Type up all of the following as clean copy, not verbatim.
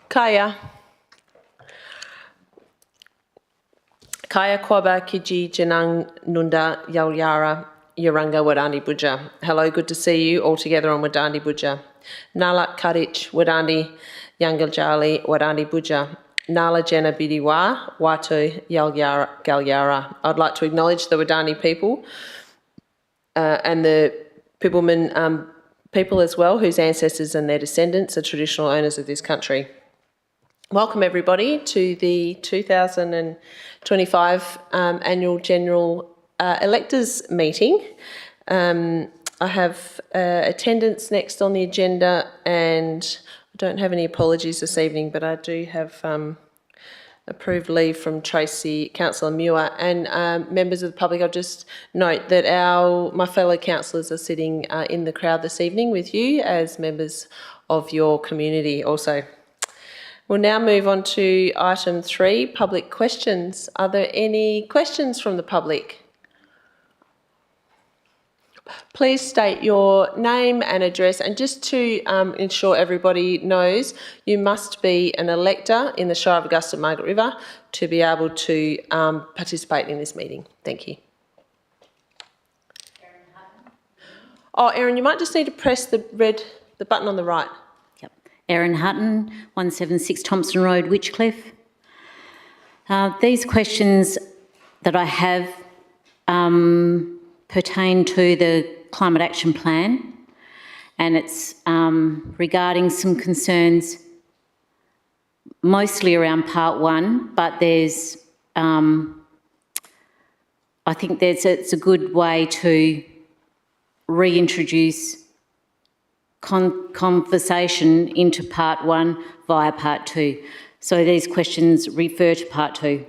Kaya. Kaya Kwaba Kiji Janang Nunda Yalyara Yaranga Wadandi Buja. Hello, good to see you all together on Wadandi Buja. Nala Kadich Wadandi Yangaljali Wadandi Buja. Nala Jena Bidiwa Watu Galyara. I'd like to acknowledge the Wadandi people and the Pibbleman people as well, whose ancestors and their descendants are traditional owners of this country. Welcome everybody to the 2025 Annual General Electors Meeting. I have attendance next on the agenda, and I don't have any apologies this evening, but I do have approved leave from Tracy, Councillor Muir, and members of the public. I'll just note that my fellow councillors are sitting in the crowd this evening with you as members of your community also. We'll now move on to item 3, public questions. Are there any questions from the public? Please state your name and address, and just to ensure everybody knows, you must be an elector in the Shire of Augusta Margaret River to be able to participate in this meeting. Thank you. Oh, Erin, you might just need to press the button on the right. Erin Hutton, 176 Thompson Road, Witchcliffe. These questions that I have pertain to the Climate Action Plan, and it's regarding some concerns mostly around Part 1, but there's, I think it's a good way to reintroduce conversation into Part 1 via Part 2. So these questions refer to Part 2.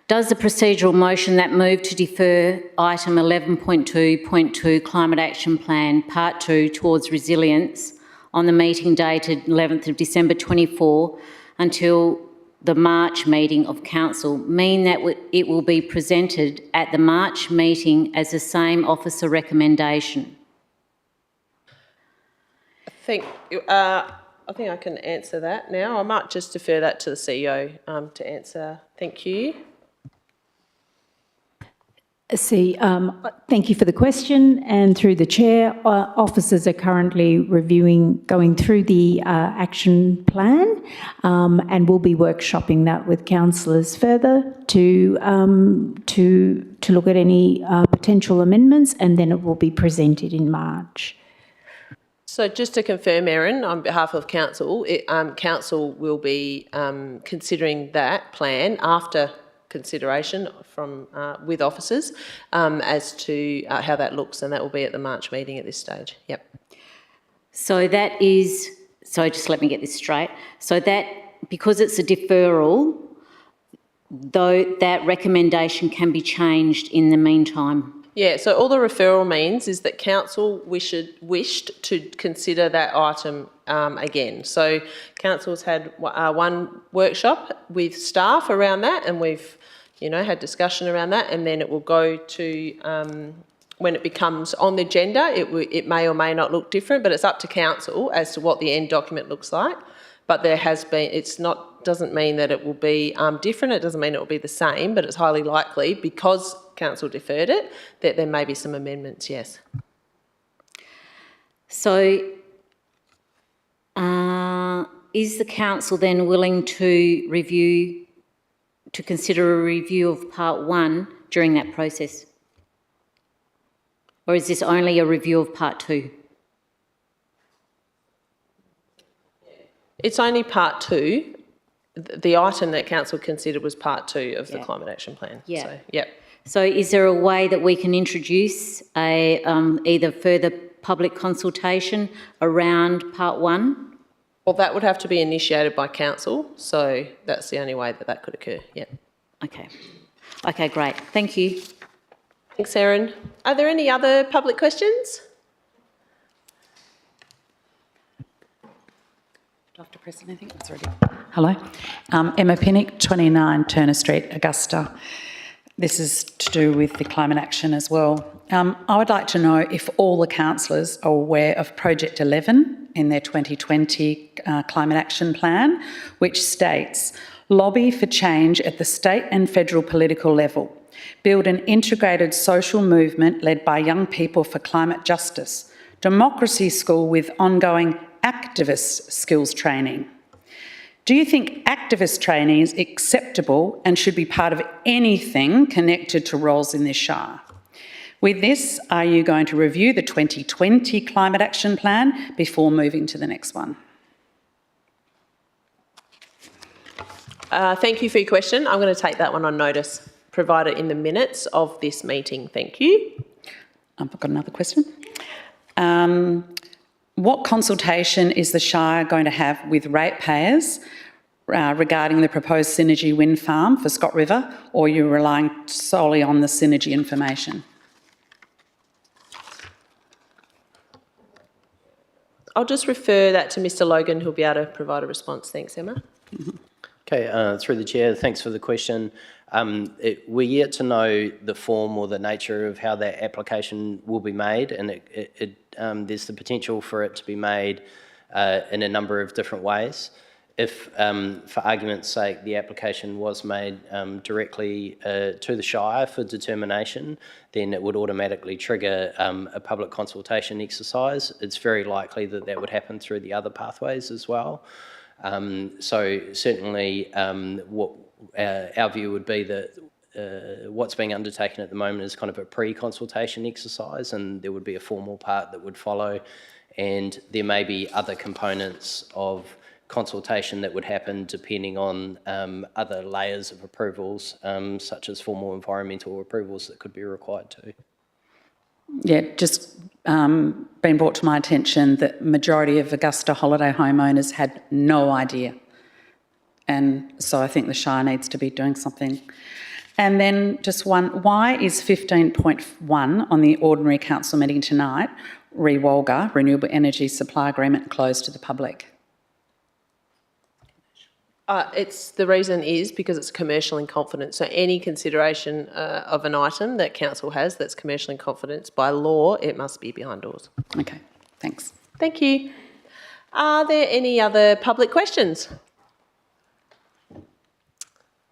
Does the procedural motion that moved to defer item 11.2.2 Climate Action Plan Part 2 towards resilience on the meeting dated 11th of December 24 until the March meeting of Council mean that it will be presented at the March meeting as the same officer recommendation? I think I can answer that now. I might just defer that to the CEO to answer. Thank you. Thank you for the question, and through the chair, officers are currently going through the action plan, and we'll be workshopping that with councillors further to look at any potential amendments, and then it will be presented in March. So just to confirm, Erin, on behalf of Council, Council will be considering that plan after consideration from with officers as to how that looks, and that will be at the March meeting at this stage. Yep. So just let me get this straight. So that, because it's a deferral, though that recommendation can be changed in the meantime. Yeah, so all the referral means is that Council wished to consider that item again. So Council's had one workshop with staff around that, and we've, had discussion around that, and then it will go to, when it becomes on the agenda, it may or may not look different, but it's up to Council as to what the end document looks like. But there has been, doesn't mean that it will be different, it doesn't mean it will be the same, but it's highly likely, because Council deferred it, that there may be some amendments, yes. So is the Council then willing to consider a review of Part 1 during that process? Or is this only a review of Part 2? It's only Part 2. The item that Council considered was Part 2 of the Climate Action Plan. Yeah. So, yep. So is there a way that we can introduce either further public consultation around Part 1? Well, that would have to be initiated by Council, so that's the only way that could occur, yeah. Okay. Okay, great. Thank you. Thanks, Erin. Are there any other public questions? Do I have to press anything? It's already. Hello. Emma Pinnock, 29 Turner Street, Augusta. This is to do with the climate action as well. I would like to know if all the councillors are aware of Project 11 in their 2020 Climate Action Plan, which states, lobby for change at the state and federal political level, build an integrated social movement led by young people for climate justice, democracy school with ongoing activist skills training. Do you think activist training is acceptable and should be part of anything connected to roles in this Shire? With this, are you going to review the 2020 Climate Action Plan before moving to the next one? Thank you for your question. I'm going to take that one on notice, provide it in the minutes of this meeting. Thank you. I've got another question. What consultation is the Shire going to have with ratepayers regarding the proposed Synergy wind farm for Scott River, or are you relying solely on the Synergy information? I'll just refer that to Mr Logan, who'll be able to provide a response. Thanks, Emma. Okay, through the chair, thanks for the question. We're yet to know the form or the nature of how that application will be made, and there's the potential for it to be made in a number of different ways. If, for argument's sake, the application was made directly to the Shire for determination, then it would automatically trigger a public consultation exercise. It's very likely that that would happen through the other pathways as well. So certainly what our view would be that what's being undertaken at the moment is kind of a pre-consultation exercise, and there would be a formal part that would follow, and there may be other components of consultation that would happen depending on other layers of approvals, such as formal environmental approvals that could be required too. Yeah, just been brought to my attention that majority of Augusta holiday homeowners had no idea. And so I think the Shire needs to be doing something. And then just one, why is 15.1 on the ordinary council meeting tonight, REWOLGA, Renewable Energy Supply Agreement, closed to the public? The reason is because it's commercial in confidence. So any consideration of an item that council has that's commercial in confidence, by law, it must be behind doors. Okay, thanks. Thank you. Are there any other public questions?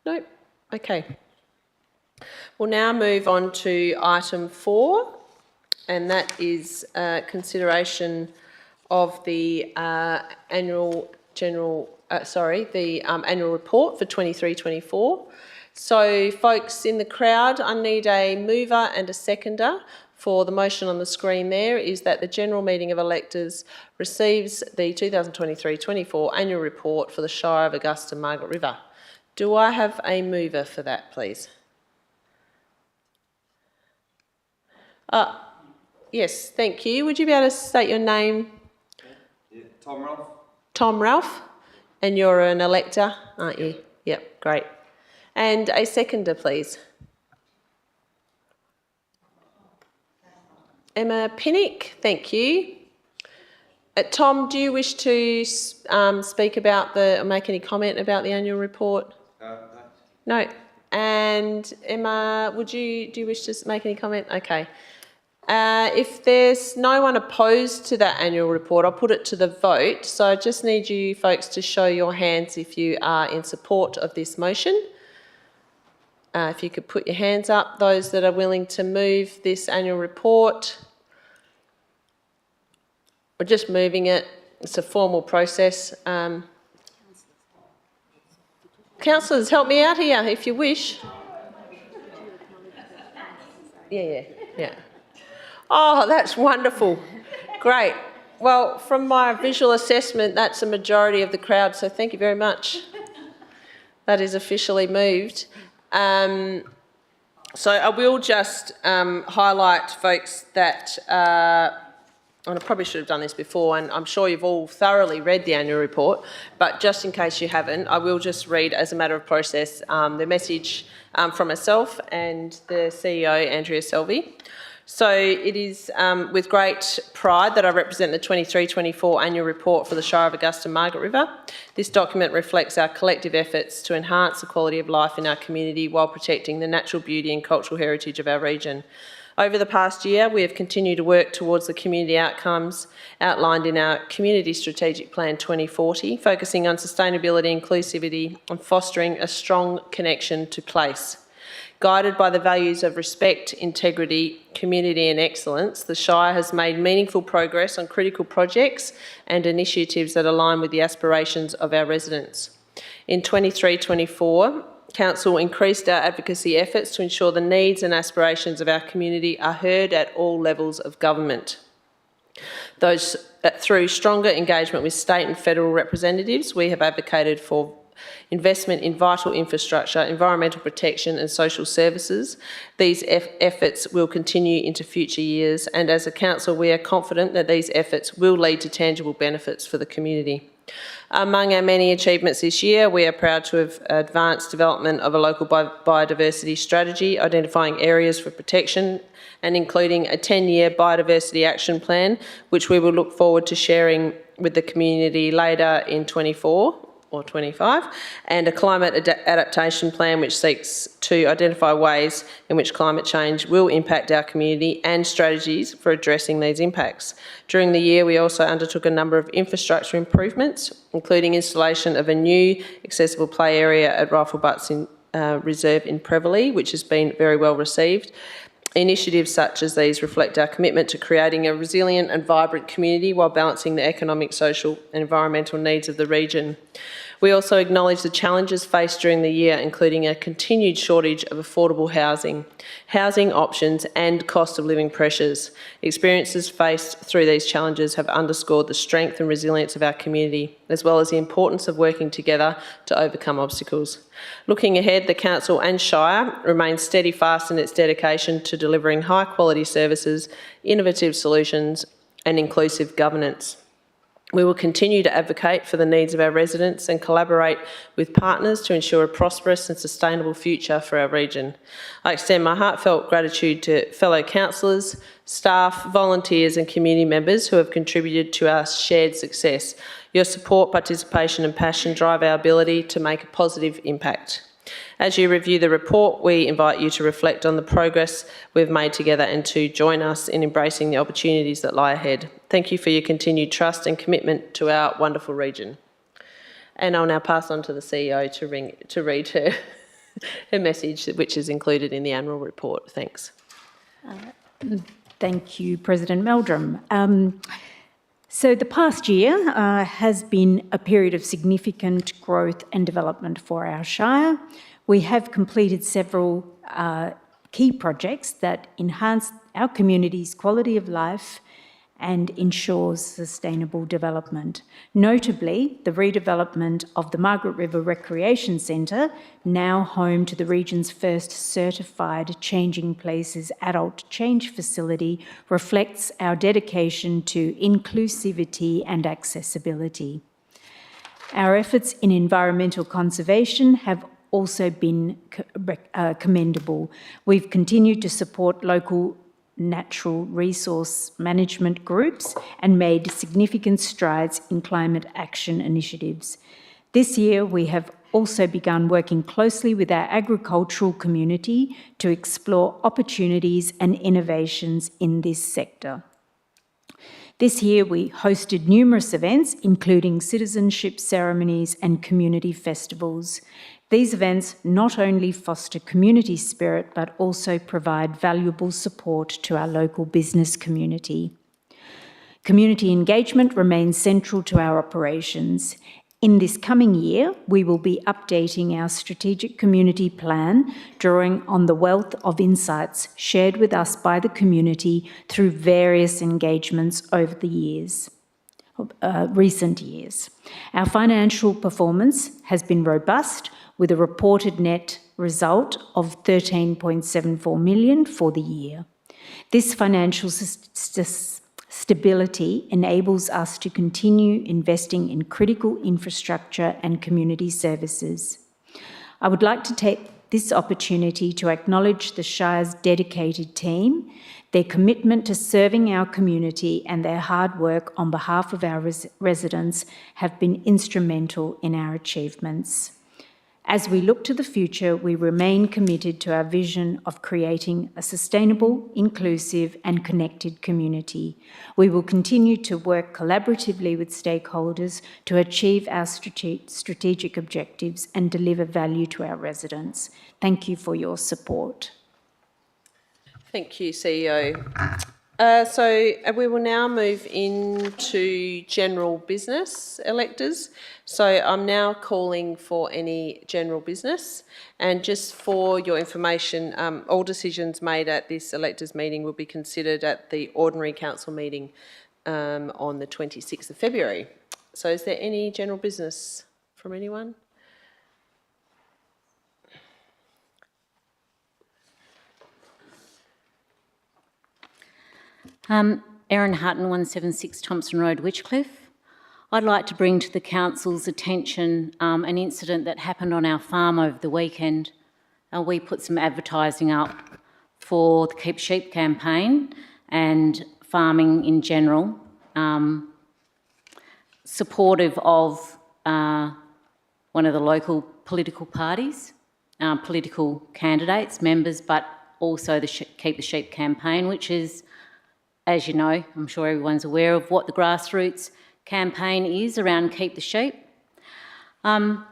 Nope. Okay. We'll now move on to item 4, and that is consideration of the annual report for 23-24. So folks in the crowd, I need a mover and a seconder for the motion on the screen there is that the General Meeting of Electors receives the 2023-24 annual report for the Shire of Augusta Margaret River. Do I have a mover for that, please? Yes, thank you. Would you be able to state your name? Yeah, Tom Ralph. Tom Ralph. And you're an elector, aren't you? Yep, great. And a seconder, please. Emma Pinnock, thank you. Tom, do you wish to speak about or make any comment about the annual report? No. And Emma, do you wish to make any comment? Okay. If there's no one opposed to that annual report, I'll put it to the vote. So I just need you folks to show your hands if you are in support of this motion. If you could put your hands up, those that are willing to move this annual report. We're just moving it. It's a formal process. Councillors, help me out here if you wish. Yeah. Oh, that's wonderful. Great. Well, from my visual assessment, that's a majority of the crowd, so thank you very much. That is officially moved. So I will just highlight, folks, that, and I probably should have done this before, and I'm sure you've all thoroughly read the annual report, but just in case you haven't, I will just read, as a matter of process, the message from myself and the CEO, Andrea Selvey. So it is with great pride that I represent the 23-24 annual report for the Shire of Augusta Margaret River. This document reflects our collective efforts to enhance the quality of life in our community while protecting the natural beauty and cultural heritage of our region. Over the past year, we have continued to work towards the community outcomes outlined in our Community Strategic Plan 2040, focusing on sustainability, inclusivity and fostering a strong connection to place. Guided by the values of respect, integrity, community and excellence, the Shire has made meaningful progress on critical projects and initiatives that align with the aspirations of our residents. In 23-24, Council increased our advocacy efforts to ensure the needs and aspirations of our community are heard at all levels of government. Through stronger engagement with state and federal representatives, we have advocated for investment in vital infrastructure, environmental protection and social services. These efforts will continue into future years, and as a council we are confident that these efforts will lead to tangible benefits for the community. Among our many achievements this year, we are proud to have advanced development of a local biodiversity strategy, identifying areas for protection and including a 10-year biodiversity action plan, which we will look forward to sharing with the community later in 24 or 25, and a climate adaptation plan which seeks to identify ways in which climate change will impact our community and strategies for addressing these impacts. During the year, we also undertook a number of infrastructure improvements, including installation of a new accessible play area at Rifle Butts Reserve in Preveley, which has been very well received. Initiatives such as these reflect our commitment to creating a resilient and vibrant community while balancing the economic, social and environmental needs of the region. We also acknowledge the challenges faced during the year, including a continued shortage of affordable housing, housing options and cost of living pressures. Experiences faced through these challenges have underscored the strength and resilience of our community, as well as the importance of working together to overcome obstacles. Looking ahead, the Council and Shire remain steadfast in its dedication to delivering high quality services, innovative solutions and inclusive governance. We will continue to advocate for the needs of our residents and collaborate with partners to ensure a prosperous and sustainable future for our region. I extend my heartfelt gratitude to fellow councillors, staff, volunteers and community members who have contributed to our shared success. Your support, participation and passion drive our ability to make a positive impact. As you review the report, we invite you to reflect on the progress we've made together and to join us in embracing the opportunities that lie ahead. Thank you for your continued trust and commitment to our wonderful region. And I'll now pass on to the CEO to read her, her message, which is included in the annual report. Thanks. Thank you, President Meldrum. So the past year has been a period of significant growth and development for our Shire. We have completed several key projects that enhance our community's quality of life and ensures sustainable development. Notably, the redevelopment of the Margaret River Recreation Centre, now home to the region's first certified Changing Places adult change facility, reflects our dedication to inclusivity and accessibility. Our efforts in environmental conservation have also been commendable. We've continued to support local natural resource management groups and made significant strides in climate action initiatives. This year, we have also begun working closely with our agricultural community to explore opportunities and innovations in this sector. This year, we hosted numerous events, including citizenship ceremonies and community festivals. These events not only foster community spirit, but also provide valuable support to our local business community. Community engagement remains central to our operations. In this coming year, we will be updating our strategic community plan, drawing on the wealth of insights shared with us by the community through various engagements over the recent years. Our financial performance has been robust, with a reported net result of $13.74 million for the year. This financial stability enables us to continue investing in critical infrastructure and community services. I would like to take this opportunity to acknowledge the Shire's dedicated team. Their commitment to serving our community and their hard work on behalf of our residents have been instrumental in our achievements. As we look to the future, we remain committed to our vision of creating a sustainable, inclusive and connected community. We will continue to work collaboratively with stakeholders to achieve our strategic objectives and deliver value to our residents. Thank you for your support. Thank you, CEO. So we will now move into general business, electors. So I'm now calling for any general business. And just for your information, all decisions made at this electors meeting will be considered at the ordinary council meeting on the 26th of February. So is there any general business from anyone? Erin Hutton, 176 Thompson Road, Witchcliffe. I'd like to bring to the council's attention an incident that happened on our farm over the weekend. We put some advertising up for the Keep Sheep campaign and farming in general, supportive of one of the local political parties, political candidates, members, but also the Keep the Sheep campaign, which is, as you know, I'm sure everyone's aware of what the grassroots campaign is around Keep the Sheep. And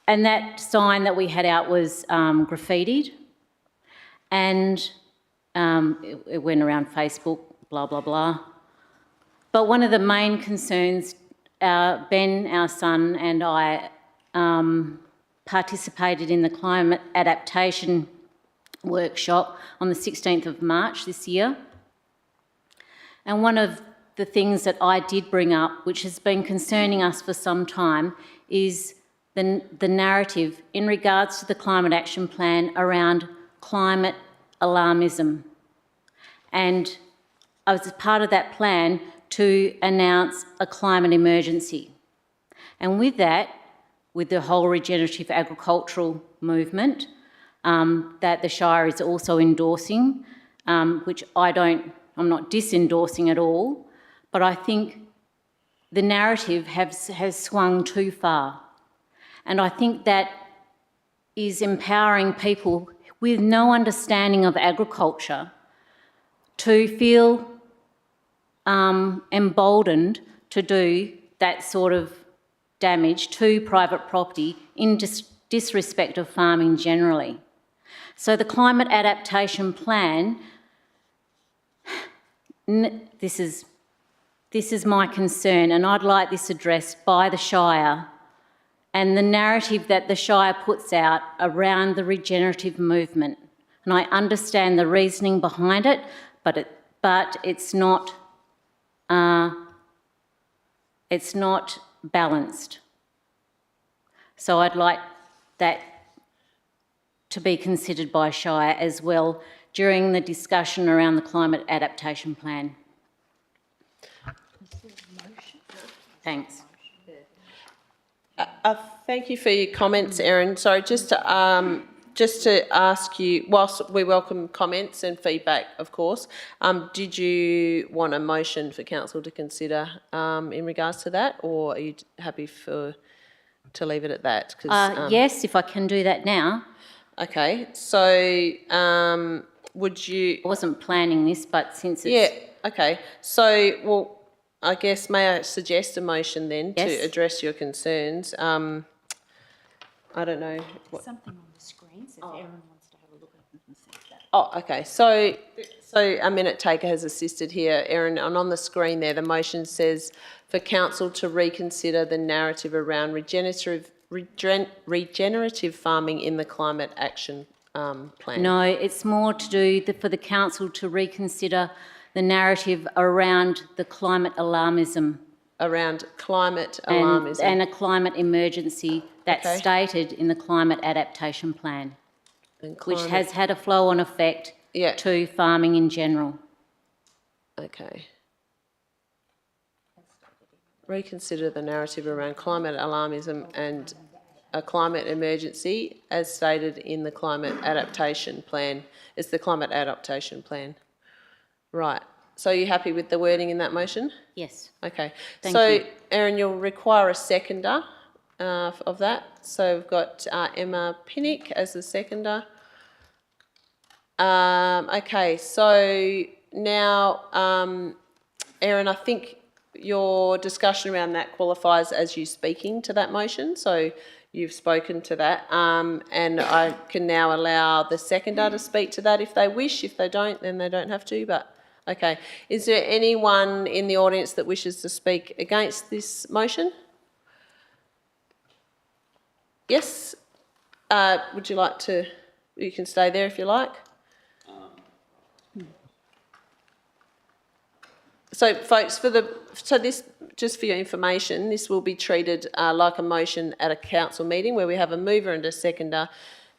that sign that we had out was graffitied, and it went around Facebook, blah, blah, blah. But one of the main concerns, Ben, our son, and I participated in the climate adaptation workshop on the 16th of March this year. And one of the things that I did bring up, which has been concerning us for some time, is the narrative in regards to the Climate Action Plan around climate alarmism. And I was a part of that plan to announce a climate emergency. And with that, with the whole regenerative agricultural movement that the Shire is also endorsing, which I'm not disendorsing at all, but I think the narrative has swung too far. And I think that is empowering people with no understanding of agriculture to feel emboldened to do that sort of damage to private property in disrespect of farming generally. So the Climate Adaptation Plan, this is my concern, and I'd like this addressed by the Shire and the narrative that the Shire puts out around the regenerative movement. And I understand the reasoning behind it, but it's not balanced. So I'd like that to be considered by Shire as well during the discussion around the Climate Adaptation Plan. Thanks. Thank you for your comments, Erin. Sorry, just to ask you, whilst we welcome comments and feedback, of course, did you want a motion for council to consider in regards to that, or are you happy to leave it at that? Yes, if I can do that now. Okay, so would you... I wasn't planning this, but since it's... Yeah, okay. So, well, I guess, may I suggest a motion then to Yes. address your concerns? I don't know. Something on the screen, so if Erin wants to have a look at it and see that. Oh, okay. So a minute taker has assisted here, Erin, and on the screen there, the motion says for council to reconsider the narrative around regenerative farming in the Climate Action Plan. No, it's more to do for the council to reconsider the narrative around the climate alarmism. Around climate alarmism. And a climate emergency that's stated in the Climate Adaptation Plan, which has had a flow-on effect to farming in general. Okay. Reconsider the narrative around climate alarmism and a climate emergency as stated in the Climate Adaptation Plan. It's the Climate Adaptation Plan. Right. So are you happy with the wording in that motion? Yes. Okay. Thank you. Erin, you'll require a seconder of that. So we've got Emma Pinnock as the seconder. Okay, so now, Erin, I think your discussion around that qualifies as you speaking to that motion, so you've spoken to that, and I can now allow the seconder to speak to that if they wish. If they don't, then they don't have to, but okay. Is there anyone in the audience that wishes to speak against this motion? Yes? Would you like to, you can stay there if you like. So folks, this, just for your information, this will be treated like a motion at a council meeting where we have a mover and a seconder.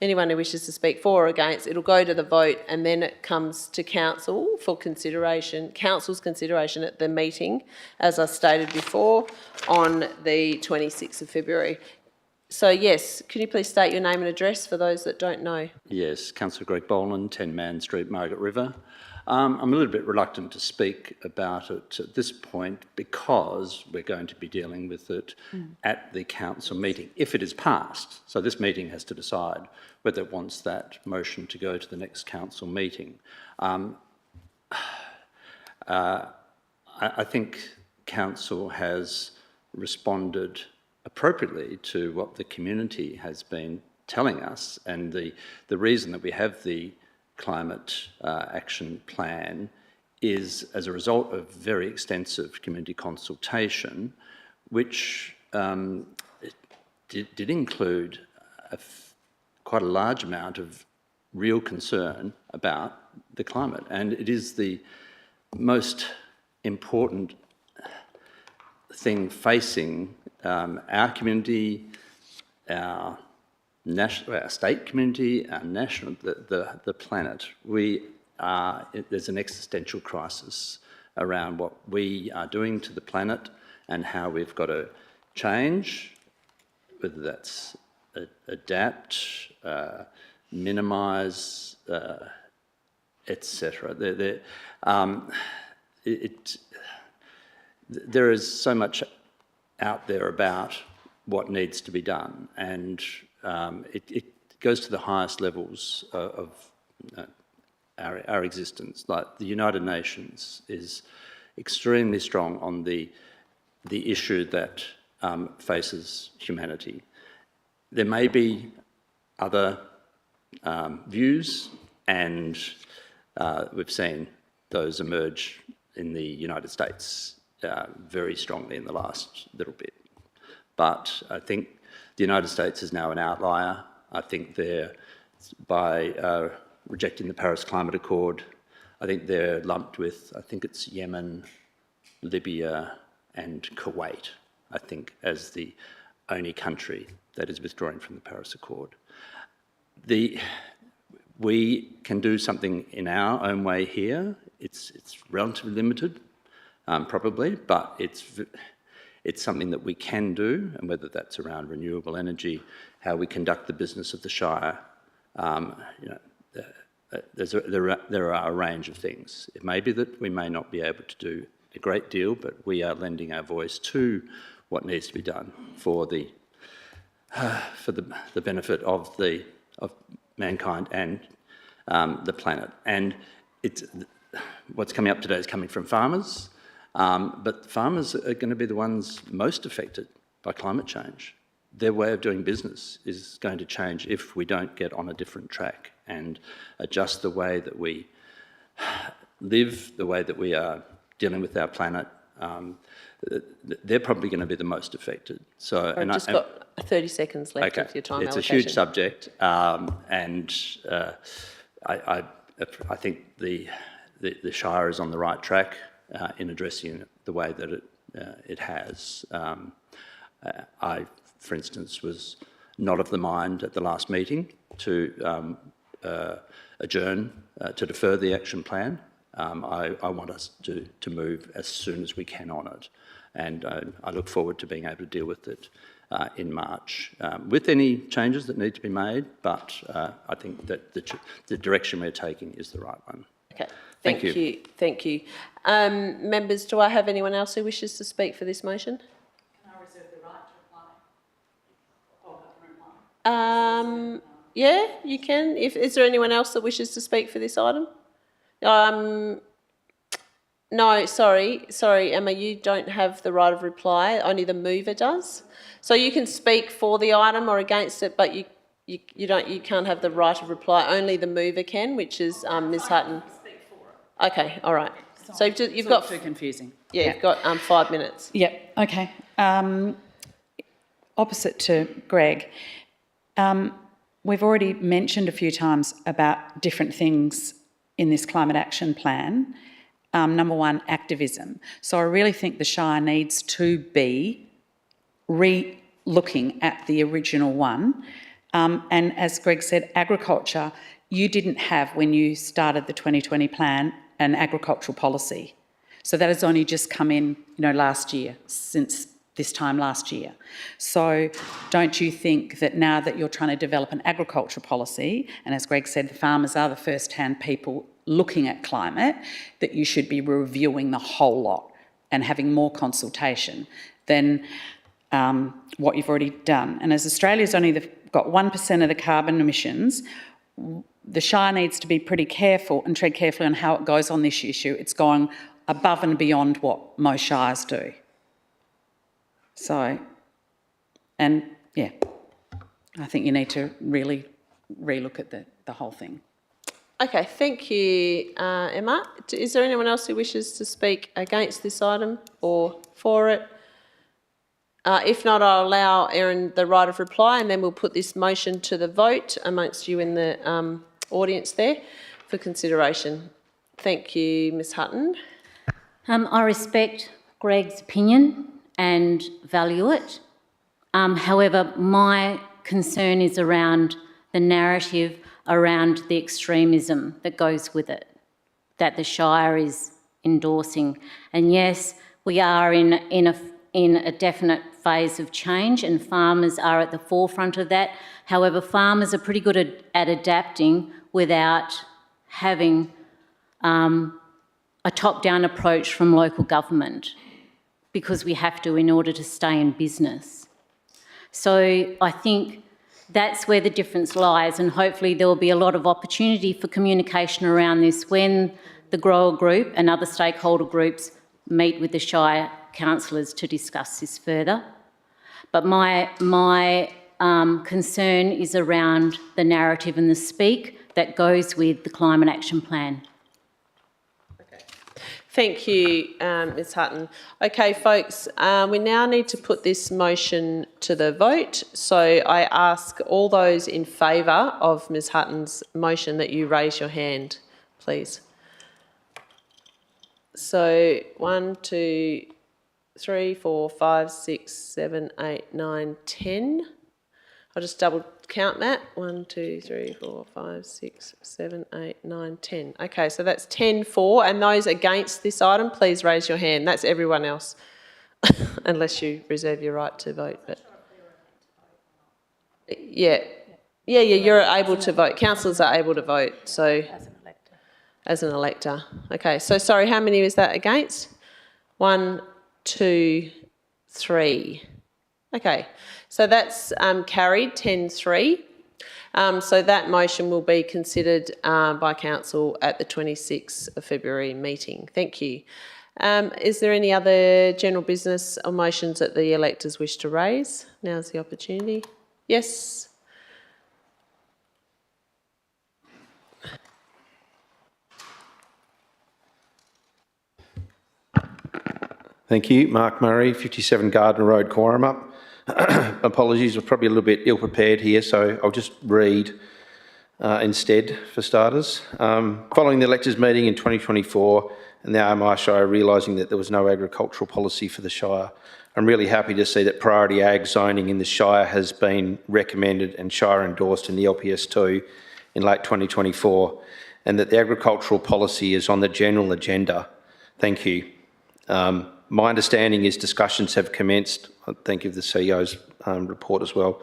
Anyone who wishes to speak for or against, it'll go to the vote and then it comes to council for consideration, council's consideration at the meeting, as I stated before, on the 26th of February. So yes, can you please state your name and address for those that don't know? Yes, Councillor Greg Boland, 10 Man Street, Margaret River. I'm a little bit reluctant to speak about it at this point because we're going to be dealing with it at the council meeting, if it is passed. So this meeting has to decide whether it wants that motion to go to the next council meeting. I think council has responded appropriately to what the community has been telling us, and the reason that we have the climate action plan is as a result of very extensive community consultation, which did include quite a large amount of real concern about the climate. And it is the most important thing facing our community, our state community, our national, the planet. There's an existential crisis around what we are doing to the planet and how we've got to change, whether that's adapt, minimise, etc. There is so much out there about what needs to be done, and it goes to the highest levels of our existence. Like the United Nations is extremely strong on the issue that faces humanity. There may be other views, and we've seen those emerge in the United States very strongly in the last little bit. But I think the United States is now an outlier. I think by rejecting the Paris Climate Accord, I think they're lumped with, I think it's Yemen, Libya and Kuwait, I think, as the only country that is withdrawing from the Paris Accord. We can do something in our own way here. It's relatively limited, probably, but it's something that we can do, and whether that's around renewable energy, how we conduct the business of the Shire, there are a range of things. It may be that we may not be able to do a great deal, but we are lending our voice to what needs to be done for the benefit of mankind and the planet. And what's coming up today is coming from farmers, but farmers are going to be the ones most affected by climate change. Their way of doing business is going to change if we don't get on a different track and adjust the way that we live, the way that we are dealing with our planet. They're probably going to be the most affected. So, I've just got 30 seconds left of your time it's allocation. a huge subject, and I think the Shire is on the right track in addressing it the way that it has. I, for instance, was not of the mind at the last meeting to adjourn, to defer the action plan. I want us to move as soon as we can on it, and I look forward to being able to deal with it in March with any changes that need to be made, but I think that the direction we're taking is the right one. Okay, thank you. Thank you. Members, do I have anyone else who wishes to speak for this motion? Can I reserve the right to reply? Yeah, you can. Is there anyone else that wishes to speak for this item? No, sorry, Emma, you don't have the right of reply. Only the mover does. So you can speak for the item or against it, but you can't have the right of reply. Only the mover can, which is Ms. Hutton. Speak for it. Okay, all right. So you've got too confusing. Yeah, you've got 5 minutes. Yep. Okay. Opposite to Greg, we've already mentioned a few times about different things in this climate action plan. Number one, activism. So I really think the Shire needs to be re-looking at the original one. And as Greg said, agriculture, you didn't have, when you started the 2020 plan, an agricultural policy. So that has only just come in, last year, since this time last year. So don't you think that now that you're trying to develop an agriculture policy, and as Greg said, the farmers are the first-hand people looking at climate, that you should be reviewing the whole lot and having more consultation than what you've already done? And as Australia's only got 1% of the carbon emissions, the Shire needs to be pretty careful and tread carefully on how it goes on this issue. It's going above and beyond what most shires do. So, and yeah, I think you need to really relook at the whole thing. Okay, thank you, Emma. Is there anyone else who wishes to speak against this item or for it? If not, I'll allow Erin the right of reply, and then we'll put this motion to the vote amongst you in the audience there for consideration. Thank you, Ms. Hutton. I respect Greg's opinion and value it. However, my concern is around the narrative around the extremism that goes with it, that the Shire is endorsing. And yes, we are in a definite phase of change, and farmers are at the forefront of that. However, farmers are pretty good at adapting without having a top-down approach from local government, because we have to in order to stay in business. So I think that's where the difference lies, and hopefully there will be a lot of opportunity for communication around this when the grower group and other stakeholder groups meet with the Shire councillors to discuss this further. But my concern is around the narrative and the speak that goes with the Climate Action Plan. Thank you, Ms. Hutton. Okay, folks, we now need to put this motion to the vote. So I ask all those in favour of Ms. Hutton's motion that you raise your hand, please. So 1, 2, 3, 4, 5, 6, 7, 8, 9, 10. I'll just double count that. 1, 2, 3, 4, 5, 6, 7, 8, 9, 10. Okay, so that's 10 for. And those against this item, please raise your hand. That's everyone else, unless you reserve your right to vote. But yeah, you're able to vote. Councillors are able to vote. So as an elector. Okay, so sorry, how many was that against? 1, 2, 3. Okay, so that's carried 10-3. So that motion will be considered by Council at the 26th of February meeting. Thank you. Is there any other general business or motions that the electors wish to raise? Now's the opportunity. Yes. Thank you. Mark Murray, 57 Gardner Road, Corrimup. Apologies, I'm probably a little bit ill-prepared here, so I'll just read instead, for starters. Following the electors' meeting in 2024 and the RMI Shire realising that there was no agricultural policy for the Shire, I'm really happy to see that priority ag zoning in the Shire has been recommended and Shire endorsed in the LPS2 in late 2024, and that the agricultural policy is on the general agenda. Thank you. My understanding is discussions have commenced. Thank you for the CEO's report as well.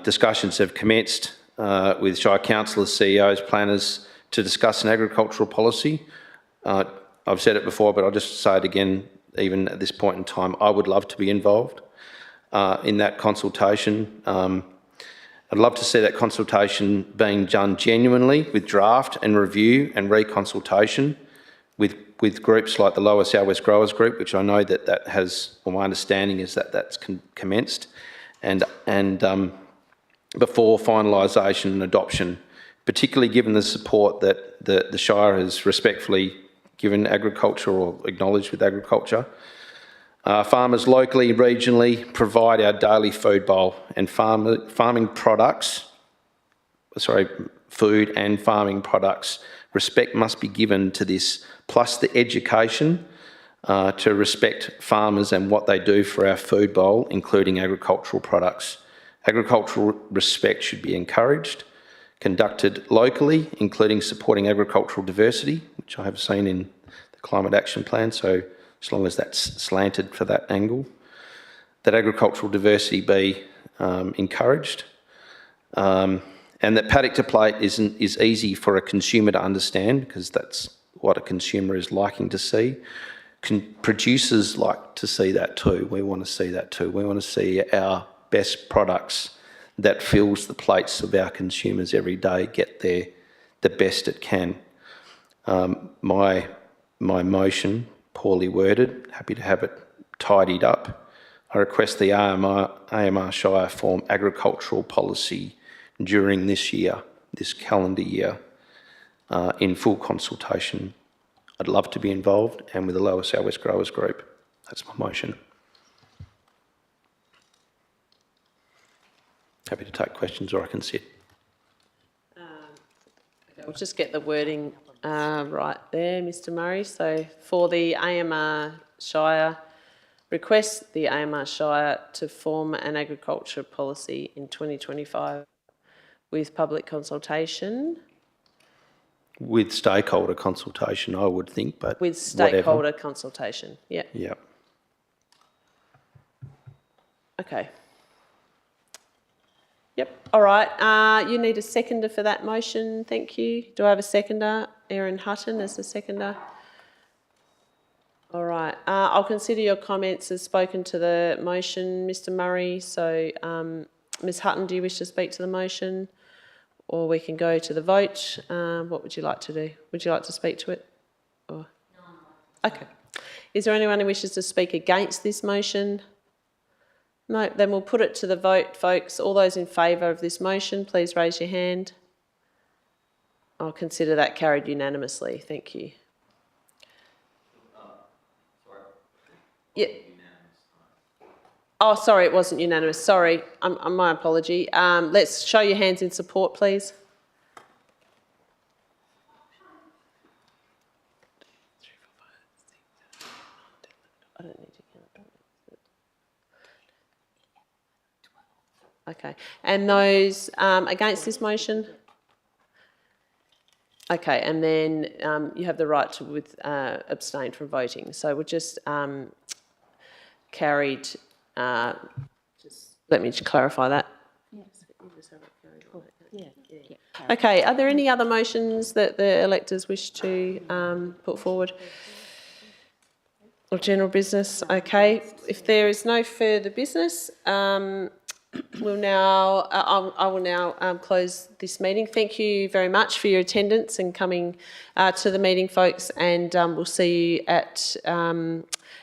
Discussions have commenced with Shire councillors, CEOs, planners to discuss an agricultural policy. I've said it before, but I'll just say it again, even at this point in time. I would love to be involved in that consultation. I'd love to see that consultation being done genuinely with draft and review and reconsultation with groups like the Lower South West Growers Group, which I know that has, or my understanding is that's commenced, and before finalisation and adoption, particularly given the support that the Shire has respectfully given agriculture or acknowledged with agriculture. Farmers locally, regionally provide our daily food bowl, and farming products, food and farming products, respect must be given to this, plus the education to respect farmers and what they do for our food bowl, including agricultural products. Agricultural respect should be encouraged, conducted locally, including supporting agricultural diversity, which I have seen in the Climate Action Plan, so as long as that's slanted for that angle, that agricultural diversity be encouraged, and that paddock to plate is easy for a consumer to understand, because that's what a consumer is liking to see. Producers like to see that too. We want to see that too. We want to see our best products that fills the plates of our consumers every day get the best it can. My motion, poorly worded, happy to have it tidied up. I request the AMR Shire form agricultural policy during this year, this calendar year, in full consultation. I'd love to be involved, and with the Lower South West Growers Group. That's my motion. Happy to take questions, or I can sit. Okay, we'll just get the wording right there, Mr Murray. So for the AMR Shire, request the AMR Shire to form an agriculture policy in 2025 with public consultation. With stakeholder consultation, I would think, but with stakeholder consultation, yeah. Yeah. Okay. Yep, all right. You need a seconder for that motion, thank you. Do I have a seconder? Erin Hutton as the seconder. All right, I'll consider your comments as spoken to the motion, Mr Murray. So, Ms Hutton, do you wish to speak to the motion? Or we can go to the vote. What would you like to do? Would you like to speak to it? Or? No. Okay. Is there anyone who wishes to speak against this motion? No, then we'll put it to the vote, folks. All those in favour of this motion, please raise your hand. I'll consider that carried unanimously. Thank you. Sorry. Yeah. Oh, sorry, it wasn't unanimous. Sorry, my apology. Let's show your hands in support, please. I don't need to count. Okay, and those against this motion? Okay, and then you have the right to abstain from voting. So we'll just carried. Just let me just clarify that. Okay, are there any other motions that the electors wish to put forward? Or general business? Okay, if there is no further business, we'll now, I will now close this meeting. Thank you very much for your attendance and coming to the meeting, folks, and we'll see you at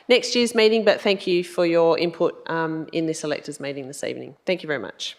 next year's meeting, but thank you for your input in this electors meeting this evening. Thank you very much.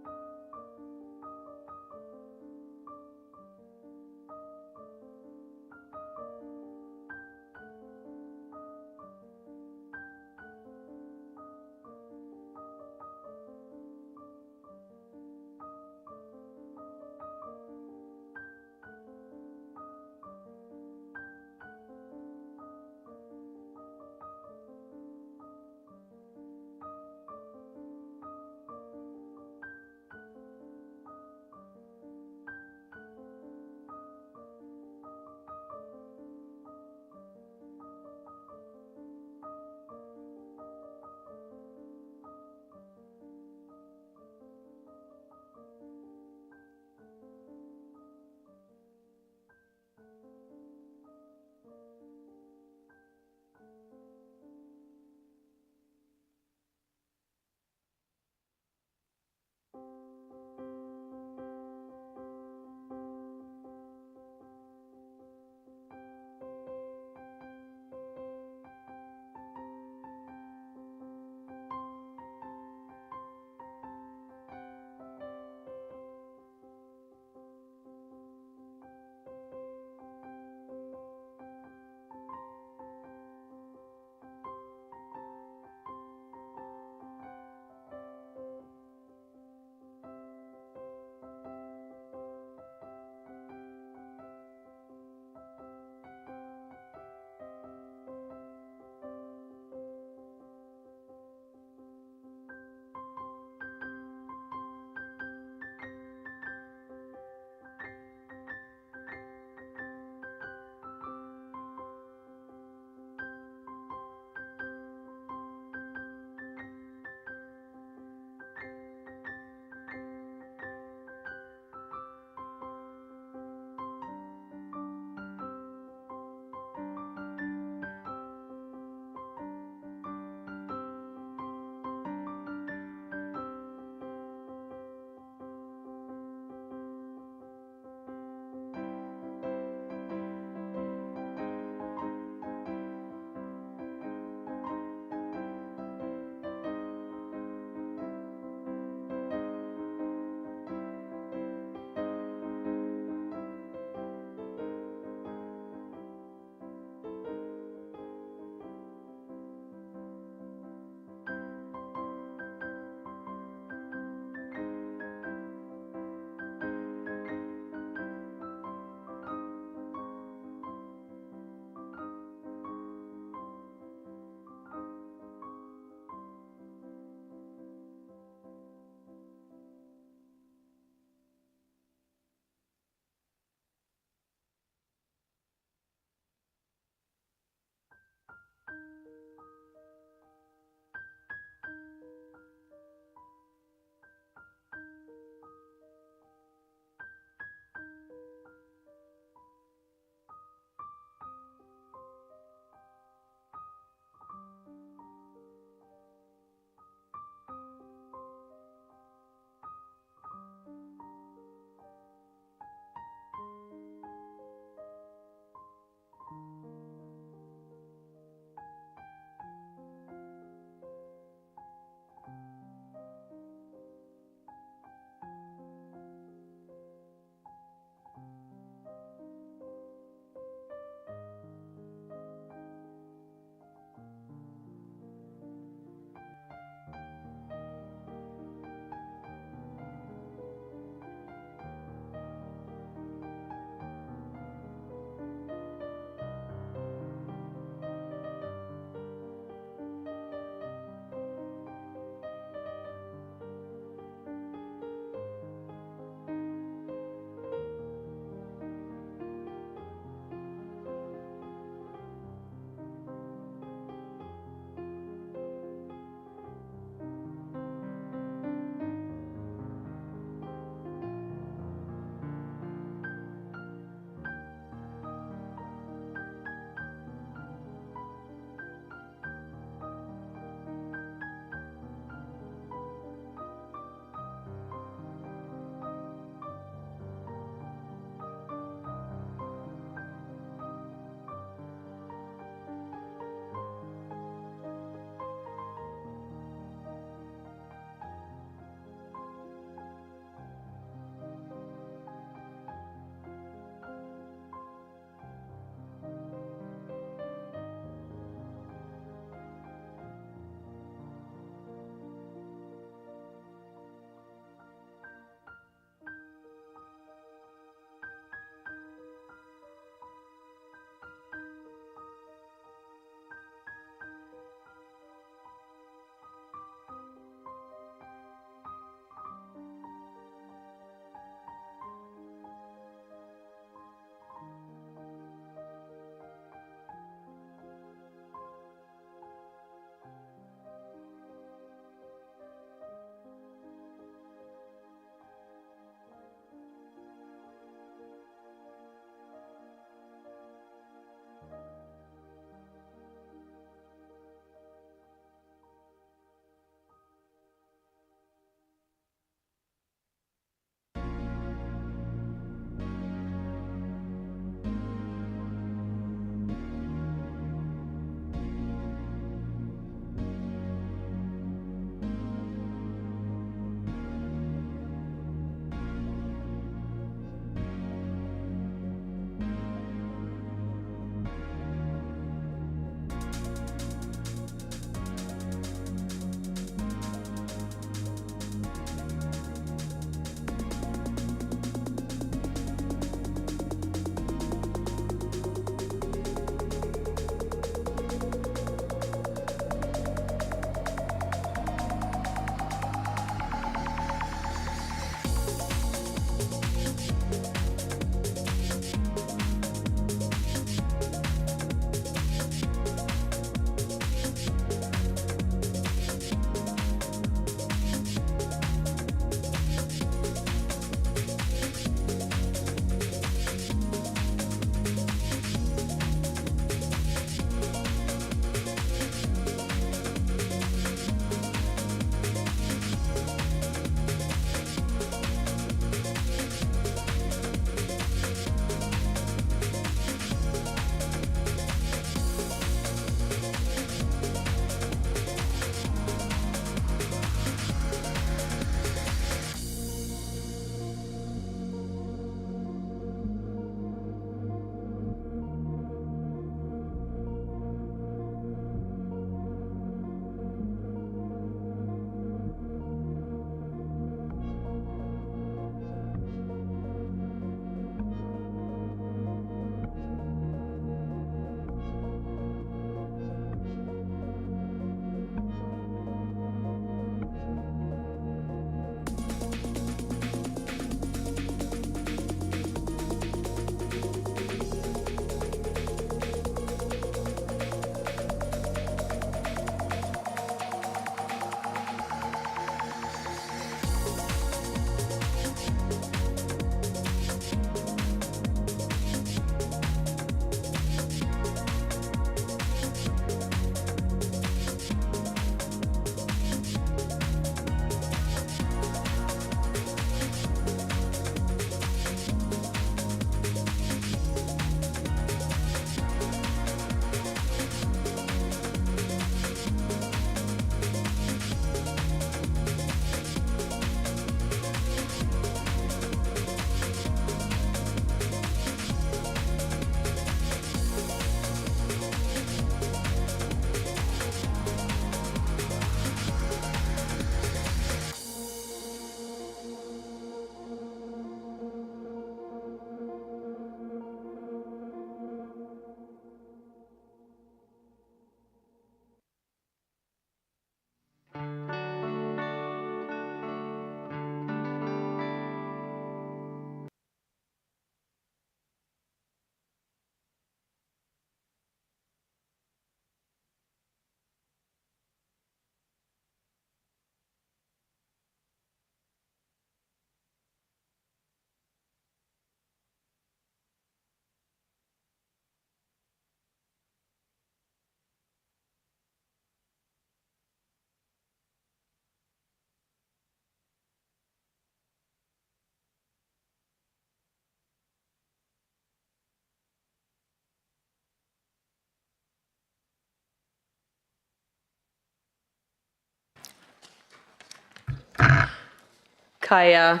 Kaya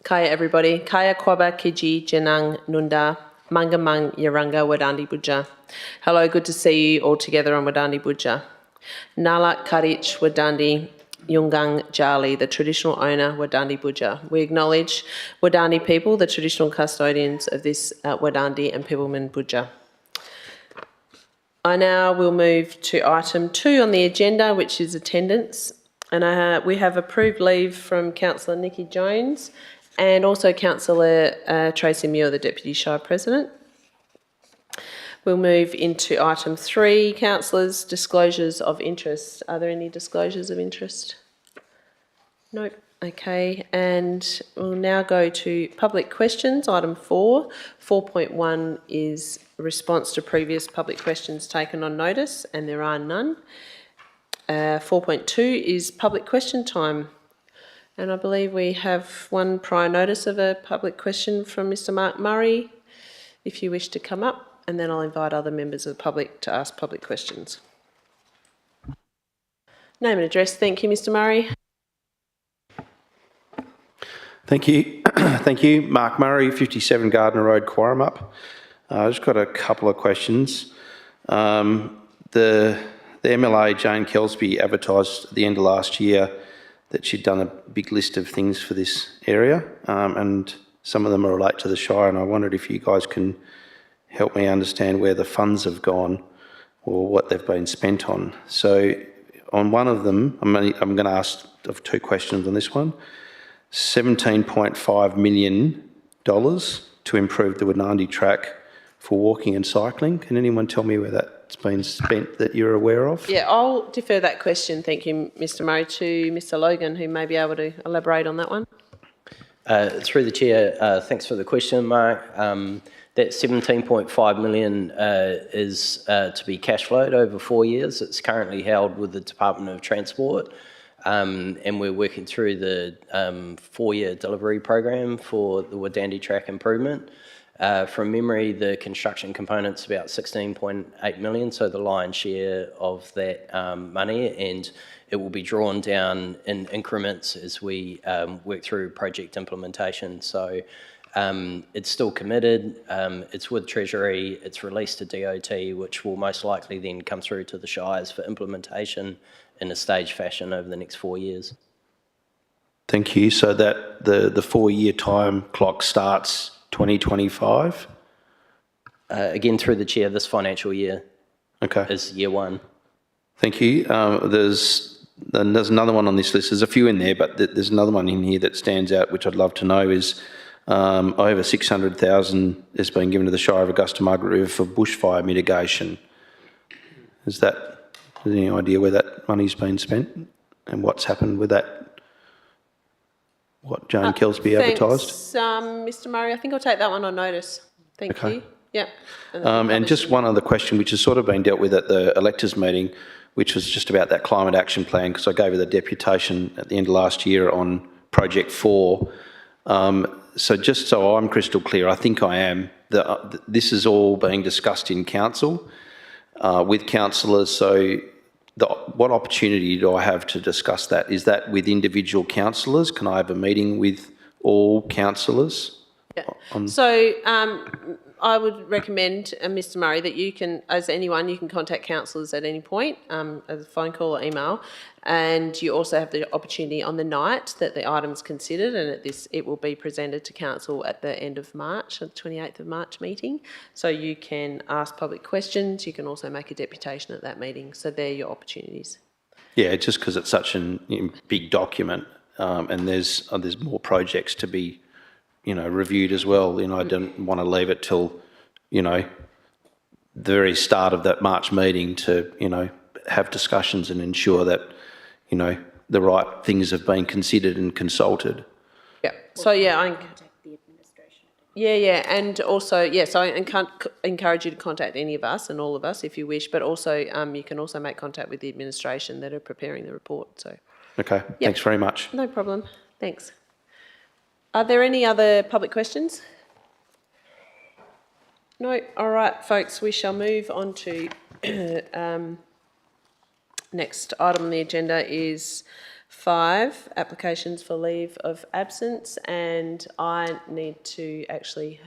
everybody. Kaya Kwaba Kiji Jenang Nunda Mangamang Yaranga Wadandi Buja. Hello, good to see you all together on Wadandi Buja. Nalak Karich Wadandi Yungang Jali, the traditional owner Wadandi Buja. We acknowledge Wadandi people, the traditional custodians of this Wadandi and Pebbleman Buja. I now will move to item 2 on the agenda, which is attendance. And we have approved leave from Councillor Nikki Jones and also Councillor Tracy Muir, the Deputy Shire President. We'll move into item 3, councillors, disclosures of interest. Are there any disclosures of interest? Nope. Okay, and we'll now go to public questions, item 4. 4.1 is response to previous public questions taken on notice, and there are none. 4.2 is public question time. And I believe we have one prior notice of a public question from Mr. Mark Murray, if you wish to come up. And then I'll invite other members of the public to ask public questions. Name and address. Thank you, Mr. Murray. Thank you. Thank you. Mark Murray, 57 Gardner Road, Quaremup. I've just got a couple of questions. The MLA, Jane Kelsby, advertised at the end of last year that she'd done a big list of things for this area, and some of them relate to the Shire, and I wondered if you guys can help me understand where the funds have gone or what they've been spent on. So on one of them, I'm going to ask of 2 questions on this one. $17.5 million to improve the Wadandi track for walking and cycling. Can anyone tell me where that's been spent that you're aware of? Yeah, I'll defer that question, thank you, Mr. Murray, to Mr. Logan, who may be able to elaborate on that one. Through the Chair, thanks for the question, Mark. That $17.5 million is to be cash flowed over 4 years. It's currently held with the Department of Transport, and we're working through the 4-year delivery program for the Wadandi track improvement. From memory, the construction component's about $16.8 million, so the lion's share of that money, and it will be drawn down in increments as we work through project implementation. So it's still committed, it's with Treasury, it's released to DOT, which will most likely then come through to the Shires for implementation in a staged fashion over the next 4 years. Thank you. So that the 4-year time clock starts 2025? Again, through the Chair, this financial year is year 1. Thank you. There's another one on this list. There's a few in there, but there's another one in here that stands out, which I'd love to know is over $600,000 has been given to the Shire of Augusta Margaret River for bushfire mitigation. Is there any idea where that money's been spent and what's happened with that? What Jane Kelsby advertised? Thanks, Mr. Murray. I think I'll take that one on notice. Thank you. Yeah. And just one other question, which has sort of been dealt with at the electors meeting, which was just about that climate action plan, because I gave you the deputation at the end of last year on Project 4. So just so I'm crystal clear, I think I am, this is all being discussed in council with councillors. So what opportunity do I have to discuss that? Is that with individual councillors? Can I have a meeting with all councillors? Yeah. So I would recommend, Mr. Murray, that you can, as anyone, you can contact councillors at any point, as a phone call or email, and you also have the opportunity on the night that the item's considered, and it will be presented to council at the end of March, the 28th of March meeting. So you can ask public questions. You can also make a deputation at that meeting. So they're your opportunities. Yeah, just because it's such a big document, and there's more projects to be reviewed as well. I didn't want to leave it till, the very start of that March meeting to, have discussions and ensure that, the right things have been considered and consulted. Yeah. So yeah, and also so I encourage you to contact any of us and all of us if you wish, but also you can also make contact with the administration that are preparing the report. So. Okay. Yep. Thanks very much. No problem. Thanks. Are there any other public questions? No? All right, folks, we shall move on to next item on the agenda is 5 applications for leave of absence, and I need to actually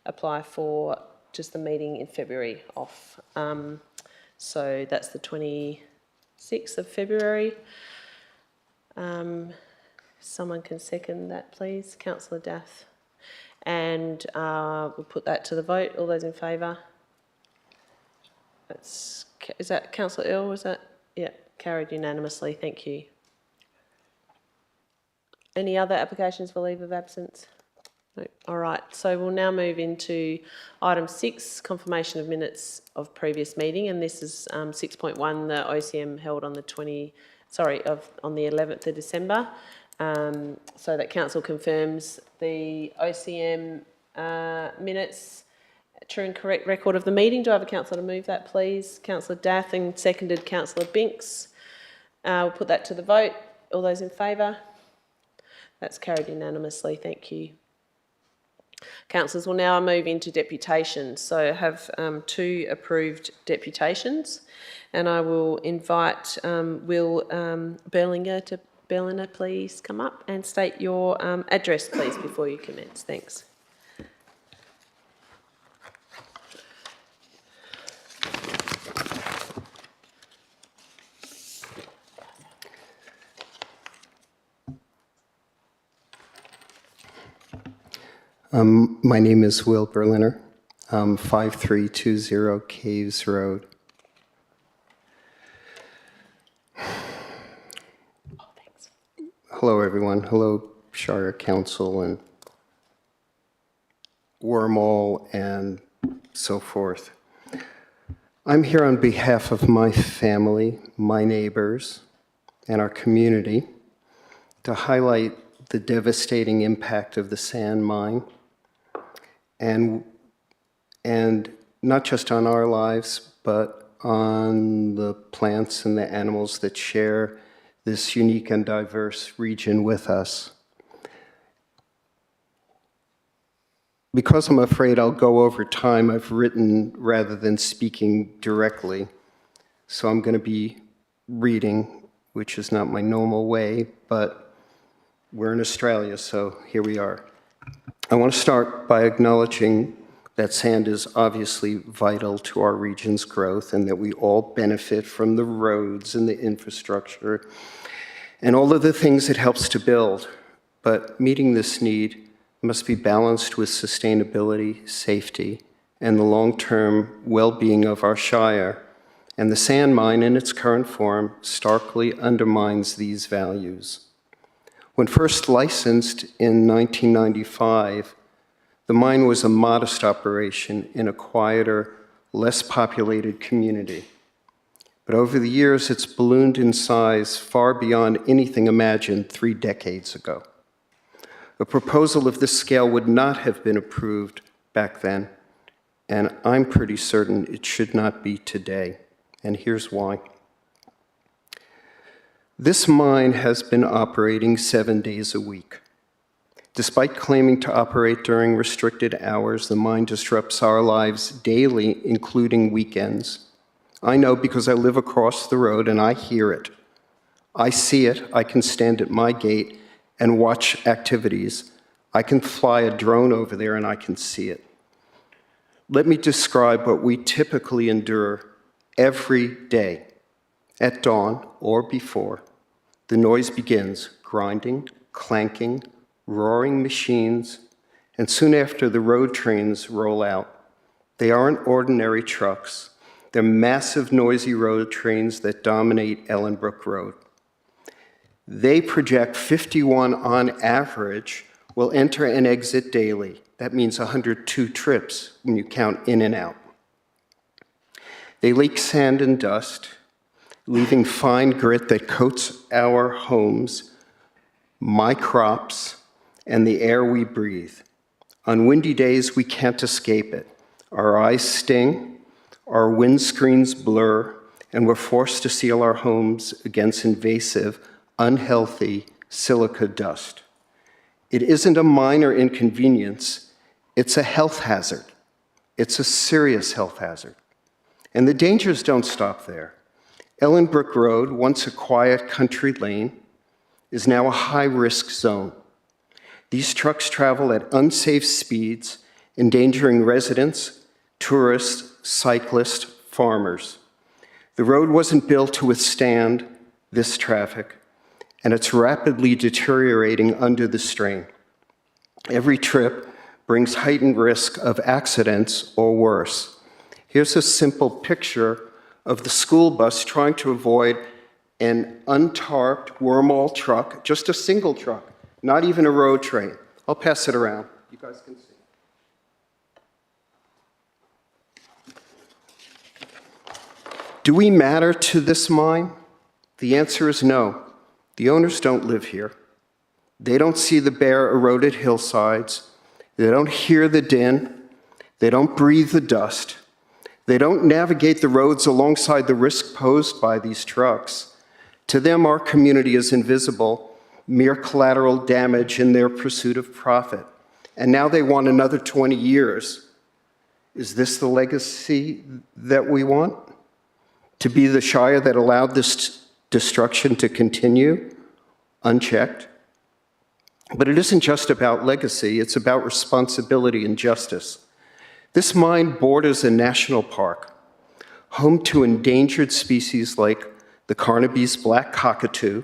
apply for just the meeting in February off. So that's the 26th of February. Someone can second that, please. Councillor Daff. And we'll put that to the vote. All those in favour? Is that Councillor Earl? Was that? Yeah, carried unanimously. Thank you. Any other applications for leave of absence? No. All right. So we'll now move into item 6, confirmation of minutes of previous meeting, and this is 6.1, the OCM held on the 11th of December. So that council confirms the OCM minutes, true and correct record of the meeting. Do I have a councillor to move that, please? Councillor Daff, and seconded Councillor Binks. We'll put that to the vote. All those in favour? That's carried unanimously. Thank you. Councillors will now move into deputations. So I have 2 approved deputations, and I will invite Will Berlinger to please come up and state your address, please, before you commence. Thanks. My name is Will Berliner, 5320 Caves Road. Hello, everyone. Hello, Shire Council and Wormall and so forth. I'm here on behalf of my family, my neighbors, and our community to highlight the devastating impact of the sand mine, and not just on our lives, but on the plants and the animals that share this unique and diverse region with us. Because I'm afraid I'll go over time, I've written rather than speaking directly, so I'm going to be reading, which is not my normal way, but we're in Australia, so here we are. I want to start by acknowledging that sand is obviously vital to our region's growth and that we all benefit from the roads and the infrastructure and all of the things it helps to build. But meeting this need must be balanced with sustainability, safety, and the long-term well-being of our Shire. And the sand mine in its current form starkly undermines these values. When first licensed in 1995, the mine was a modest operation in a quieter, less populated community. But over the years, it's ballooned in size far beyond anything imagined 3 decades ago. A proposal of this scale would not have been approved back then, and I'm pretty certain it should not be today. And here's why. This mine has been operating 7 days a week. Despite claiming to operate during restricted hours, the mine disrupts our lives daily, including weekends. I know because I live across the road and I hear it. I see it. I can stand at my gate and watch activities. I can fly a drone over there and I can see it. Let me describe what we typically endure every day. At dawn or before, the noise begins, grinding, clanking, roaring machines, and soon after the road trains roll out. They aren't ordinary trucks. They're massive, noisy road trains that dominate Ellenbrook Road. They project 51 on average will enter and exit daily. That means 102 trips when you count in and out. They leak sand and dust, leaving fine grit that coats our homes, my crops, and the air we breathe. On windy days, we can't escape it. Our eyes sting, our windscreens blur, and we're forced to seal our homes against invasive, unhealthy silica dust. It isn't a minor inconvenience, it's a health hazard. It's a serious health hazard. And the dangers don't stop there. Ellenbrook Road, once a quiet country lane, is now a high-risk zone. These trucks travel at unsafe speeds, endangering residents, tourists, cyclists, farmers. The road wasn't built to withstand this traffic, and it's rapidly deteriorating under the strain. Every trip brings heightened risk of accidents or worse. Here's a simple picture of the school bus trying to avoid an untarped wormhole truck, just a single truck, not even a road train. I'll pass it around. You guys can see. Do we matter to this mine? The answer is no. The owners don't live here. They don't see the bare, eroded hillsides. They don't hear the din. They don't breathe the dust. They don't navigate the roads alongside the risk posed by these trucks. To them, our community is invisible, mere collateral damage in their pursuit of profit. And now they want another 20 years. Is this the legacy that we want? To be the Shire that allowed this destruction to continue unchecked? But it isn't just about legacy, it's about responsibility and justice. This mine borders a national park, home to endangered species like the Carnaby's black cockatoo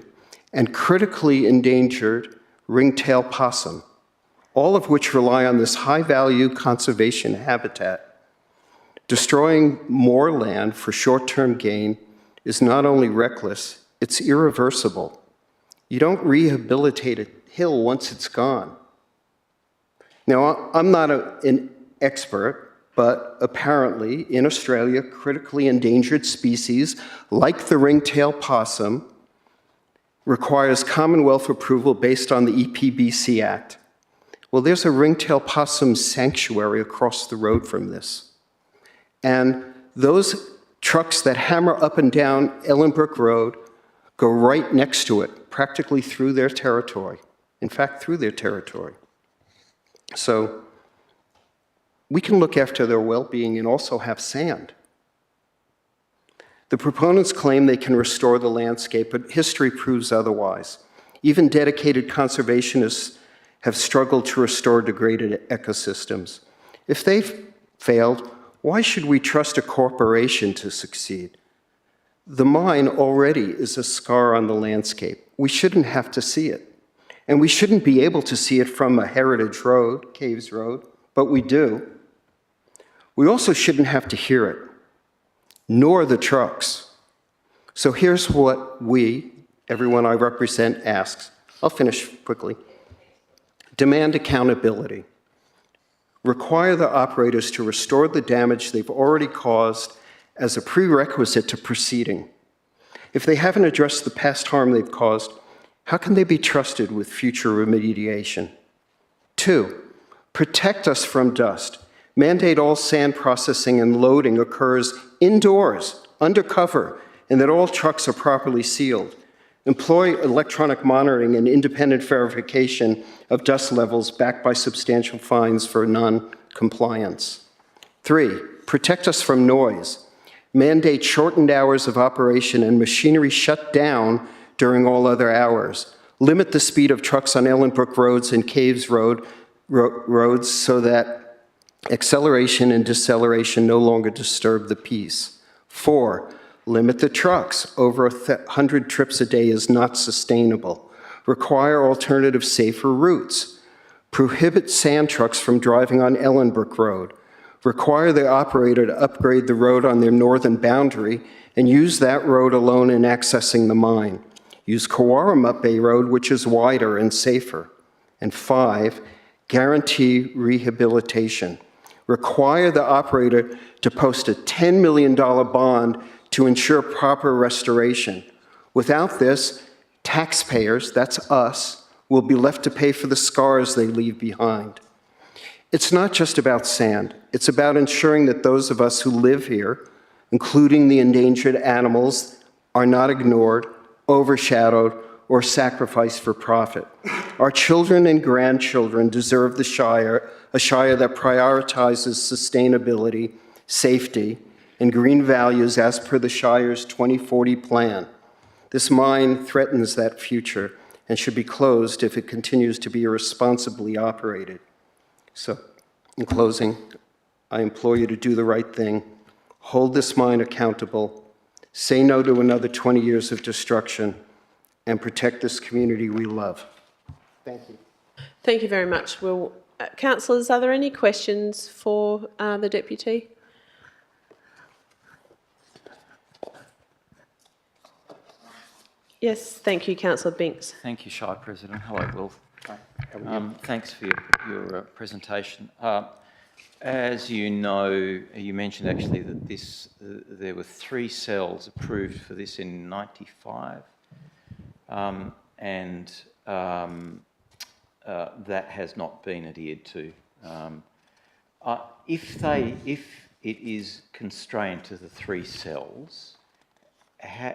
and critically endangered ringtail possum, all of which rely on this high-value conservation habitat. Destroying more land for short-term gain is not only reckless, it's irreversible. You don't rehabilitate a hill once it's gone. Now, I'm not an expert, but apparently in Australia, critically endangered species like the ringtail possum requires Commonwealth approval based on the EPBC Act. Well, there's a ringtail possum sanctuary across the road from this. And those trucks that hammer up and down Ellenbrook Road go right next to it, practically through their territory. In fact, through their territory. So we can look after their well-being and also have sand. The proponents claim they can restore the landscape, but history proves otherwise. Even dedicated conservationists have struggled to restore degraded ecosystems. If they've failed, why should we trust a corporation to succeed? The mine already is a scar on the landscape. We shouldn't have to see it. And we shouldn't be able to see it from a heritage road, Caves Road, but we do. We also shouldn't have to hear it, nor the trucks. So here's what we, everyone I represent, asks. I'll finish quickly. Demand accountability. Require the operators to restore the damage they've already caused as a prerequisite to proceeding. If they haven't addressed the past harm they've caused, how can they be trusted with future remediation? 2, protect us from dust. Mandate all sand processing and loading occurs indoors, undercover, and that all trucks are properly sealed. Employ electronic monitoring and independent verification of dust levels backed by substantial fines for non-compliance. 3, protect us from noise. Mandate shortened hours of operation and machinery shut down during all other hours. Limit the speed of trucks on Ellenbrook roads and Caves roads so that acceleration and deceleration no longer disturb the peace. 4, limit the trucks. Over 100 trips a day is not sustainable. Require alternative, safer routes. Prohibit sand trucks from driving on Ellenbrook Road. Require the operator to upgrade the road on their northern boundary and use that road alone in accessing the mine. Use Cowarum Bay Road, which is wider and safer. And 5, guarantee rehabilitation. Require the operator to post a $10 million bond to ensure proper restoration. Without this, taxpayers, that's us, will be left to pay for the scars they leave behind. It's not just about sand. It's about ensuring that those of us who live here, including the endangered animals, are not ignored, overshadowed, or sacrificed for profit. Our children and grandchildren deserve the Shire, a Shire that prioritizes sustainability, safety, and green values as per the Shire's 2040 plan. This mine threatens that future, and should be closed if it continues to be irresponsibly operated. So, in closing, I implore you to do the right thing, hold this mine accountable, say no to another 20 years of destruction, and protect this community we love. Thank you. Thank you very much, Will. Councillors, are there any questions for the Deputy? Yes, thank you, Councillor Binks. Thank you, Shire President. Hello, Will. Thanks for your presentation. As you know, you mentioned actually that there were 3 cells approved for this in 95, and that has not been adhered to. If it is constrained to the 3 cells,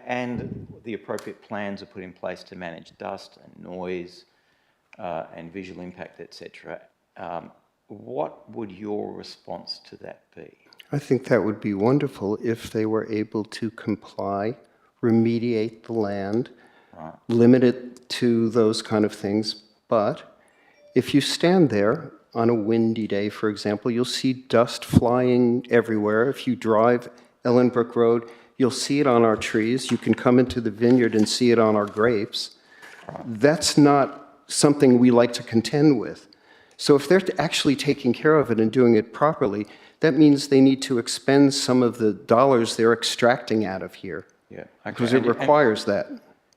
and the appropriate plans are put in place to manage dust and noise and visual impact, etc., what would your response to that be? I think that would be wonderful if they were able to comply, remediate the land, limit it to those kind of things. But if you stand there on a windy day, for example, you'll see dust flying everywhere. If you drive Ellenbrook Road, you'll see it on our trees. You can come into the vineyard and see it on our grapes. That's not something we like to contend with. So if they're actually taking care of it and doing it properly, that means they need to expend some of the dollars they're extracting out of here. Yeah, okay. Because it requires that.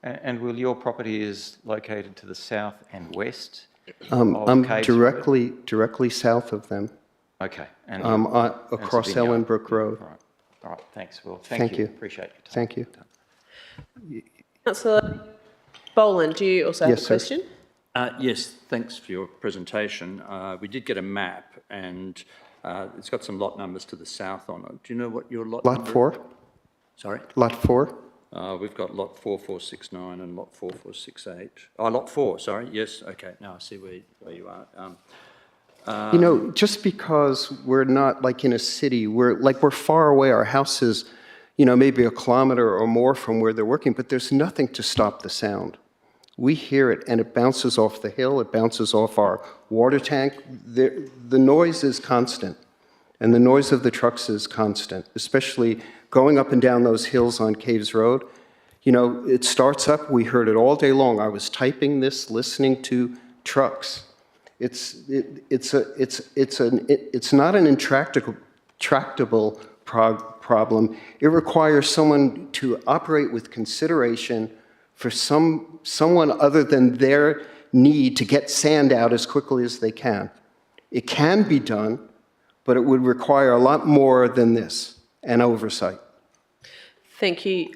And Will, your property is located to the south and west I'm Caves directly south of them, Okay. And across it's a vineyard. Ellenbrook Road. Right. All right. Thanks, Will. Thank you. Appreciate your time. Thank you. Councillor Boland, do you also have Yes, a sir. question? Yes, thanks for your presentation. We did get a map, and it's got some lot numbers to the south on it. Do you know what your lot Lot number 4? Sorry? Lot 4? We've got lot 4469 and lot 4468. Oh, lot 4, sorry. Yes, okay. Now I see where you are. You know, just because we're not like in a city, we're far away, our house is, you know, maybe a kilometer or more from where they're working, but there's nothing to stop the sound. We hear it and it bounces off the hill, it bounces off our water tank. The noise is constant, and the noise of the trucks is constant, especially going up and down those hills on Caves Road. You know, it starts up, we heard it all day long. I was typing this, listening to trucks. It's not an intractable problem. It requires someone to operate with consideration for someone other than their need to get sand out as quickly as they can. It can be done, but it would require a lot more than this, and oversight. Thank you.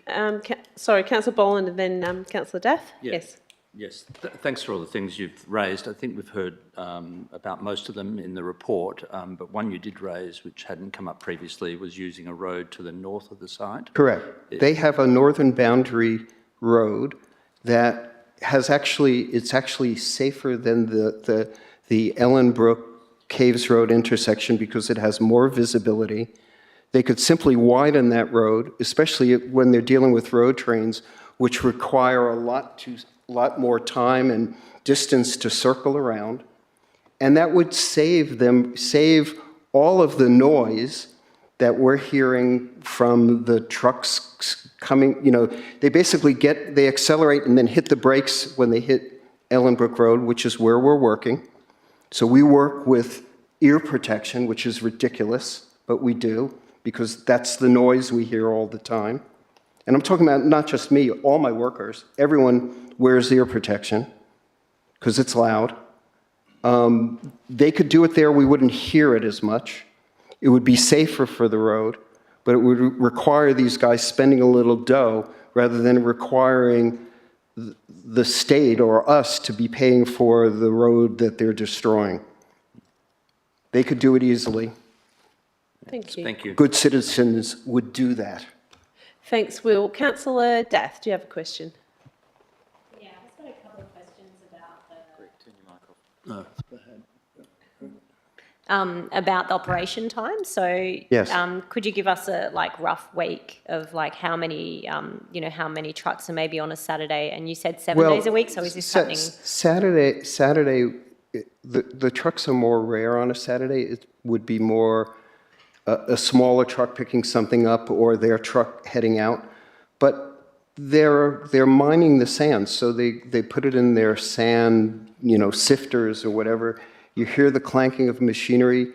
Sorry, Councillor Boland and then Councillor Daff? Yes. Yes, thanks for all the things you've raised. I think we've heard about most of them in the report, but one you did raise, which hadn't come up previously, was using a road to the north of the site. Correct. They have a northern boundary road that has it's actually safer than the Ellenbrook Caves Road intersection because it has more visibility. They could simply widen that road, especially when they're dealing with road trains, which require a lot more time and distance to circle around. And that would save all of the noise that we're hearing from the trucks coming. You know, they basically they accelerate and then hit the brakes when they hit Ellenbrook Road, which is where we're working. So we work with ear protection, which is ridiculous, but we do, because that's the noise we hear all the time. And I'm talking about not just me, all my workers. Everyone wears ear protection because it's loud. They could do it there, we wouldn't hear it as much. It would be safer for the road, but it would require these guys spending a little dough rather than requiring the state or us to be paying for the road that they're destroying. They could do it easily. Thank you. Thank you. Good citizens would do that. Thanks, Will. Councillor Daff, do you have a question? Yeah, I've just got a couple of questions about about the operation time. So Yes. could you give us a rough week of how many how many trucks are maybe on a Saturday? And you said 7 days a week. So is this happening? Saturday, the trucks are more rare on a Saturday. It would be more a smaller truck picking something up or their truck heading out. But they're mining the sand, so they put it in their sand, sifters or whatever. You hear the clanking of machinery.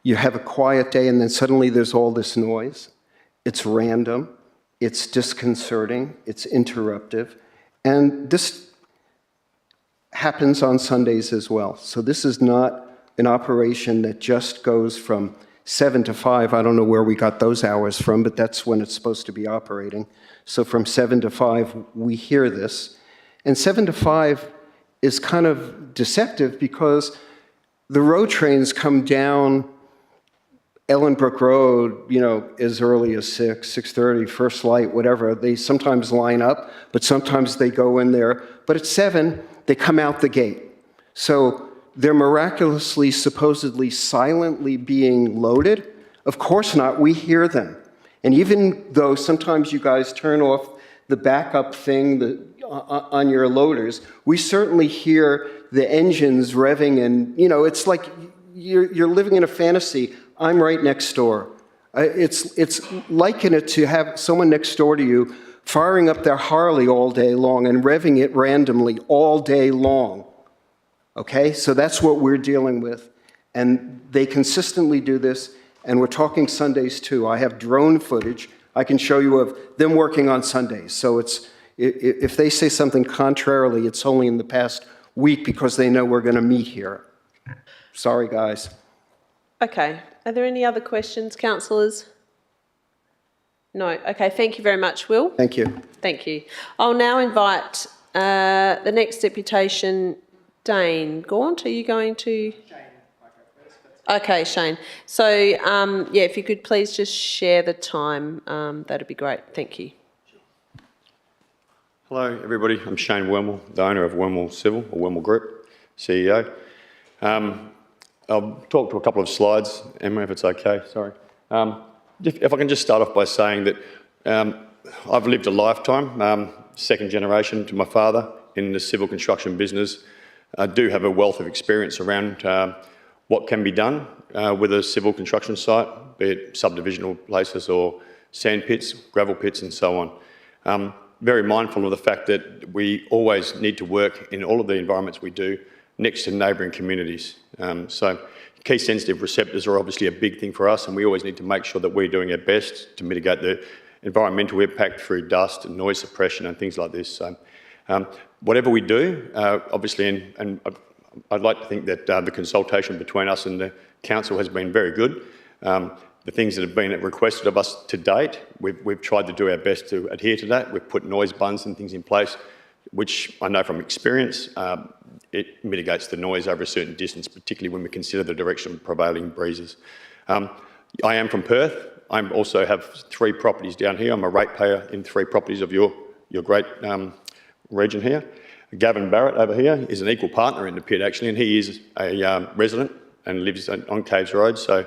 You have a quiet day, and then suddenly there's all this noise. It's random. It's disconcerting. It's interruptive. And this happens on Sundays as well. So this is not an operation that just goes from 7 to 5. I don't know where we got those hours from, but that's when it's supposed to be operating. So from 7 to 5, we hear this. And 7 to 5 is kind of deceptive because the road trains come down Ellenbrook Road, as early as 6:30, first light, whatever. They sometimes line up, but sometimes they go in there. But at 7, they come out the gate. So they're miraculously, supposedly, silently being loaded. Of course not. We hear them. And even though sometimes you guys turn off the backup thing on your loaders, we certainly hear the engines revving, and it's like you're living in a fantasy. I'm right next door. It's liken it to have someone next door to you firing up their Harley all day long and revving it randomly all day long. Okay, so that's what we're dealing with, and they consistently do this. And we're talking Sundays too. I have drone footage I can show you of them working on Sundays. So if they say something contrarily, it's only in the past week because they know we're going to meet here. Sorry, guys. Okay. Are there any other questions, councillors? No. Okay. Thank you very much, Will. Thank you. Thank you. I'll now invite the next deputation, Dane Gaunt. Are you going to? Okay, Shane. So, if you could please just share the time, that'd be great. Thank you. Hello, everybody. I'm Shane Wormel, the owner of Wormel Civil, or Wormel Group, CEO. I'll talk to a couple of slides, Emma, if it's okay. Sorry. If I can just start off by saying that I've lived a lifetime, second generation to my father in the civil construction business. I do have a wealth of experience around what can be done with a civil construction site, be it subdivisional places or sand pits, gravel pits and so on. Very mindful of the fact that we always need to work in all of the environments we do next to neighbouring communities. So key sensitive receptors are obviously a big thing for us, and we always need to make sure that we're doing our best to mitigate the environmental impact through dust and noise suppression and things like this. So whatever we do, obviously, and I'd like to think that the consultation between us and the council has been very good. The things that have been requested of us to date, we've tried to do our best to adhere to that. We've put noise bunds and things in place, which I know from experience, it mitigates the noise over a certain distance, particularly when we consider the direction of prevailing breezes. I am from Perth. I also have 3 properties down here. I'm a ratepayer in 3 properties of your great region here. Gavin Barrett over here is an equal partner in the pit, actually, and he is a resident and lives on Caves Road. So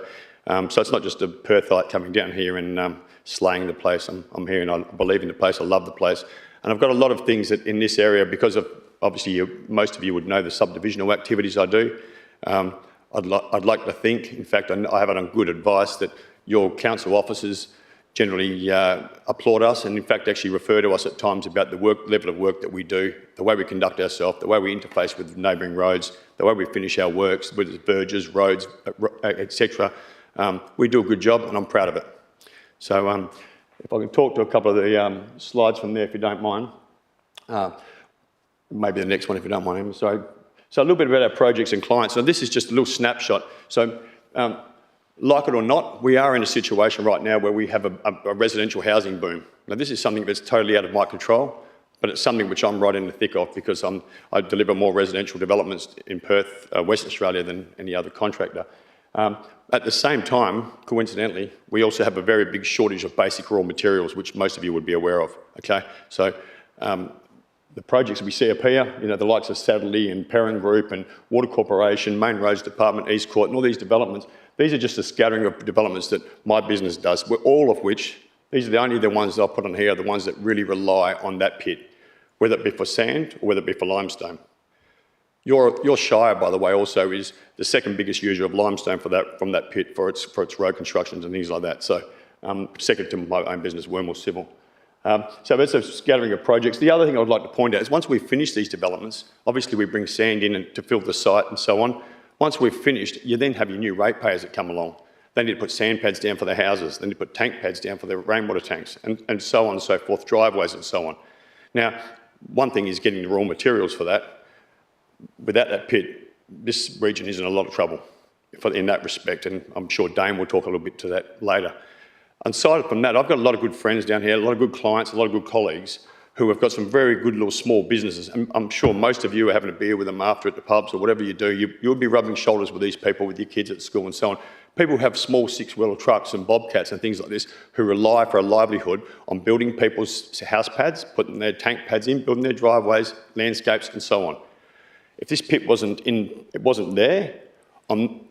it's not just a Perthite coming down here and slaying the place. I'm here and I believe in the place. I love the place. And I've got a lot of things that in this area, because of, obviously, most of you would know the subdivisional activities I do. I'd like to think, in fact, I have it on good advice, that your council officers generally applaud us and, in fact, actually refer to us at times about the level of work that we do, the way we conduct ourselves, the way we interface with neighbouring roads, the way we finish our works, whether it's verges, roads, etc. We do a good job, and I'm proud of it. So if I can talk to a couple of the slides from there, if you don't mind. Maybe the next one, if you don't mind, Emma. So a little bit about our projects and clients. Now, this is just a little snapshot. So like it or not, we are in a situation right now where we have a residential housing boom. Now, this is something that's totally out of my control, but it's something which I'm right in the thick of because I deliver more residential developments in Perth, Western Australia, than any other contractor. At the same time, coincidentally, we also have a very big shortage of basic raw materials, which most of you would be aware of, okay? So the projects that we see up here, you know, the likes of Satterley and Perrin Group and Water Corporation, Main Roads Department, East Court, and all these developments, these are just a scattering of developments that my business does, all of which, these are only the ones that I've put on here, the ones that really rely on that pit, whether it be for sand or whether it be for limestone. Your Shire, by the way, also is the second biggest user of limestone from that pit for its road constructions and things like that. So second to my own business, Wormel Civil. So that's a scattering of projects. The other thing I would like to point out is once we've finished these developments, obviously we bring sand in to fill the site and so on. Once we've finished, you then have your new ratepayers that come along. They need to put sand pads down for their houses. They need to put tank pads down for their rainwater tanks and so on and so forth, driveways and so on. Now, one thing is getting the raw materials for that. Without that pit, this region is in a lot of trouble in that respect, and I'm sure Dane will talk a little bit to that later. Aside from that, I've got a lot of good friends down here, a lot of good clients, a lot of good colleagues who have got some very good little small businesses. And I'm sure most of you are having a beer with them after at the pubs or whatever you do. You'll be rubbing shoulders with these people, with your kids at school and so on. People who have small six-wheeler trucks and bobcats and things like this who rely for a livelihood on building people's house pads, putting their tank pads in, building their driveways, landscapes and so on. If this pit wasn't there,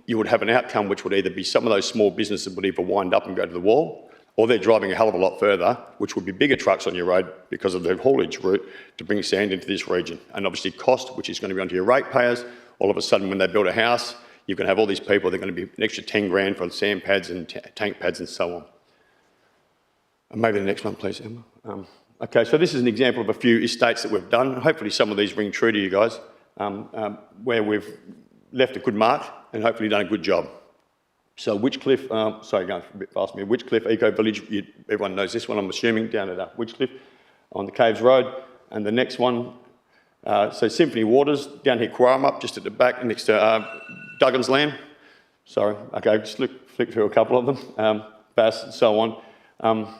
you would have an outcome which would either be some of those small businesses would either wind up and go to the wall, or they're driving a hell of a lot further, which would be bigger trucks on your road because of the haulage route to bring sand into this region. And obviously cost, which is going to be onto your ratepayers. All of a sudden, when they build a house, you're going to have all these people, they're going to be an extra 10 grand for sand pads and tank pads and so on. And maybe the next one, please, Emma. Okay, so this is an example of a few estates that we've done. Hopefully some of these ring true to you guys, where we've left a good mark and hopefully done a good job. So Witchcliffe, sorry, going a bit past me, Witchcliffe Eco Village, everyone knows this one, I'm assuming, down at Witchcliffe on the Caves Road. And the next one, so Symphony Waters, down here, Quaramup, just at the back, next to Duggan's Land. Sorry, okay, just flick through a couple of them, Bass and so on.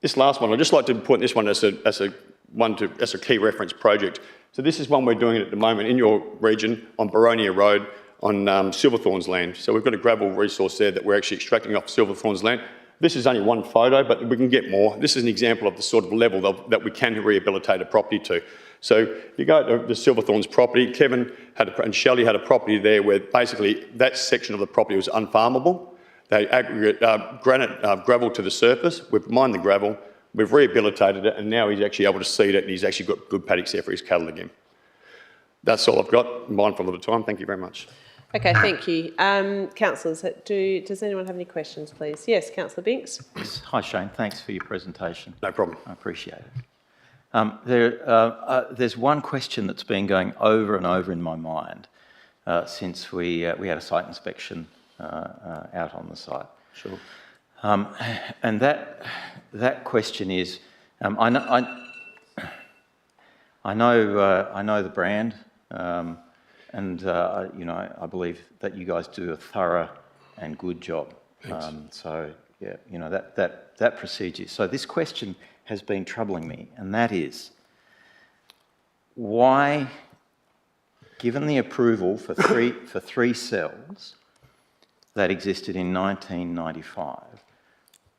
This last one, I'd just like to put this one as a key reference project. So this is one we're doing at the moment in your region on Baronia Road on Silverthorns land. So we've got a gravel resource there that we're actually extracting off Silverthorns land. This is only one photo, but we can get more. This is an example of the sort of level that we can rehabilitate a property to. So you go to the Silverthorns property, Kevin and Shelley had a property there where basically that section of the property was unfarmable. They aggregate gravel to the surface. We've mined the gravel, we've rehabilitated it, and now he's actually able to seed it, and he's actually got good paddocks there for his cattle again. That's all I've got. Mindful of the time. Thank you very much. Okay, thank you. Councillors, does anyone have any questions, please? Yes, Councillor Binks. Yes. Hi, Shane. Thanks for your presentation. No problem. I appreciate it. There's one question that's been going over and over in my mind since we had a site inspection out on the site. Sure. And that question is, I know the brand, and you know, I believe that you guys do a thorough and good job. So yeah, you know, that procedure. So this question has been troubling me, and that is, why, given the approval for three cells that existed in 1995,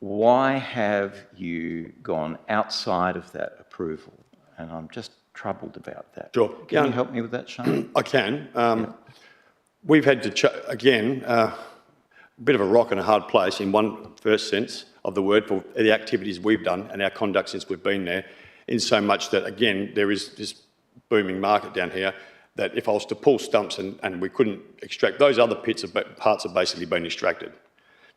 why have you gone outside of that approval? And I'm just troubled about that. Sure. Can you help me with that, Shane? I can. We've had to, again, a bit of a rock and a hard place in one first sense of the word for the activities we've done and our conduct since we've been there, in so much that, again, there is this booming market down here that if I was to pull stumps and we couldn't extract, those other parts have basically been extracted.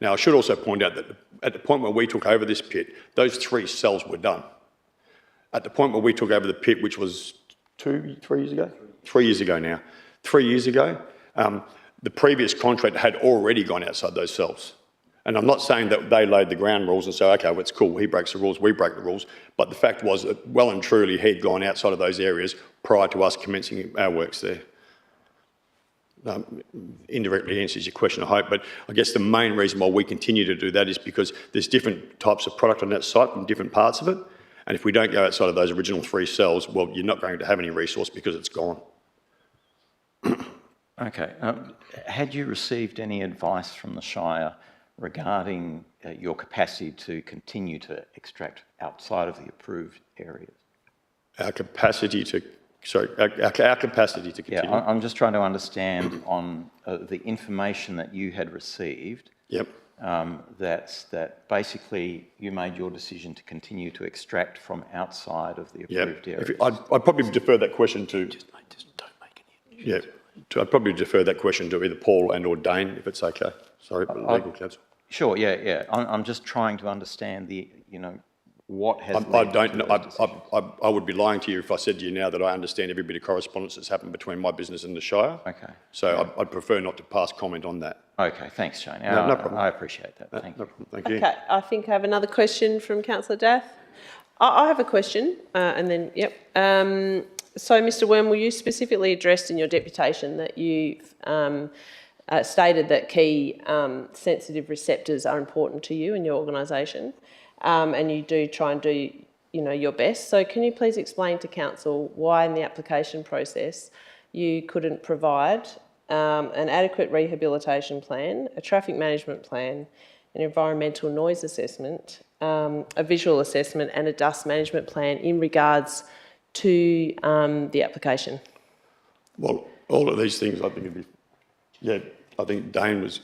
Now, I should also point out that at the point where we took over this pit, those 3 cells were done. At the point where we took over the pit, which was 3 years ago? 3 years ago now. 3 years ago, the previous contractor had already gone outside those cells. And I'm not saying that they laid the ground rules and say, okay, well, it's cool, he breaks the rules, we break the rules. But the fact was that well and truly he'd gone outside of those areas prior to us commencing our works there. Indirectly answers your question, I hope, but I guess the main reason why we continue to do that is because there's different types of product on that site from different parts of it. And if we don't go outside of those original 3 cells, well, you're not going to have any resource because it's gone. Okay. Had you received any advice from the Shire regarding your capacity to continue to extract outside of the approved areas? our capacity to, sorry, our capacity to continue. Yeah, I'm just trying to understand on the information that you had received. Yep. That basically you made your decision to continue to extract from outside of the approved areas. I'd probably defer that question to... Just don't make any... Yeah, I'd probably defer that question to either Paul and or Dane, if it's okay. Sorry, legal counsel. Sure, yeah. I'm just trying to understand the, what has I don't know. I would be lying to you if I said to you now that I understand every bit of correspondence that's happened between my business and the Shire. Okay. So I'd prefer not to pass comment on that. Okay, thanks, Shane. No problem. I appreciate that. Thank you. No problem. Thank you. Okay, I think I have another question from Councillor Dath. I have a question, and then, yep. So, Mr. Wormel, you specifically addressed in your deputation that you've stated that key sensitive receptors are important to you and your organisation, and you do try and do, your best. So can you please explain to Council why in the application process you couldn't provide an adequate rehabilitation plan, a traffic management plan, an environmental noise assessment, a visual assessment and a dust management plan in regards to the application? Well, all of these things I think would be... Yeah, I think Dane was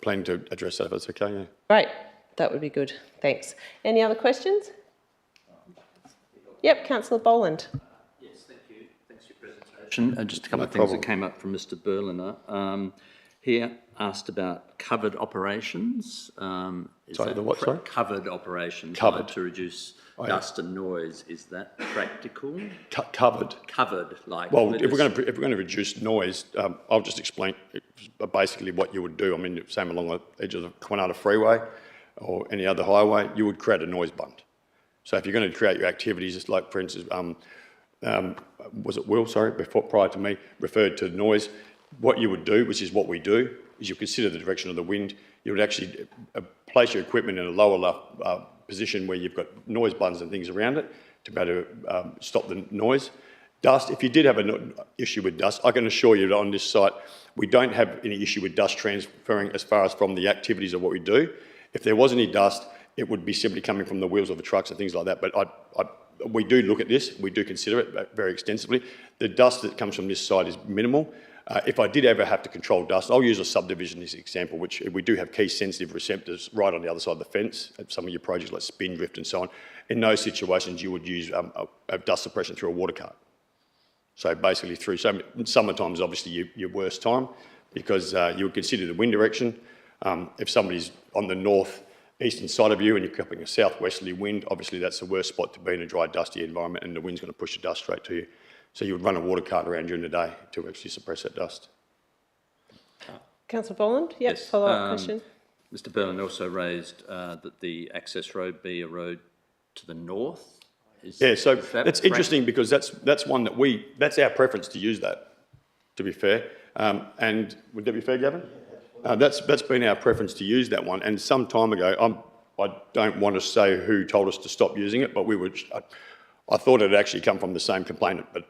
planning to address that, if that's okay, yeah. Great, that would be good. Thanks. Any other questions? Yep, Councillor Boland. Yes, thank you. Thanks for your presentation. Just a couple of things that came up from Mr. Berliner. He asked about covered operations. Sorry, the what, sorry? Covered operations. Covered. To reduce dust and noise. Is that practical? Covered. Covered, like... Well, if we're going to reduce noise, I'll just explain basically what you would do. I mean, same along the edge of the Kwinana Freeway or any other highway, you would create a noise bund. So if you're going to create your activities, just like, for instance, was it Will, sorry, prior to me, referred to noise, what you would do, which is what we do, is you consider the direction of the wind. You would actually place your equipment in a lower position where you've got noise bunds and things around it to be able to stop the noise. Dust, if you did have an issue with dust, I can assure you that on this site, we don't have any issue with dust transferring as far as from the activities of what we do. If there was any dust, it would be simply coming from the wheels of the trucks and things like that. But we do look at this, we do consider it very extensively. The dust that comes from this site is minimal. If I did ever have to control dust, I'll use a subdivision as an example, which we do have key sensitive receptors right on the other side of the fence at some of your projects like Spindrift and so on. In those situations, you would use a dust suppression through a water cart. So basically summertime is obviously your worst time because you would consider the wind direction. If somebody's on the north-eastern side of you and you're cupping a southwesterly wind, obviously that's the worst spot to be in a dry, dusty environment and the wind's going to push the dust straight to you. So you would run a water cart around during the day to actually suppress that dust. Councillor Boland, yep, Yes, follow-up question. Mr. Berlin also raised that the access road be a road to the north. Yeah, so that's interesting because that's one that that's our preference to use that, to be fair. And would that be fair, Gavin? That's been our preference to use that one. And some time ago, I don't want to say who told us to stop using it, but I thought it had actually come from the same complainant, but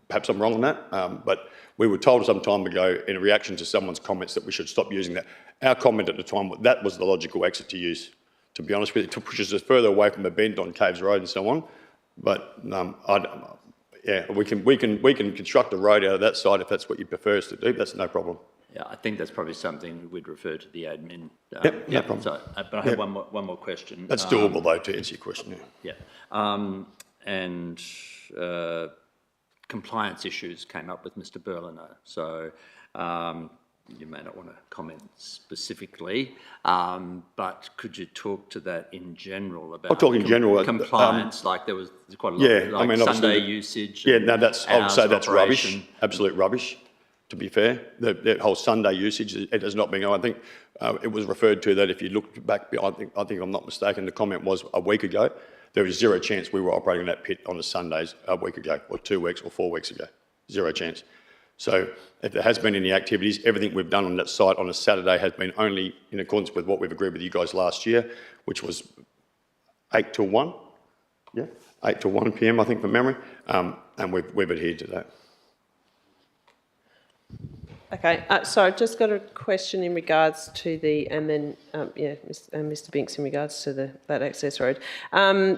perhaps I'm wrong on that. But we were told some time ago in reaction to someone's comments that we should stop using that. Our comment at the time, that was the logical exit to use, to be honest with you, to push us further away from the bend on Caves Road and so on. But yeah, we can construct a road out of that side if that's what you prefer us to do. That's no problem. Yeah, I think that's probably something we'd refer to the admin. Yep, no problem. So, but I have one more question. That's doable though, to answer your question. Yeah. And compliance issues came up with Mr. Berliner. So you may not want to comment specifically, but could you talk to that in general about I'll talk in general. Compliance, like there was quite a lot of I mean, Sunday usage. Yeah, no, I would say that's rubbish, absolute rubbish, to be fair. The whole Sunday usage, it has not been, I think it was referred to that if you look back, I think I'm not mistaken, the comment was a week ago, there was zero chance we were operating that pit on the Sundays a week ago, or 2 weeks or 4 weeks ago, zero chance. So if there has been any activities, everything we've done on that site on a Saturday has been only in accordance with what we've agreed with you guys last year, which was 8 till 1, yeah, 8 till 1 p.m, I think, from memory, and we've adhered to that. Okay, so I've just got a question in regards to the, and then, Mr Binks in regards to that access road.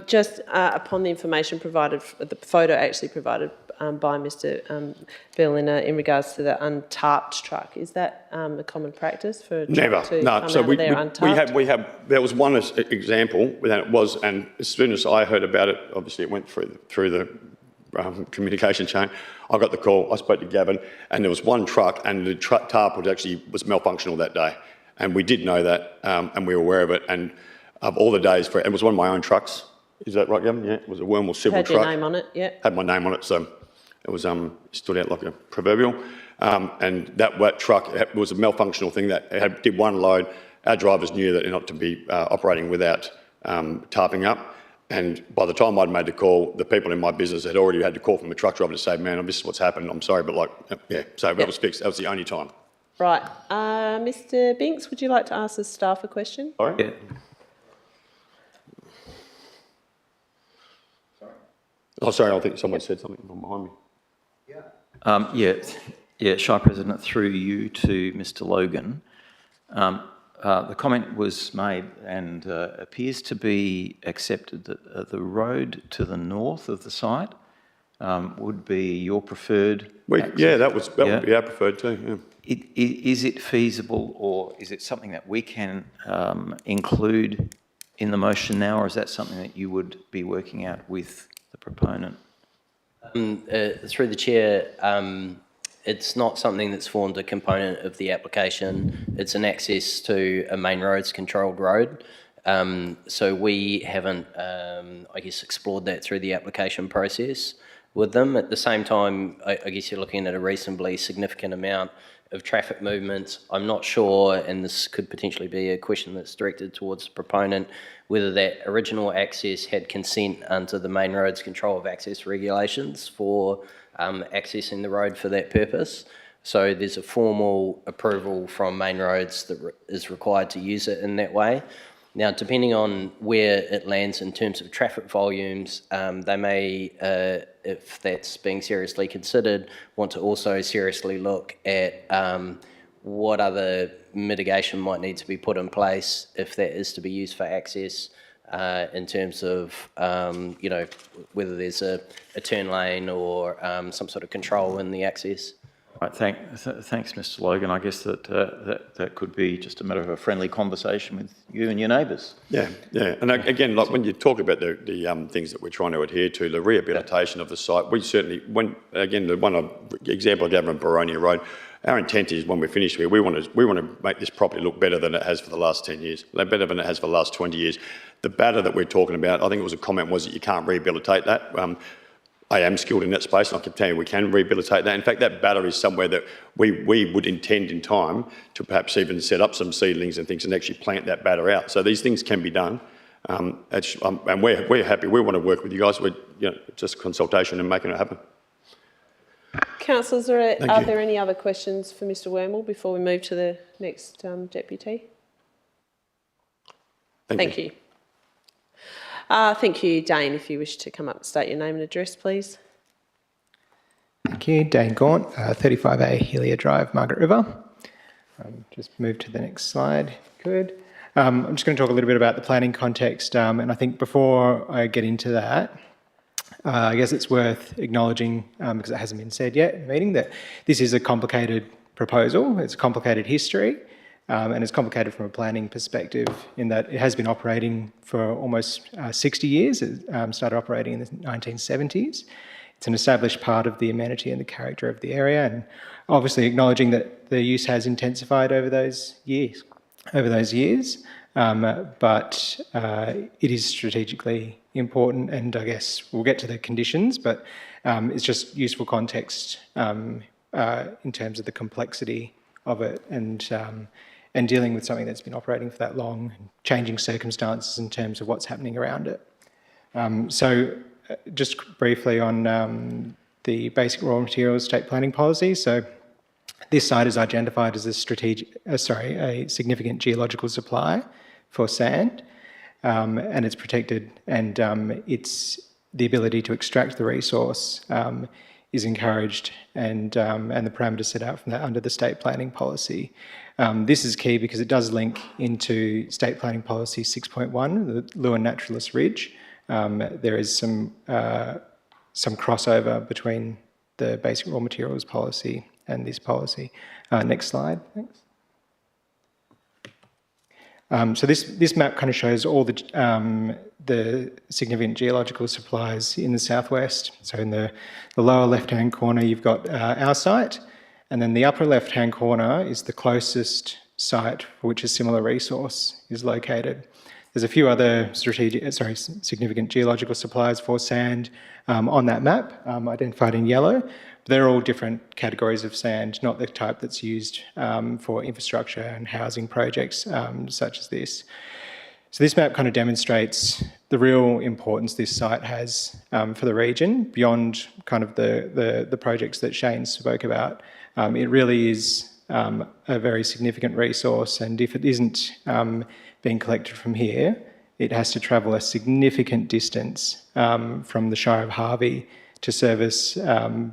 Just upon the information provided, the photo actually provided by Mr Berliner in regards to the untarped truck, is that a common practice for a truck to come out of there untarped? There was one example, and it was, and as soon as I heard about it, obviously it went through the communication chain. I got the call, I spoke to Gavin, and there was one truck, and the tarp was malfunctional that day. And we did know that, and we were aware of it. And of all the days, it was one of my own trucks. Is that right, Gavin? Yeah, it was a Wormwell civil truck. Had your name on it, yeah. Had my name on it, so it was stood out like a proverbial. And that truck, it was a malfunctional thing that did one load. Our drivers knew that not to be operating without tarping up. And by the time I'd made the call, the people in my business had already had to call from the truck driver to say, man, this is what's happened, I'm sorry, but that was fixed. That was the only time. Right. Mr Binks, would you like to ask the staff a question? Sorry? Yeah. Oh, sorry, I think someone said something from behind me. Shire President, through you to Mr Logan. The comment was made and appears to be accepted that the road to the north of the site would be your preferred access. That would be our preferred too, yeah. Is it feasible, or is it something that we can include in the motion now, or is that something that you would be working out with the proponent? Through the chair, it's not something that's formed a component of the application. It's an access to a main roads controlled road. So we haven't, explored that through the application process with them. At the same time, I guess you're looking at a reasonably significant amount of traffic movement. I'm not sure, and this could potentially be a question that's directed towards the proponent, whether that original access had consent under the main roads control of access regulations for accessing the road for that purpose. So there's a formal approval from Main Roads that is required to use it in that way. Now, depending on where it lands in terms of traffic volumes, they may, if that's being seriously considered, want to also seriously look at what other mitigation might need to be put in place if that is to be used for access, in terms of, whether there's a turn lane or some sort of control in the access. Right, thanks, Mr Logan. I guess that could be just a matter of a friendly conversation with you and your neighbours. Yeah. And again, like when you talk about the things that we're trying to adhere to, the rehabilitation of the site, we certainly, the one example I gave from Baronia Road, our intent is when we're finished here, we want to make this property look better than it has for the last 10 years, better than it has for the last 20 years. The batter that we're talking about, I think it was a comment, was that you can't rehabilitate that. I am skilled in that space, and I can tell you we can rehabilitate that. In fact, that batter is somewhere that we would intend in time to perhaps even set up some seedlings and things and actually plant that batter out. So these things can be done, and we're happy. We want to work with you guys. We're just consultation and making it happen. Councillors, are there any other questions for Mr Wormwell before we move to the next deputy? Thank you. Thank you, Dane. If you wish to come up and state your name and address, please. Thank you. Dane Gaunt, 35A Helia Drive, Margaret River. Just move to the next slide. Good. I'm just going to talk a little bit about the planning context, and I think before I get into that, I guess it's worth acknowledging, because it hasn't been said yet in the meeting, that this is a complicated proposal. It's a complicated history. And it's complicated from a planning perspective in that it has been operating for almost 60 years. It started operating in the 1970s. It's an established part of the amenity and the character of the area, and obviously acknowledging that the use has intensified over those years. But it is strategically important, and I guess we'll get to the conditions, but it's just useful context in terms of the complexity of it, and dealing with something that's been operating for that long, and changing circumstances in terms of what's happening around it. So just briefly on the basic raw materials state planning policy. So this site is identified as a significant geological supply for sand, and it's protected, and it's the ability to extract the resource is encouraged, and the parameters set out from that under the state planning policy. This is key because it does link into state planning policy 6.1, the Lewin Naturalist Ridge. There is some crossover between the basic raw materials policy and this policy. Next slide, thanks. So this map kind of shows all the significant geological supplies in the southwest. So in the lower left-hand corner, you've got our site, and then the upper left-hand corner is the closest site for which a similar resource is located. There's a few other significant geological supplies for sand on that map, identified in yellow. They're all different categories of sand, not the type that's used for infrastructure and housing projects such as this. So this map kind of demonstrates the real importance this site has for the region, beyond kind of the projects that Shane spoke about. It really is a very significant resource, and if it isn't being collected from here, it has to travel a significant distance from the Shire of Harvey to service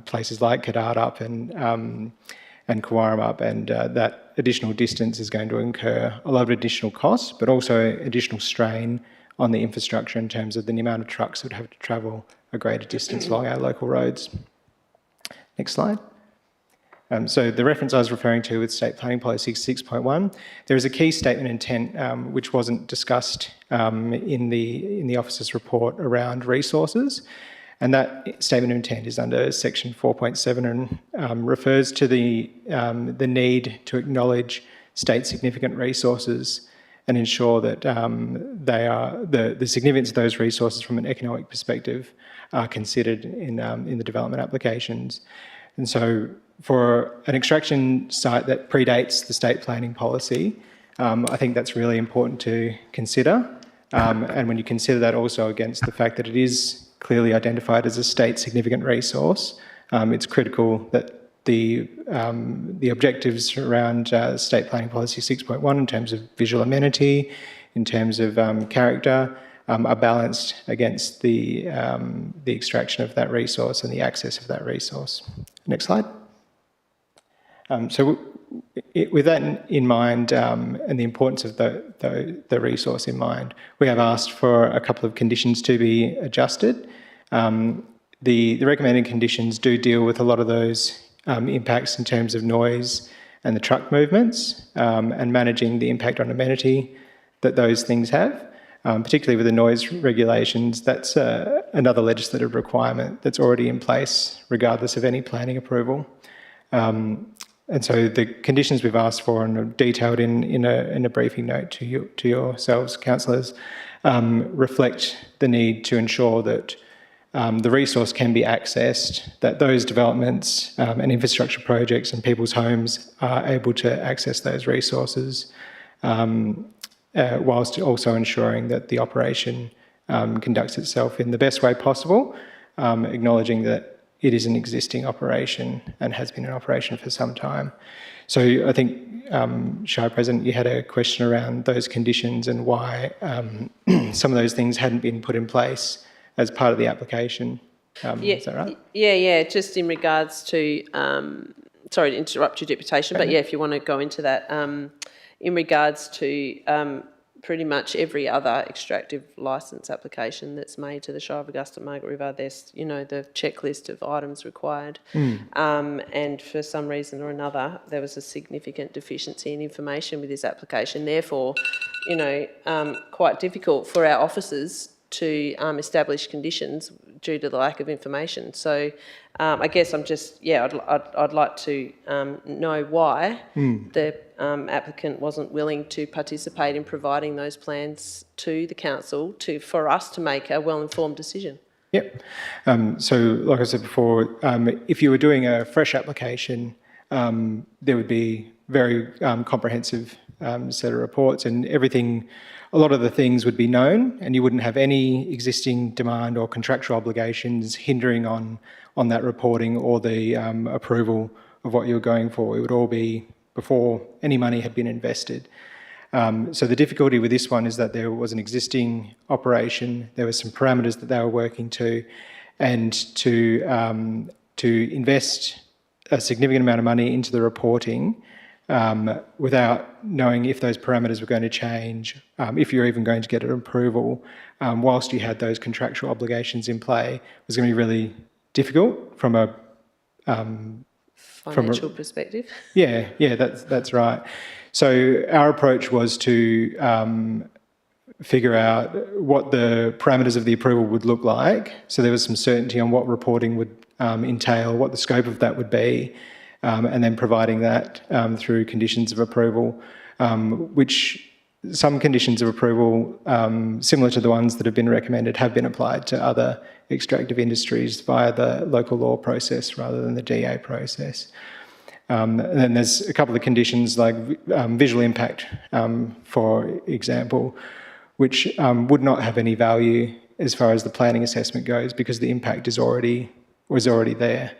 places like Cadartup and Cowarup, and that additional distance is going to incur a lot of additional costs, but also additional strain on the infrastructure in terms of the amount of trucks that would have to travel a greater distance along our local roads. Next slide. So the reference I was referring to with State Planning Policy 6.1, there is a key statement intent which wasn't discussed in the officer's report around resources. And that statement of intent is under section 4.7 and refers to the need to acknowledge state significant resources and ensure that the significance of those resources from an economic perspective are considered in the development applications. And so for an extraction site that predates the state planning policy, I think that's really important to consider. And when you consider that also against the fact that it is clearly identified as a state significant resource, it's critical that the objectives around state planning policy 6.1 in terms of visual amenity, in terms of character, are balanced against the extraction of that resource and the access of that resource. Next slide. So with that in mind, and the importance of the resource in mind, we have asked for a couple of conditions to be adjusted. The recommended conditions do deal with a lot of those impacts in terms of noise and the truck movements, and managing the impact on amenity that those things have, particularly with the noise regulations. That's another legislative requirement that's already in place, regardless of any planning approval. And so the conditions we've asked for and are detailed in a briefing note to yourselves, councillors, reflect the need to ensure that the resource can be accessed, that those developments and infrastructure projects and people's homes are able to access those resources, whilst also ensuring that the operation conducts itself in the best way possible, acknowledging that it is an existing operation and has been in operation for some time. So I think, Shire President, you had a question around those conditions and why some of those things hadn't been put in place as part of the application. Is that right? Yeah, just in regards to, sorry to interrupt your deputation, but yeah, if you want to go into that, in regards to pretty much every other extractive licence application that's made to the Shire of Augusta Margaret River, there's, the checklist of items required. And for some reason or another, there was a significant deficiency in information with this application. Therefore, quite difficult for our officers to establish conditions due to the lack of information. So I guess I'm just, I'd like to know why the applicant wasn't willing to participate in providing those plans to the council for us to make a well-informed decision. Yep. So like I said before, if you were doing a fresh application, there would be very comprehensive set of reports, and everything, a lot of the things would be known, and you wouldn't have any existing demand or contractual obligations hindering on that reporting or the approval of what you were going for. It would all be before any money had been invested. So the difficulty with this one is that there was an existing operation, there were some parameters that they were working to, and to to invest a significant amount of money into the reporting without knowing if those parameters were going to change, if you're even going to get an approval, whilst you had those contractual obligations in play, was going to be really difficult from a financial perspective. Yeah, that's right. So our approach was to figure out what the parameters of the approval would look like. So there was some certainty on what reporting would entail, what the scope of that would be, and then providing that through conditions of approval, which some conditions of approval, similar to the ones that have been recommended, have been applied to other extractive industries via the local law process rather than the DA process. And then there's a couple of conditions like visual impact, for example, which would not have any value as far as the planning assessment goes because the impact was already there.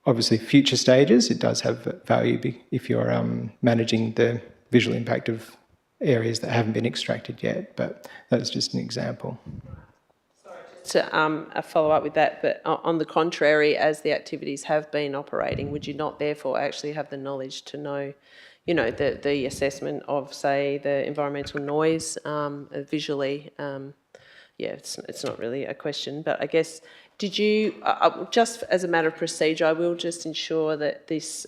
Obviously, future stages, it does have value if you're managing the visual impact of areas that haven't been extracted yet, but that's just an example. To follow up with that, but on the contrary, as the activities have been operating, would you not therefore actually have the knowledge to know, you know, the assessment of, say, the environmental noise visually? Yeah, it's not really a question, but I guess, did you, just as a matter of procedure, I will just ensure that this,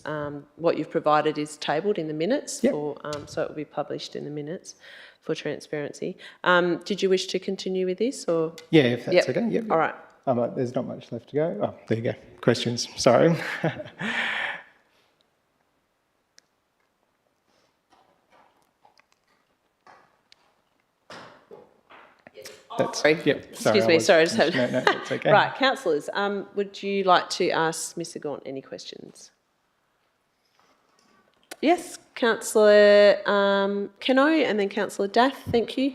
what you've provided is tabled in the minutes, yep. So it will be published in the minutes for transparency. Did you wish to continue with this, or? Yeah, if that's okay. Yep. All right. There's not much left to go. Oh, there you go. Questions. Sorry. Sorry. Yep. Excuse me. Sorry. I just had... No, that's okay. Right, councillors. Would you like to ask Mr. Gaunt any questions? Yes, Councillor Keno and then Councillor Daff. Thank you.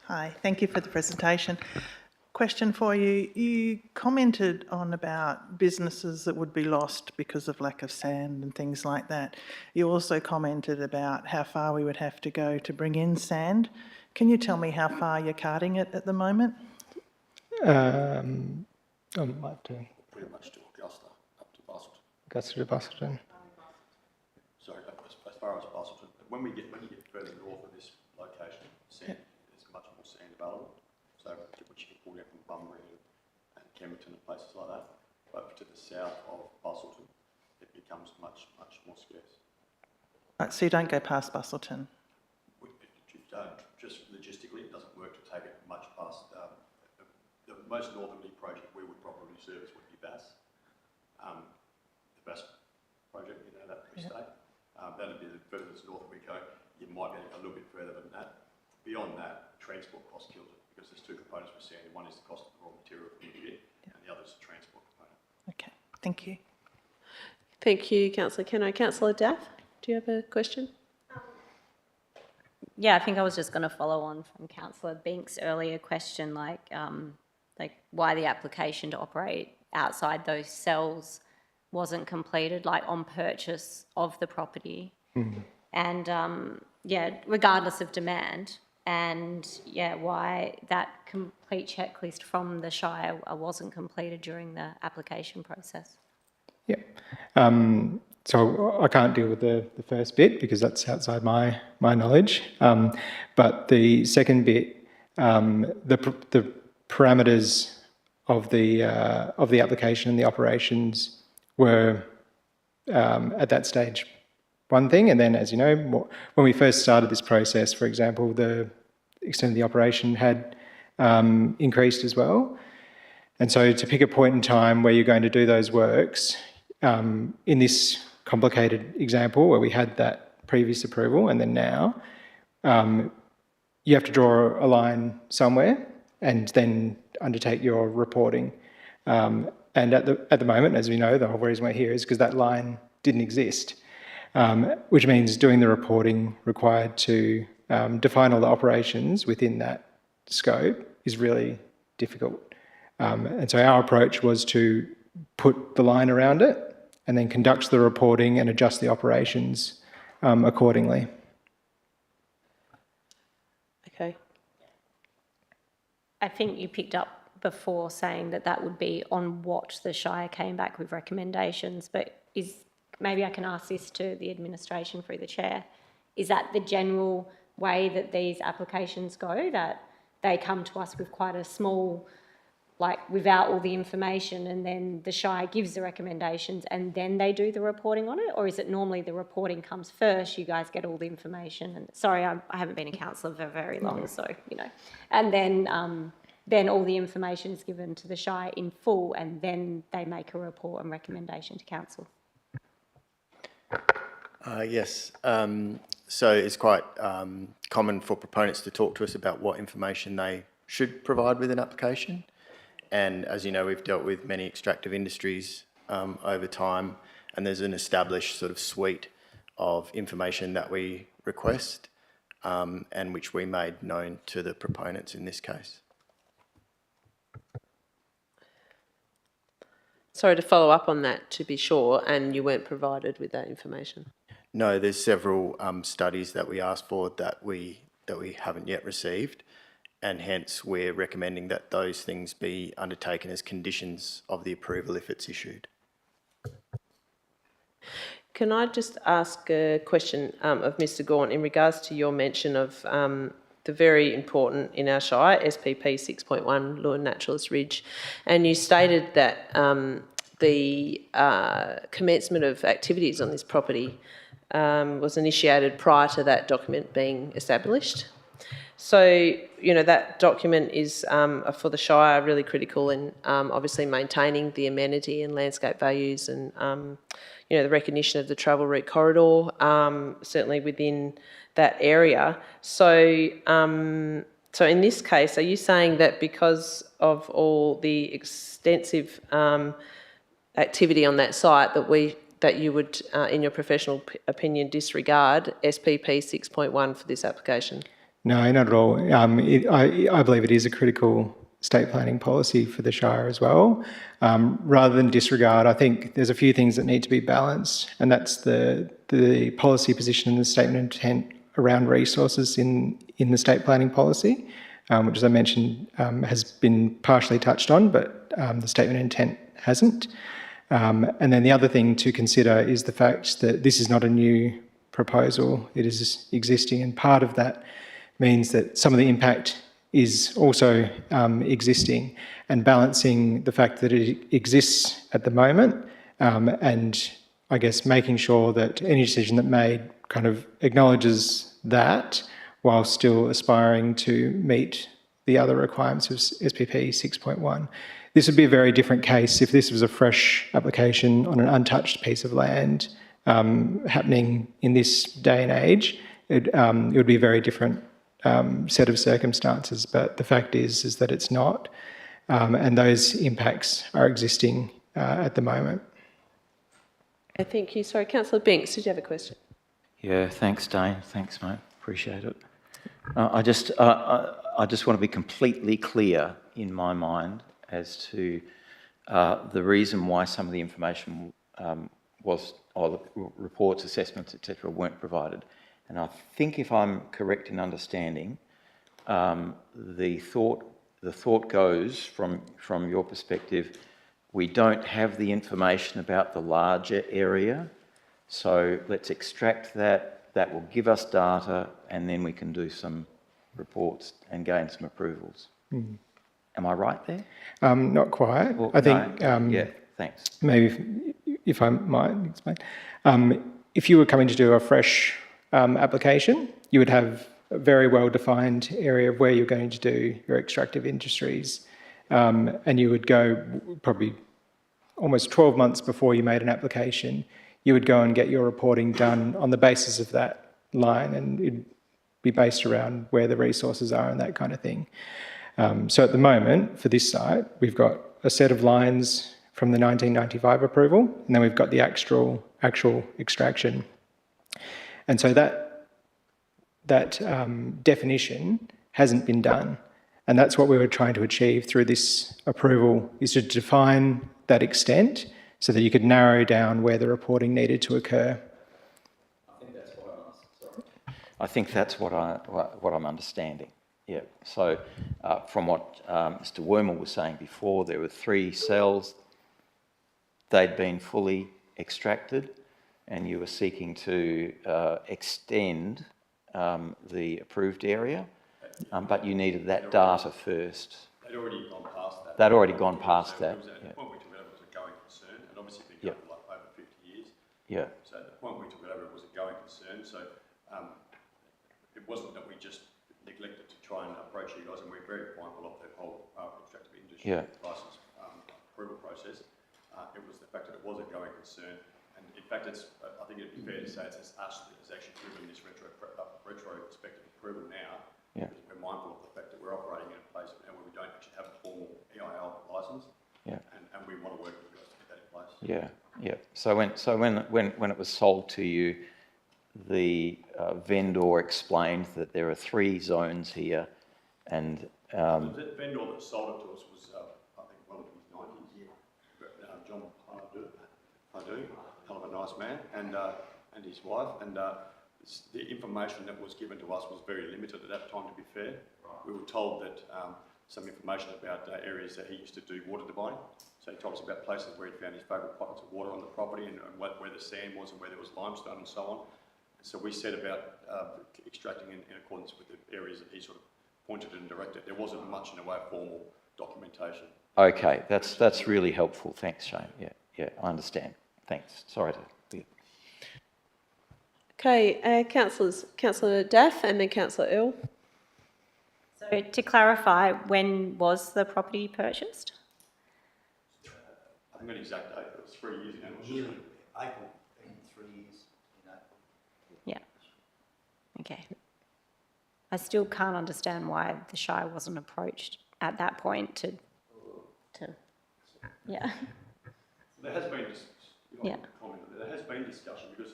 Hi. Thank you for the presentation. Question for you. You commented on about businesses that would be lost because of lack of sand and things like that. You also commented about how far we would have to go to bring in sand. Can you tell me how far you're carting it at the moment? I might have to. Pretty much to Augusta, up to Busselton. Augusta to Busselton. Sorry, as far as Busselton. When you get further north of this location, sand, there's much more sand available. So which you can pull out from Bunbury and Kemerton and places like that. But to the south of Busselton, it becomes much more scarce. Right, so you don't go past Busselton? You don't. Just logistically, it doesn't work to take it much past. The most northerly project we would probably service would be Bass. The Bass project, you know, that Free State. That'd be the furthest north we go. You might be a little bit further than that. Beyond that, transport cost kills it because there's two components for sand. One is the cost of the raw material from the pit, and the other is the transport component. Okay, thank you. Thank you, Councillor Keno. Councillor Daff, do you have a question? Yeah, I think I was just going to follow on from Councillor Binks' earlier question, like why the application to operate outside those cells wasn't completed, like on purchase of the property. Mm-hmm. And regardless of demand, and why that complete checklist from the Shire wasn't completed during the application process. Yeah. So I can't deal with the first bit because that's outside my knowledge. But the second bit, the parameters of the application and the operations were at that stage one thing, and then, as you know, when we first started this process, for example, the extent of the operation had increased as well. And so to pick a point in time where you're going to do those works, in this complicated example where we had that previous approval and then now, you have to draw a line somewhere and then undertake your reporting. And at the moment, as we know, the whole reason we're here is because that line didn't exist, which means doing the reporting required to define all the operations within that scope is really difficult. And so our approach was to put the line around it and then conduct the reporting and adjust the operations accordingly. Okay. I think you picked up before saying that that would be on what the Shire came back with recommendations, but maybe I can ask this to the administration through the chair. Is that the general way that these applications go, that they come to us with quite a small, like without all the information, and then the Shire gives the recommendations and then they do the reporting on it? Or is it normally the reporting comes first, you guys get all the information? And sorry, I haven't been a councillor for very long, so, you know. And then all the information is given to the Shire in full, and then they make a report and recommendation to council. Yes. So it's quite common for proponents to talk to us about what information they should provide with an application. And as you know, we've dealt with many extractive industries over time, and there's an established sort of suite of information that we request and which we made known to the proponents in this case. Sorry, to follow up on that, to be sure, and you weren't provided with that information? No, there's several studies that we asked for that we haven't yet received, and hence we're recommending that those things be undertaken as conditions of the approval if it's issued. Can I just ask a question of Mr. Gaunt in regards to your mention of the very important in our Shire, SPP 6.1, Lure Naturalist Ridge, and you stated that the commencement of activities on this property was initiated prior to that document being established. So, you know, that document is for the Shire really critical in obviously maintaining the amenity and landscape values and, you know, the recognition of the travel route corridor, certainly within that area. So, so in this case, are you saying that because of all the extensive activity on that site that you would, in your professional opinion, disregard SPP 6.1 for this application? No, not at all. I believe it is a critical state planning policy for the Shire as well. Rather than disregard, I think there's a few things that need to be balanced, and that's the policy position and the statement of intent around resources in the state planning policy, which, as I mentioned, has been partially touched on, but the statement of intent hasn't. And then the other thing to consider is the fact that this is not a new proposal, it is existing, and part of that means that some of the impact is also existing, and balancing the fact that it exists at the moment and I guess making sure that any decision that made kind of acknowledges that while still aspiring to meet the other requirements of SPP 6.1. This would be a very different case if this was a fresh application on an untouched piece of land happening in this day and age. It would be a very different set of circumstances, but the fact is that it's not, and those impacts are existing at the moment. Okay, thank you. Sorry, Councillor Binks, did you have a question? Yeah, thanks, Dane. Thanks, mate. Appreciate it. I just want to be completely clear in my mind as to the reason why some of the information or the reports, assessments, etc., weren't provided. And I think, if I'm correct in understanding, the thought goes from your perspective, we don't have the information about the larger area, so let's extract that. That will give us data, and then we can do some reports and gain some approvals. Mm. Am I right there? Not quite. Well, I think. No. Yeah. Thanks. Maybe if I might explain, if you were coming to do a fresh application, you would have a very well-defined area of where you're going to do your extractive industries, and you would go probably almost 12 months before you made an application. You would go and get your reporting done on the basis of that line, and it'd be based around where the resources are and that kind of thing. So at the moment, for this site, we've got a set of lines from the 1995 approval, and then we've got the actual extraction. And so that definition hasn't been done. And that's what we were trying to achieve through this approval, is to define that extent so that you could narrow down where the reporting needed to occur. I think that's what I'm understanding. Yeah, so from what Mr. Wormel was saying before, there were 3 cells. They'd been fully extracted, and you were seeking to extend the approved area, but you needed that data first. They'd already gone past that. They'd already gone past that. The point we took it over was a going concern, and obviously been going for like over 50 years. Yeah. So the point we took it over was a going concern. So it wasn't that we just neglected to try and approach you guys, and we're very mindful of the whole extractive industry license approval process. It was the fact that it was a going concern, and in fact, I think it'd be fair to say it's us that has actually driven this retrospective approval now. Yeah. Because we're mindful of the fact that we're operating in a place now where we don't actually have a formal EIL licence. Yeah. And we want to work with you guys to get that in place. Yeah, yeah. So when it was sold to you, the vendor explained that there are 3 zones here, and the vendor that sold it to us was, I think, well into his 90s. Yeah. John Pardue, hell of a nice man, and his wife, and the information that was given to us was very limited at that time. To be fair, we were told that some information about areas that he used to do water divining. So he told us about places where he found his favourite pockets of water on the property, and where the sand was, and where there was limestone and so on. So we set about extracting in accordance with the areas that he sort of pointed and directed. There wasn't much in the way of formal documentation. okay, that's really helpful. Thanks, Shane. Yeah, I understand. Thanks. Sorry to. Okay, councillors, Councillor Daff and then Councillor Earl. So to clarify, when was the property purchased? I think an exact date, it was 3 years ago. April, in 3 years. Yeah. Okay. I still can't understand why the Shire wasn't approached at that point to yeah. There has been, there has been discussion because,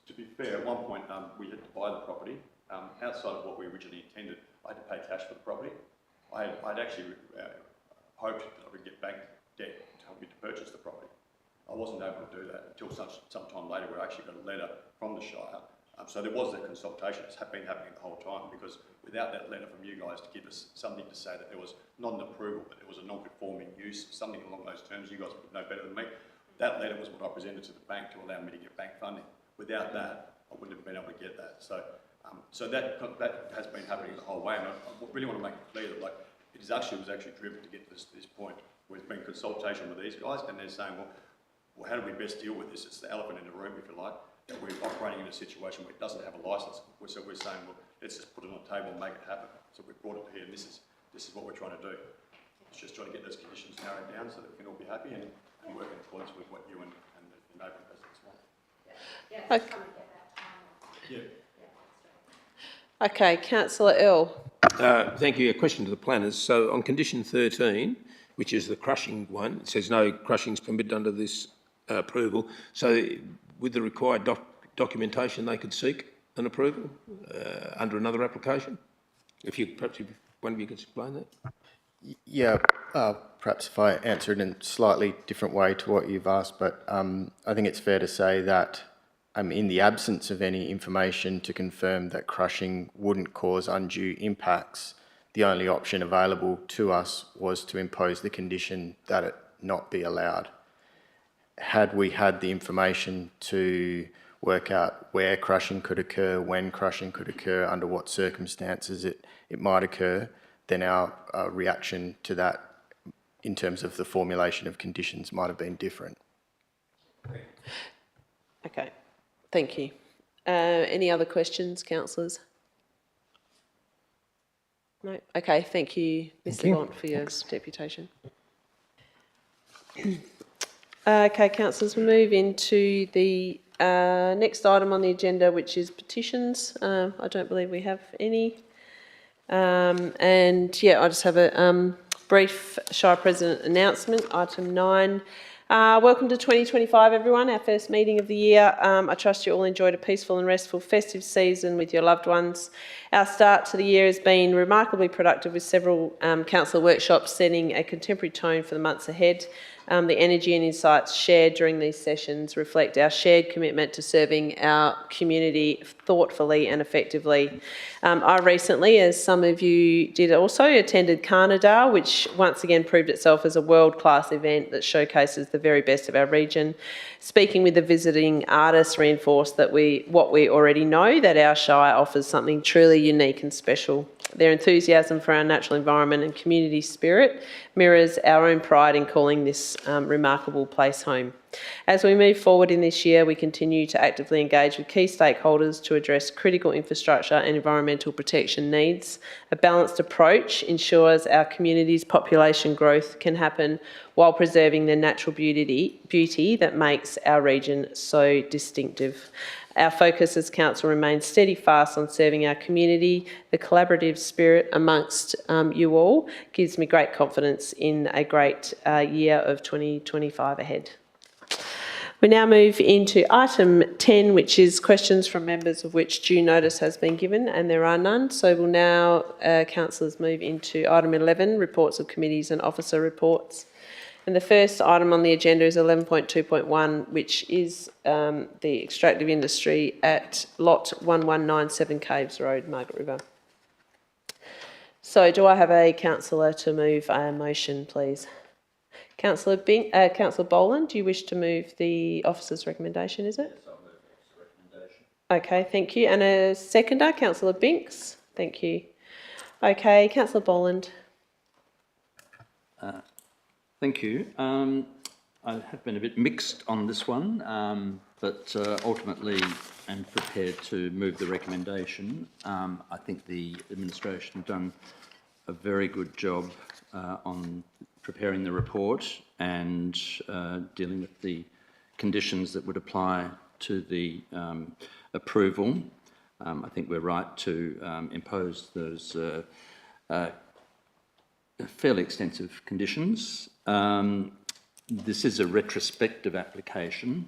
to be fair, at one point we had to buy the property outside of what we originally intended. I had to pay cash for the property. I'd actually hoped that I would get bank debt to help me to purchase the property. I wasn't able to do that until some time later where I actually got a letter from the Shire. So there was that consultation. It's been happening the whole time, because without that letter from you guys to give us something to say that there was not an approval, but there was a non-conforming use, something along those terms, you guys would know better than me. That letter was what I presented to the bank to allow me to get bank funding. Without that, I wouldn't have been able to get that. So that has been happening the whole way, and I really want to make it clear that it was actually driven to get to this point where there's been consultation with these guys, and they're saying, well, how do we best deal with this? It's the elephant in the room, if you like, that we're operating in a situation where it doesn't have a licence. So we're saying, well, let's just put it on the table and make it happen. So we've brought it here, and this is what we're trying to do. It's just trying to get those conditions narrowed down so that we can all be happy and work in accordance with what you and the neighbouring residents want. Okay, Councillor Earl. Thank you. A question to the planners. So on condition 13, which is the crushing one, it says no crushing is permitted under this approval. So with the required documentation, they could seek an approval under another application? Perhaps one of you could explain that. Yeah, perhaps if I answer it in a slightly different way to what you've asked, but I think it's fair to say that in the absence of any information to confirm that crushing wouldn't cause undue impacts, the only option available to us was to impose the condition that it not be allowed. Had we had the information to work out where crushing could occur, when crushing could occur, under what circumstances it might occur, then our reaction to that in terms of the formulation of conditions might have been different. Okay, thank you. Any other questions, councillors? No? Okay, thank you, Mr. Bont, for your deputation. Okay, councillors, we'll move into the next item on the agenda, which is petitions. I don't believe we have any. And yeah, I just have a brief Shire President announcement. Item 9, Welcome to 2025, everyone, our first meeting of the year. I trust you all enjoyed a peaceful and restful festive season with your loved ones. Our start to the year has been remarkably productive with several council workshops setting a contemporary tone for the months ahead. The energy and insights shared during these sessions reflect our shared commitment to serving our community thoughtfully and effectively. I recently, as some of you did also, attended Carnadale, which once again proved itself as a world-class event that showcases the very best of our region. Speaking with the visiting artists reinforced that what we already know, that our Shire offers something truly unique and special. Their enthusiasm for our natural environment and community spirit mirrors our own pride in calling this remarkable place home. As we move forward in this year, we continue to actively engage with key stakeholders to address critical infrastructure and environmental protection needs. A balanced approach ensures our community's population growth can happen while preserving the natural beauty that makes our region so distinctive. Our focus as council remains steadfast on serving our community. The collaborative spirit amongst you all gives me great confidence in a great year of 2025 ahead. We now move into item 10, which is questions from members of which due notice has been given, and there are none. So we'll now, councillors, move into item 11, reports of committees and officer reports. And the first item on the agenda is 11.2.1, which is the extractive industry at lot 1197 Caves Road, Margaret River. So do I have a councillor to move a motion, please? Councillor Boland, do you wish to move the officer's recommendation, is it? Yes, I'll move the officer's recommendation. Okay, thank you. And a seconder, Councillor Binks. Thank you. Okay, Councillor Boland. Thank you. I have been a bit mixed on this one, but ultimately I'm prepared to move the recommendation. I think the administration have done a very good job on preparing the report and dealing with the conditions that would apply to the approval. I think we're right to impose those fairly extensive conditions. This is a retrospective application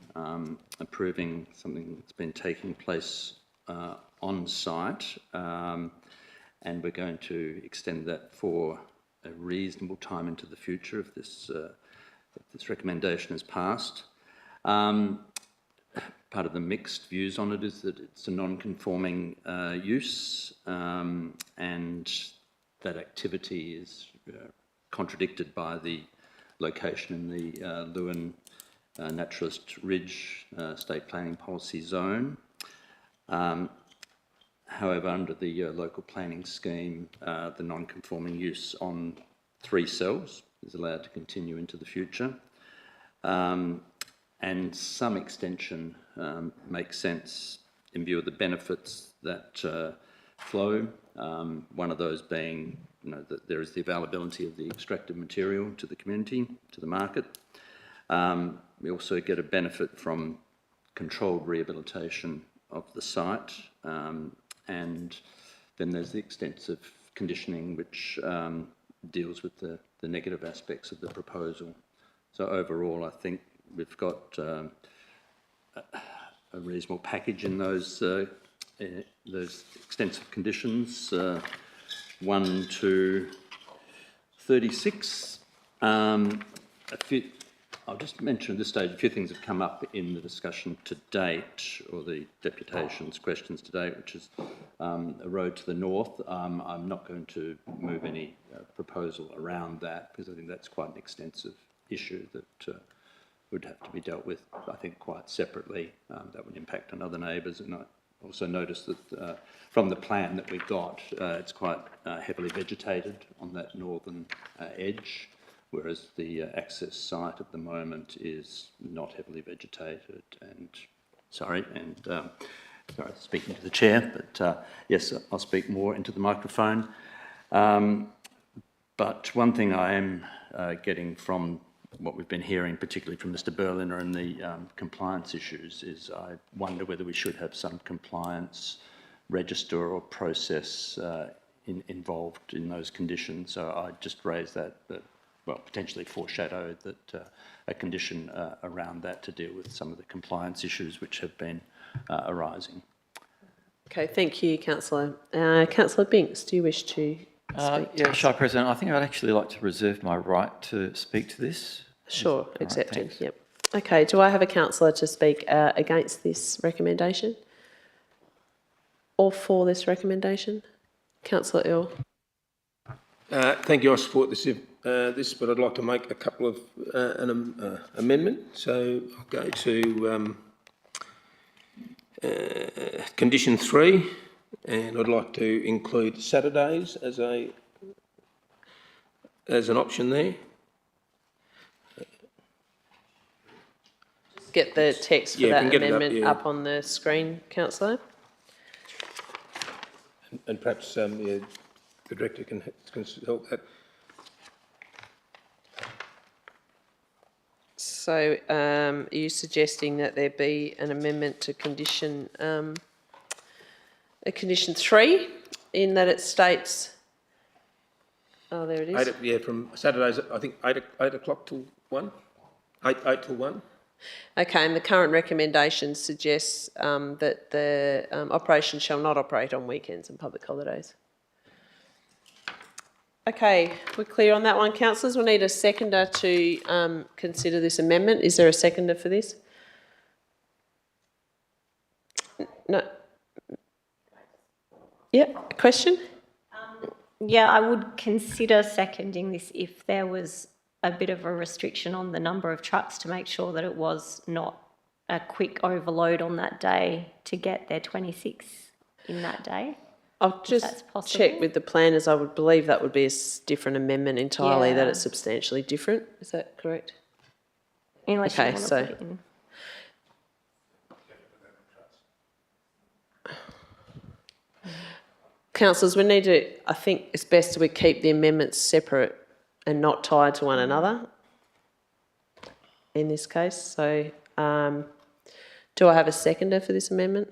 approving something that's been taking place on site, and we're going to extend that for a reasonable time into the future if this recommendation is passed. Part of the mixed views on it is that it's a non-conforming use, and that activity is contradicted by the location in the Lewin Naturalist Ridge State Planning Policy Zone. However, under the local planning scheme, the non-conforming use on 3 cells is allowed to continue into the future. And some extension makes sense in view of the benefits that flow. One of those being, that there is the availability of the extracted material to the community, to the market. We also get a benefit from controlled rehabilitation of the site, and then there's the extensive conditioning which deals with the negative aspects of the proposal. So overall, I think we've got a reasonable package in those extensive conditions, 1 to 36. I'll just mention at this stage a few things have come up in the discussion to date, or the deputation's questions to date, which is a road to the north. I'm not going to move any proposal around that because I think that's quite an extensive issue that would have to be dealt with, I think, quite separately. That would impact on other neighbours, and I also noticed that from the plan that we got, it's quite heavily vegetated on that northern edge, whereas the access site at the moment is not heavily vegetated. And sorry, speaking to the chair, but yes, I'll speak more into the microphone. But one thing I am getting from what we've been hearing, particularly from Mr. Berliner and the compliance issues, is I wonder whether we should have some compliance register or process involved in those conditions. So I just raised that well, potentially foreshadowed that a condition around that to deal with some of the compliance issues which have been arising. Okay, thank you, Councillor. Councillor Binks, do you wish to speak? Yeah, Shire President, I think I'd actually like to reserve my right to speak to this. Sure, Right, accepted, thanks. yep. Okay, do I have a councillor to speak against this recommendation? Or for this recommendation? Councillor Earl. Thank you. I support this, but I'd like to make a couple of amendment. So I'll go to condition 3, and I'd like to include Saturdays as an option there. Get the text for that amendment up on the screen, councillor. And perhaps the director can help that. So are you suggesting that there be an amendment to condition 3 in that it states, oh, there it is. From Saturdays, I think 8 o'clock till 1, 8 till 1. Okay, and the current recommendation suggests that the operation shall not operate on weekends and public holidays. Okay, we're clear on that one, councillors. We'll need a seconder to consider this amendment. Is there a seconder for this? No. Yeah, a question? Yeah, I would consider seconding this if there was a bit of a restriction on the number of trucks to make sure that it was not a quick overload on that day to get their 26 in that day. I'll just check with the planners. I would believe that would be a different amendment entirely, that it's substantially different. Is that correct? Unless you want to put it in. Councillors, we need to, I think it's best that we keep the amendments separate and not tied to one another in this case. So do I have a seconder for this amendment?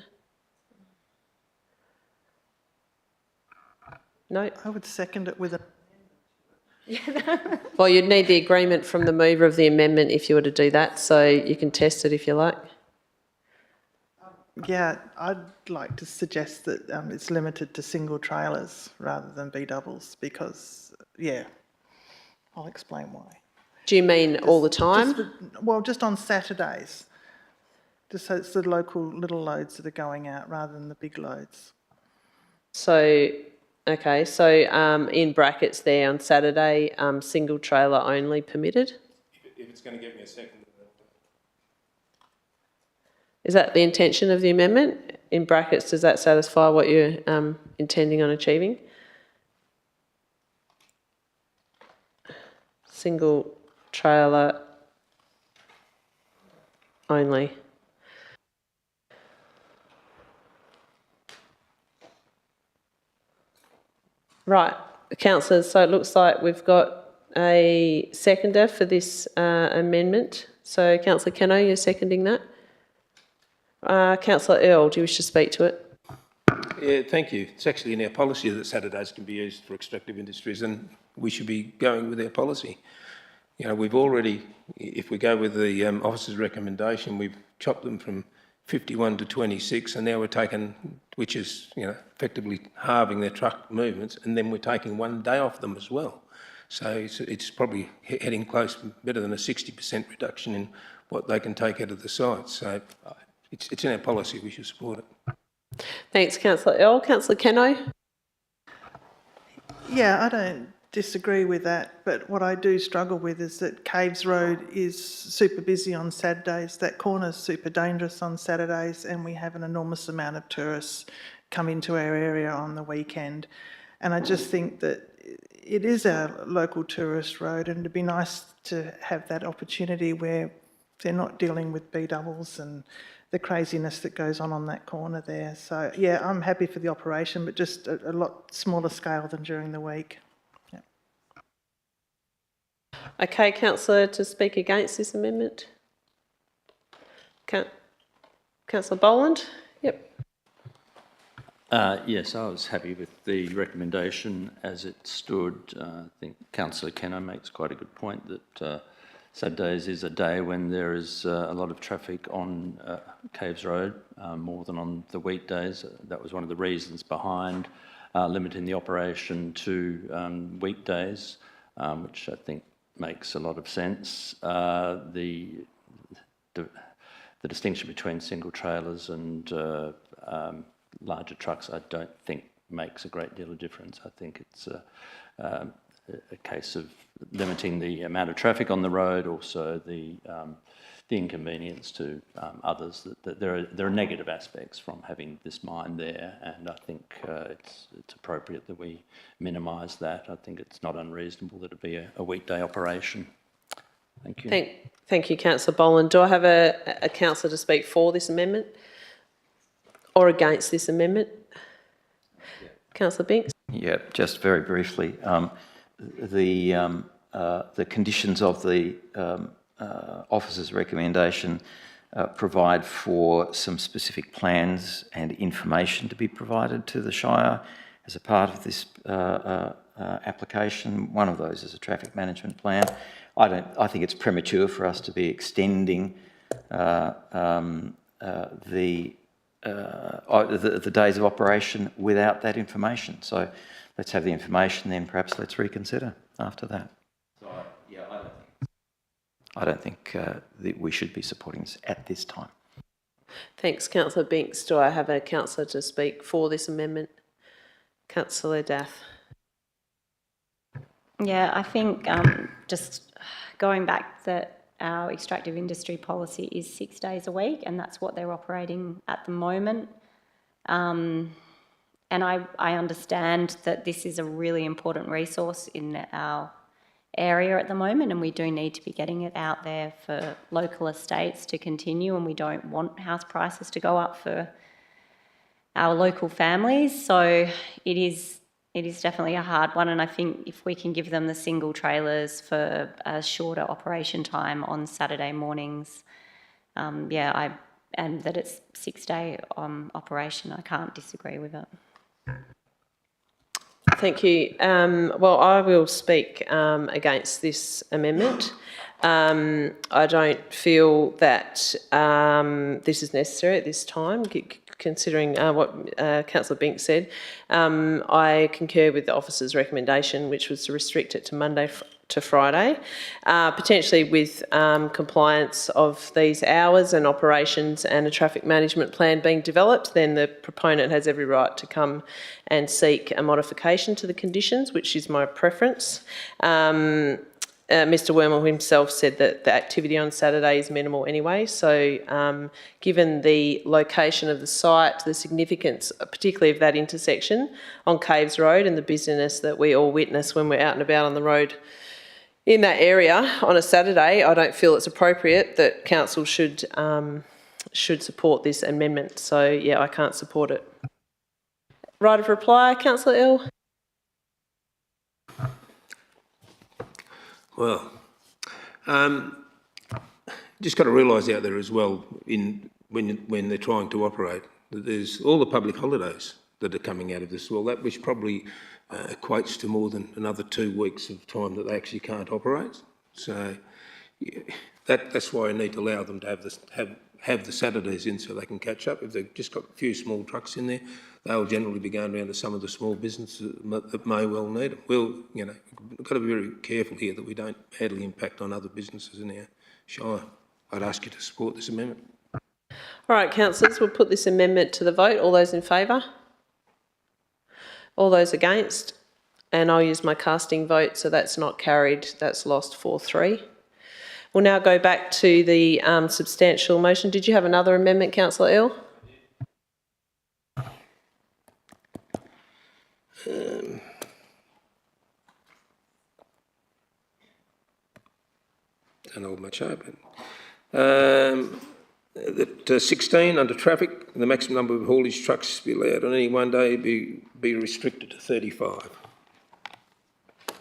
No? I would second it with a... Well, you'd need the agreement from the mover of the amendment if you were to do that, so you can test it if you like. Yeah, I'd like to suggest that it's limited to single trailers rather than B-doubles because, yeah, I'll explain why. Do you mean all the time? Just on Saturdays. Just so it's the local little loads that are going out rather than the big loads. So, okay, so in brackets there on Saturday, single trailer only permitted? If it's going to get me a second. Is that the intention of the amendment? In brackets, does that satisfy what you're intending on achieving? Single trailer only. Right, councillors, so it looks like we've got a seconder for this amendment. So, Councillor Keno, you're seconding that? Councillor Earl, do you wish to speak to it? Yeah, thank you. It's actually in our policy that Saturdays can be used for extractive industries, and we should be going with our policy. You know, we've already, if we go with the officer's recommendation, we've chopped them from 51 to 26, and now we're taking, which is, you know, effectively halving their truck movements, and then we're taking one day off them as well. So it's probably heading close, better than a 60% reduction in what they can take out of the site. So it's in our policy, we should support it. Thanks, Councillor Earl. Councillor Keno? Yeah, I don't disagree with that, but what I do struggle with is that Caves Road is super busy on Saturdays. That corner's super dangerous on Saturdays, and we have an enormous amount of tourists come into our area on the weekend. And I just think that it is our local tourist road, and it'd be nice to have that opportunity where they're not dealing with B-doubles and the craziness that goes on that corner there. So, yeah, I'm happy for the operation, but just a lot smaller scale than during the week. Yeah. Okay, councillor, to speak against this amendment? Councillor Boland? Yep. Yes, I was happy with the recommendation as it stood. I think Councillor Kenno makes quite a good point that Saturdays is a day when there is a lot of traffic on Caves Road, more than on the weekdays. That was one of the reasons behind limiting the operation to weekdays, which I think makes a lot of sense. The distinction between single trailers and larger trucks, I don't think makes a great deal of difference. I think it's a case of limiting the amount of traffic on the road, also the inconvenience to others. That there are negative aspects from having this mine there, and I think it's appropriate that we minimise that. I think it's not unreasonable that it be a weekday operation. Thank you. Thank you, Councillor Boland. Do I have a councillor to speak for this amendment or against this amendment? Yeah. Councillor Binks. Yeah, just very briefly. The conditions of the officer's recommendation provide for some specific plans and information to be provided to the Shire as a part of this application. One of those is a traffic management plan. I think it's premature for us to be extending the days of operation without that information. So let's have the information, then perhaps let's reconsider after that. So, yeah, I don't think that we should be supporting this at this time. Thanks, Councillor Binks. Do I have a councillor to speak for this amendment? Councillor Daff. Yeah, I think just going back that our extractive industry policy is 6 days a week, and that's what they're operating at the moment. And I understand that this is a really important resource in our area at the moment, and we do need to be getting it out there for local estates to continue, and we don't want house prices to go up for our local families. So it is definitely a hard one, and I think if we can give them the single trailers for a shorter operation time on Saturday mornings, and that it's 6-day operation, I can't disagree with it. Thank you. Well, I will speak against this amendment. I don't feel that this is necessary at this time, considering what Councillor Binks said. I concur with the officer's recommendation, which was to restrict it to Monday to Friday, potentially with compliance of these hours and operations and a traffic management plan being developed. Then the proponent has every right to come and seek a modification to the conditions, which is my preference. Mr Wormel himself said that the activity on Saturday is minimal anyway, so given the location of the site, the significance, particularly of that intersection on Caves Road and the busyness that we all witness when we're out and about on the road in that area on a Saturday, I don't feel it's appropriate that council should support this amendment. So, yeah, I can't support it. Right of reply, Councillor Earl. Well, just got to realise out there as well, when they're trying to operate, that there's all the public holidays that are coming out of this. Well, that which probably equates to more than another 2 weeks of time that they actually can't operate. So yeah, that's why I need to allow them to have the Saturdays in so they can catch up. If they've just got a few small trucks in there, they'll generally be going around to some of the small businesses that may well need them. We've got to be very careful here that we don't badly impact on other businesses in our Shire. I'd ask you to support this amendment. All right, councillors, we'll put this amendment to the vote. All those in favour? All those against? And I'll use my casting vote, so that's not carried. That's lost 4-3. We'll now go back to the substantial motion. Did you have another amendment, Councillor Earl? Don't hold much open. That 16, under traffic, the maximum number of haulage trucks to be allowed on any one day be restricted to 35.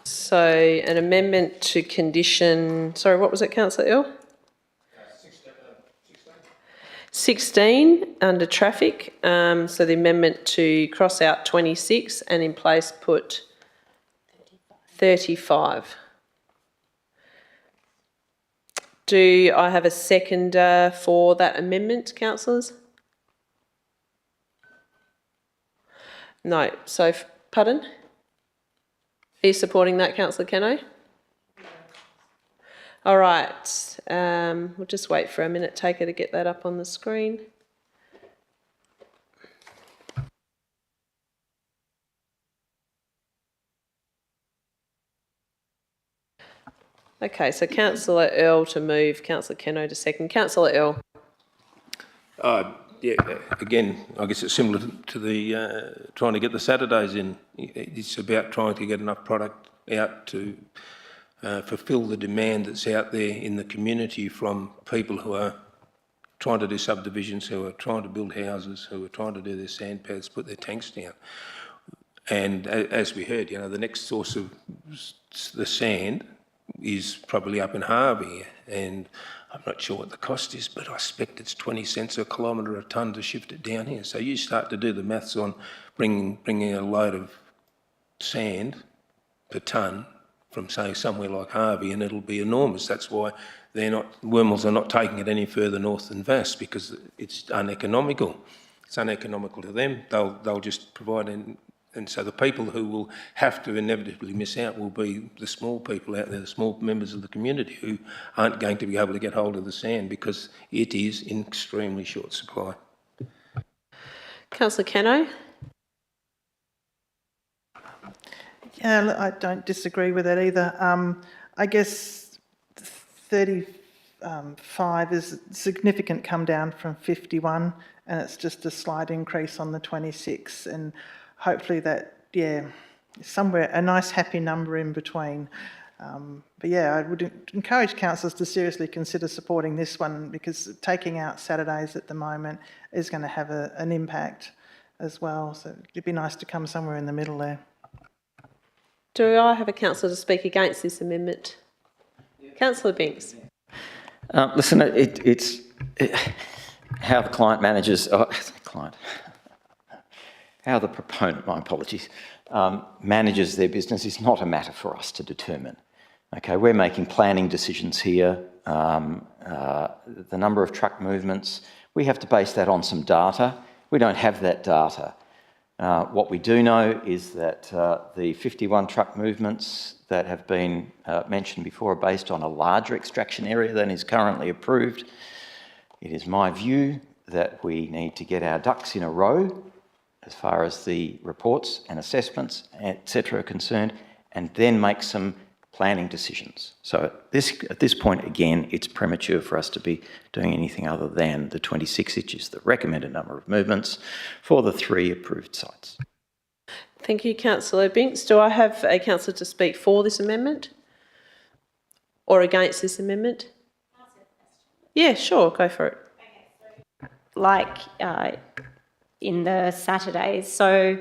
So an amendment to condition, sorry, what was it, Councillor Earl? 16, under traffic, so the amendment to cross out 26 and in place put 35. Do I have a seconder for that amendment, councillors? No. So, pardon? Are you supporting that, Councillor Keno? All right. We'll just wait for a minute, taker, to get that up on the screen. Okay, so Councillor Earl to move, Councillor Keno to second. Councillor Earl. Yeah, again, I guess it's similar to the trying to get the Saturdays in. It's about trying to get enough product out to fulfil the demand that's out there in the community from people who are trying to do subdivisions, who are trying to build houses, who are trying to do their sand pads, put their tanks down. And as we heard, the next source of the sand is probably up in Harvey, and I'm not sure what the cost is, but I expect it's 20 cents a kilometre a tonne to shift it down here. So you start to do the maths on bringing a load of sand per tonne from, say, somewhere like Harvey, and it'll be enormous. That's why Wormels are not taking it any further north than Vass, because it's uneconomical. It's uneconomical to them. They'll just provide and so the people who will have to inevitably miss out will be the small people out there, the small members of the community who aren't going to be able to get hold of the sand because it is in extremely short supply. Councillor Keno. Yeah, look, I don't disagree with that either. I guess 35 is a significant come down from 51, and it's just a slight increase on the 26, and hopefully that, somewhere a nice happy number in between. But yeah, I would encourage councillors to seriously consider supporting this one, because taking out Saturdays at the moment is going to have an impact as well. So it'd be nice to come somewhere in the middle there. Do I have a councillor to speak against this amendment? Councillor Binks. Listen, it's how the client manages, how the proponent, my apologies, manages their business is not a matter for us to determine. Okay, we're making planning decisions here. The number of truck movements, we have to base that on some data. We don't have that data. What we do know is that the 51 truck movements that have been mentioned before are based on a larger extraction area than is currently approved. It is my view that we need to get our ducks in a row as far as the reports and assessments, etc. are concerned, and then make some planning decisions. So at this point, again, it's premature for us to be doing anything other than the 26, which is the recommended number of movements for the 3 approved sites. Thank you, Councillor Binks. Do I have a councillor to speak for this amendment or against this amendment? Yeah, sure, go for it. Like in the Saturdays, so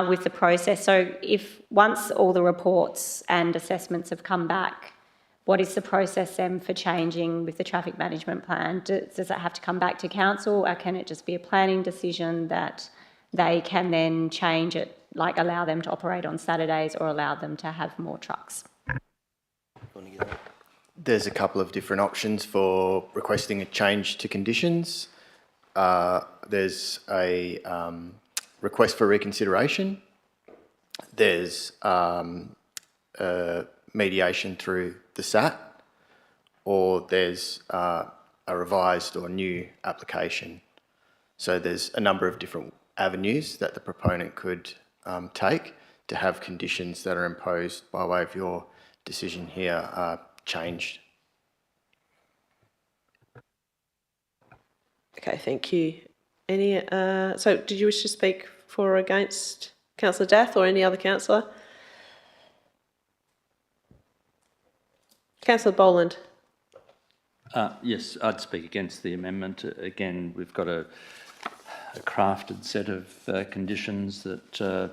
with the process, so if once all the reports and assessments have come back, what is the process then for changing with the traffic management plan? Does it have to come back to council, or can it just be a planning decision that they can then change it, like allow them to operate on Saturdays or allow them to have more trucks? There's a couple of different options for requesting a change to conditions. There's a request for reconsideration. There's mediation through the SAT, or there's a revised or new application. So there's a number of different avenues that the proponent could take to have conditions that are imposed by way of your decision here changed. Okay, thank you. Any? So did you wish to speak for or against Councillor Dath or any other councillor? Councillor Boland. Yes, I'd speak against the amendment. Again, we've got a crafted set of conditions that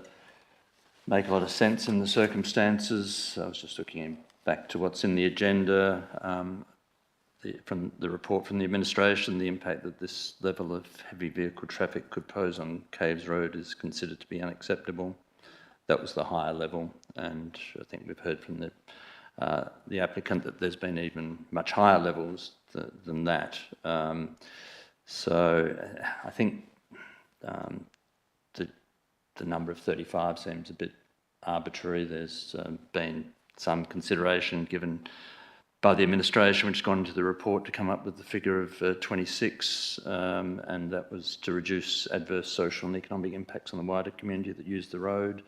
make a lot of sense in the circumstances. I was just looking back to what's in the agenda. from the report from the administration, the impact that this level of heavy vehicle traffic could pose on Caves Road is considered to be unacceptable. That was the higher level, and I think we've heard from the applicant that there's been even much higher levels than that. So I think the number of 35 seems a bit arbitrary. There's been some consideration given by the administration, which has gone into the report to come up with the figure of 26, and that was to reduce adverse social and economic impacts on the wider community that use the road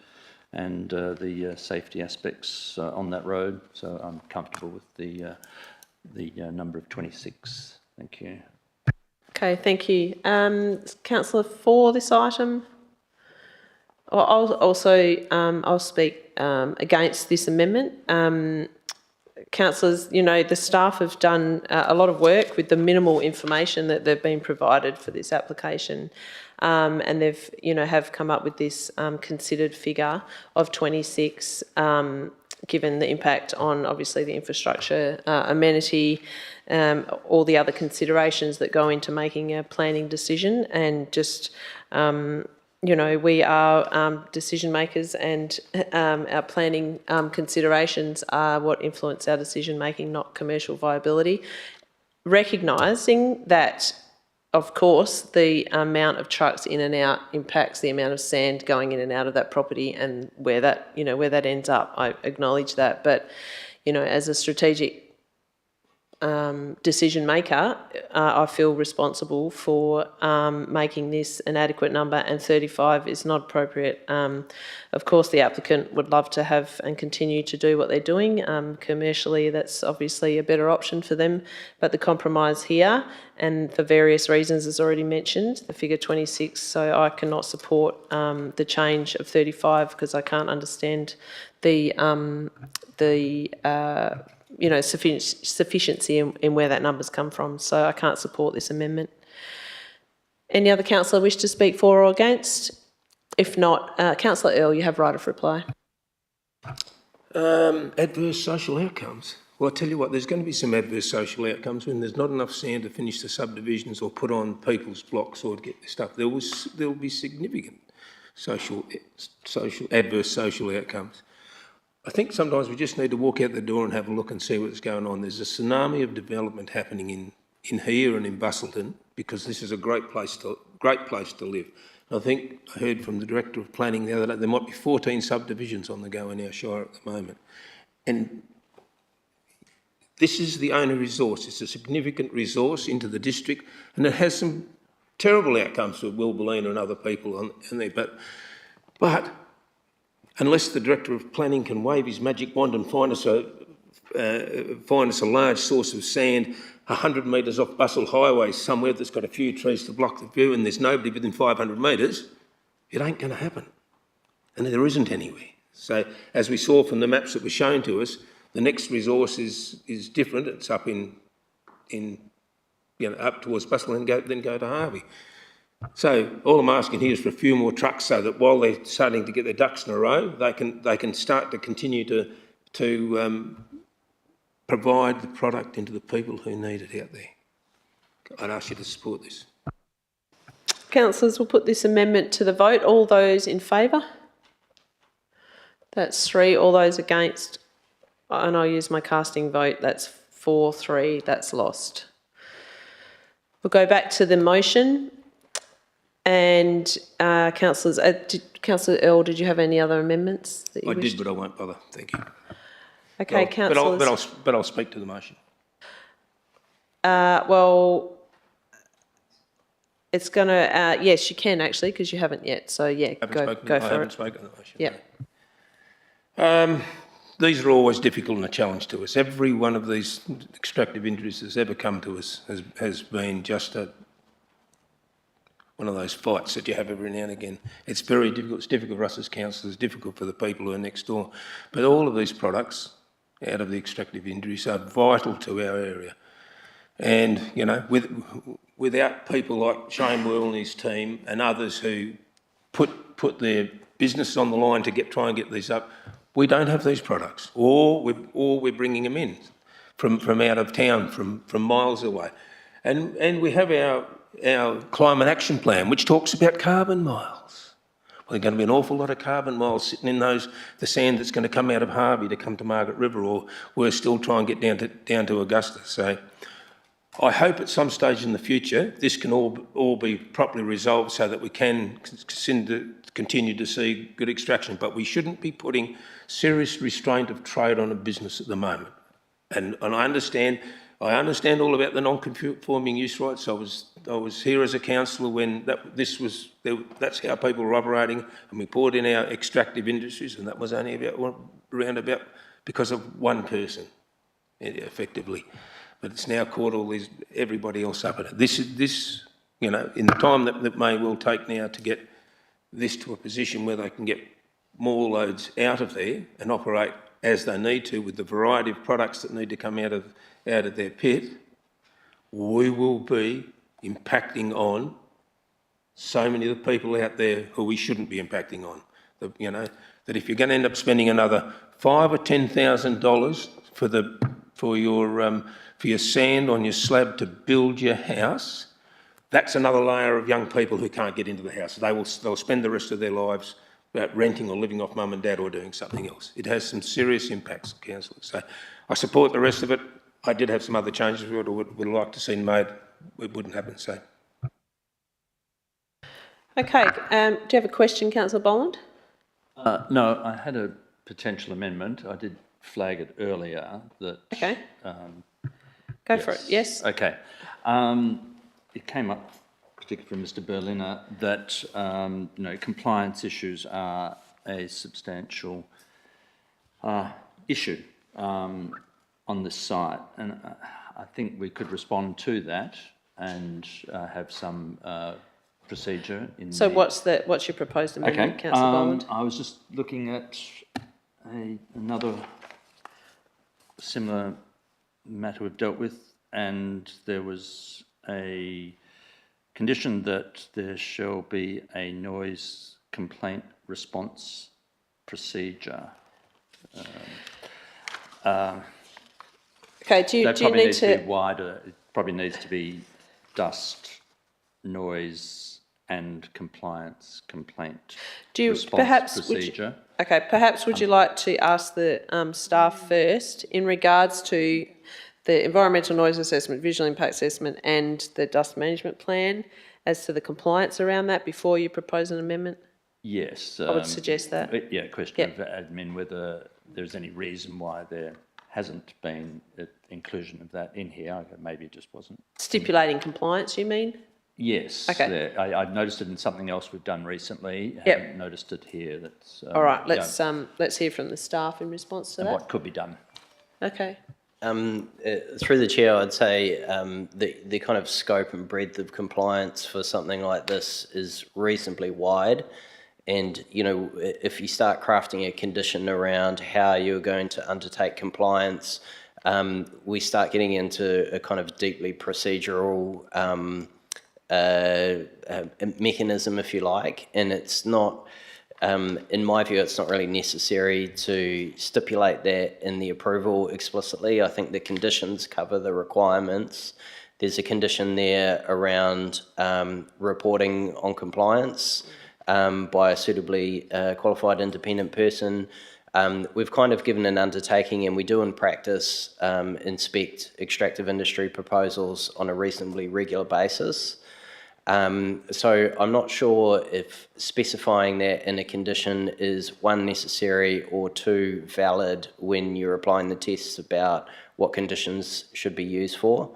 and the safety aspects on that road. So I'm comfortable with the number of 26. Thank you. Okay, thank you. Councillor, for this item? I'll speak against this amendment. Councillors, the staff have done a lot of work with the minimal information that they've been provided for this application, and they've, have come up with this considered figure of 26, given the impact on obviously the infrastructure, amenity, all the other considerations that go into making a planning decision, and just we are decision makers, and our planning considerations are what influence our decision making, not commercial viability. Recognising that, of course, the amount of trucks in and out impacts the amount of sand going in and out of that property, and where that ends up. I acknowledge that, but as a strategic decision maker, I feel responsible for making this an adequate number, and 35 is not appropriate. Of course, the applicant would love to have and continue to do what they're doing. Commercially, that's obviously a better option for them, but the compromise here, and for various reasons, as already mentioned, the figure 26, so I cannot support the change of 35 because I can't understand the sufficiency in where that number's come from. So I can't support this amendment. Any other councillor wish to speak for or against? If not, Councillor Earl, you have right of reply. Adverse social outcomes. Well, I tell you what, there's going to be some adverse social outcomes when there's not enough sand to finish the subdivisions or put on people's blocks or to get the stuff. There will be significant adverse social outcomes. I think sometimes we just need to walk out the door and have a look and see what's going on. There's a tsunami of development happening in here and in Bustleton, because this is a great place to live. And I think I heard from the Director of Planning the other day, there might be 14 subdivisions on the go in our Shire at the moment. And this is the only resource. It's a significant resource into the district, and it has some terrible outcomes for Wilbelina and other people in there. But unless the Director of Planning can wave his magic wand and find us a large source of sand 100 metres off Bustle Highway somewhere that's got a few trees to block the view and there's nobody within 500 metres, it ain't going to happen. And there isn't anywhere. So as we saw from the maps that were shown to us, the next resource is different. It's up up towards Bustle and then go to Harvey. So all I'm asking here is for a few more trucks, so that while they're starting to get their ducks in a row, they can start to continue to provide the product into the people who need it out there. I'd ask you to support this. Councillors, we'll put this amendment to the vote. All those in favour? That's 3. All those against? And I'll use my casting vote. That's 4-3. That's lost. We'll go back to the motion. And councillors, Councillor Earl, did you have any other amendments that you wished? I did, but I won't bother. Thank you. Okay, councillors. But I'll speak to the motion. Well, it's going to. Yes, you can actually, because you haven't yet. So yeah, go for it. I haven't spoken to the motion. Yeah. These are always difficult and a challenge to us. Every one of these extractive industries that's ever come to us has been just one of those fights that you have every now and again. It's very difficult. It's difficult for us as councillors, difficult for the people who are next door. But all of these products out of the extractive industries are vital to our area. And, without people like Shane Worrell and his team and others who put their business on the line to try and get these up, we don't have these products, or we're bringing them in. from out of town, from miles away. And we have our climate action plan, which talks about carbon miles. Well, there's going to be an awful lot of carbon miles sitting in the sand that's going to come out of Harvey to come to Margaret River, or we're still trying to get down to Augusta. So I hope at some stage in the future this can all be properly resolved so that we can continue to see good extraction. But we shouldn't be putting serious restraint of trade on a business at the moment. And I understand all about the non-conforming use rights. I was here as a councillor when that's how people were operating, and we poured in our extractive industries, and that was only around about because of one person, effectively. But it's now caught everybody else up in it. This, in the time that may well take now to get this to a position where they can get more loads out of there and operate as they need to with the variety of products that need to come out of their pit, we will be impacting on so many of the people out there who we shouldn't be impacting on. That if you're going to end up spending another $5,000 or $10,000 for your sand on your slab to build your house, that's another layer of young people who can't get into the house. They'll spend the rest of their lives renting or living off mum and dad or doing something else. It has some serious impacts, councillors. So I support the rest of it. I did have some other changes we would like to see made. It wouldn't happen, so. Okay, do you have a question, Councillor Boland? No, I had a potential amendment. I did flag it earlier that... Okay. Go for it, yes. Okay. It came up, particularly from Mr Berliner, that compliance issues are a substantial issue on this site, and I think we could respond to that and have some procedure in. So what's your proposed amendment, Councillor Boland? I was just looking at another similar matter we've dealt with, and there was a condition that there shall be a noise complaint response procedure. Okay, do you that probably need needs to be wider. It probably needs to be dust, noise, and compliance complaint response procedure. Perhaps would you like to ask the staff first in regards to the environmental noise assessment, visual impact assessment, and the dust management plan as to the compliance around that before you propose an amendment? Yes. I would suggest that. Question of admin, whether there's any reason why there hasn't been an inclusion of that in here. Maybe it just wasn't. Stipulating compliance, you mean? Yes. Okay. I noticed it in something else we've done recently. I haven't noticed it here. That's all right. Let's hear from the staff in response to that. What could be done? Okay. Through the chair, I'd say the kind of scope and breadth of compliance for something like this is reasonably wide. And, if you start crafting a condition around how you're going to undertake compliance, we start getting into a kind of deeply procedural mechanism, if you like. And it's not, in my view, it's not really necessary to stipulate that in the approval explicitly. I think the conditions cover the requirements. There's a condition there around reporting on compliance by a suitably qualified independent person. We've kind of given an undertaking, and we do in practice inspect extractive industry proposals on a reasonably regular basis. So I'm not sure if specifying that in a condition is one, necessary, or two, valid when you're applying the tests about what conditions should be used for.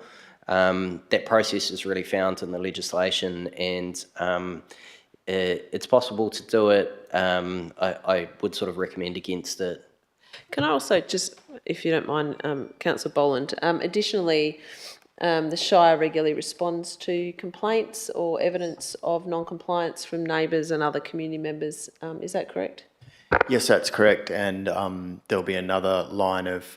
That process is really found in the legislation, and it's possible to do it. I would sort of recommend against it. Can I also just, if you don't mind, Councillor Boland, additionally, the Shire regularly responds to complaints or evidence of non-compliance from neighbours and other community members. Is that correct? Yes, that's correct. And there'll be another line of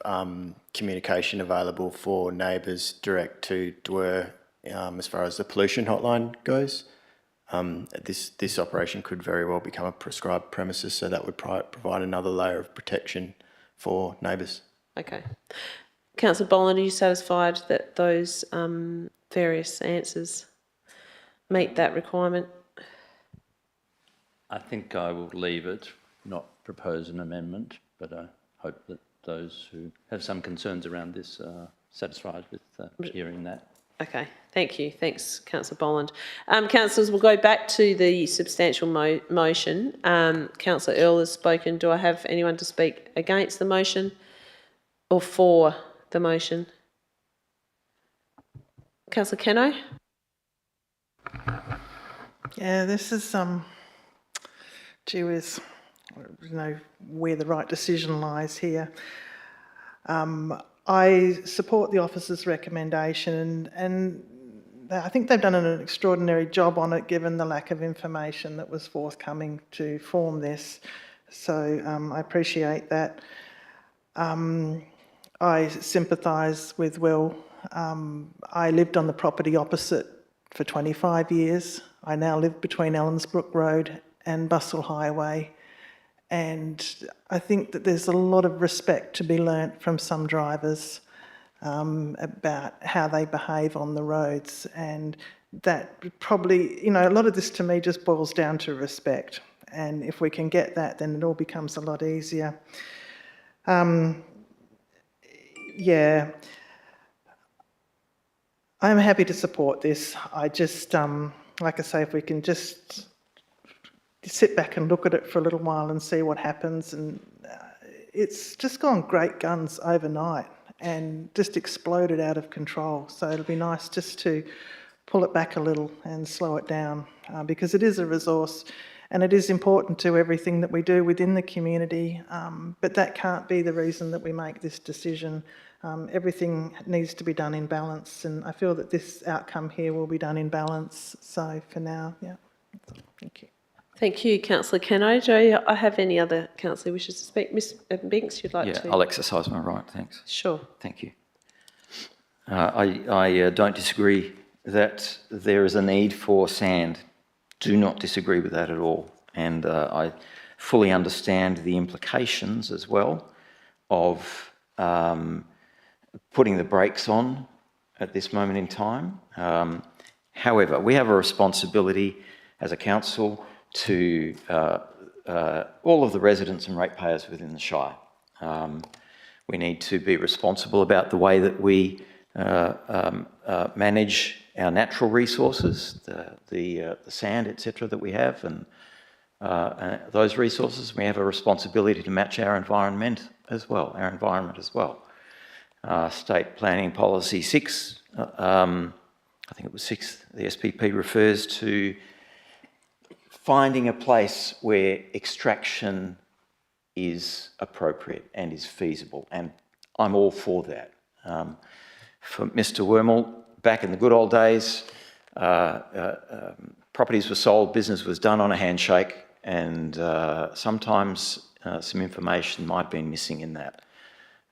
communication available for neighbours direct to DWER as far as the pollution hotline goes. This operation could very well become a prescribed premises, so that would provide another layer of protection for neighbours. Okay. Councillor Boland, are you satisfied that those various answers meet that requirement? I think I will leave it, not propose an amendment, but I hope that those who have some concerns around this are satisfied with hearing that. Okay, thank you. Thanks, Councillor Boland. Councillors, we'll go back to the substantial motion. Councillor Earl has spoken. Do I have anyone to speak against the motion or for the motion? Councillor Keno? Yeah, this is, gee whiz, I don't know where the right decision lies here. I support the officer's recommendation and I think they've done an extraordinary job on it given the lack of information that was forthcoming to form this. So I appreciate that. I sympathise with Will. I lived on the property opposite for 25 years. I now live between Ellensbrook Road and Bustle Highway. And I think that there's a lot of respect to be learnt from some drivers about how they behave on the roads. And that probably, you know, a lot of this to me just boils down to respect. And if we can get that, then it all becomes a lot easier. Yeah, I'm happy to support this. I just, like I say, if we can just sit back and look at it for a little while and see what happens. And it's just gone great guns overnight and just exploded out of control. So it'll be nice just to pull it back a little and slow it down because it is a resource and it is important to everything that we do within the community. But that can't be the reason that we make this decision. Everything needs to be done in balance, and I feel that this outcome here will be done in balance. So for now, yeah, thank you. Thank you, Councillor Keno. Do I have any other councillor wishes to speak? Ms Binks, you'd like to? Yeah, I'll exercise my right, thanks. Sure. Thank you. I don't disagree that there is a need for sand. Do not disagree with that at all. And I fully understand the implications as well of putting the brakes on at this moment in time. However, we have a responsibility as a council to all of the residents and ratepayers within the Shire. We need to be responsible about the way that we manage our natural resources, the sand, etc., that we have, and those resources. We have a responsibility to match our environment as well. State Planning Policy 6, I think it was 6, the SPP refers to finding a place where extraction is appropriate and is feasible, and I'm all for that. For Mr. Wormel, back in the good old days, properties were sold, business was done on a handshake, and sometimes some information might have been missing in that.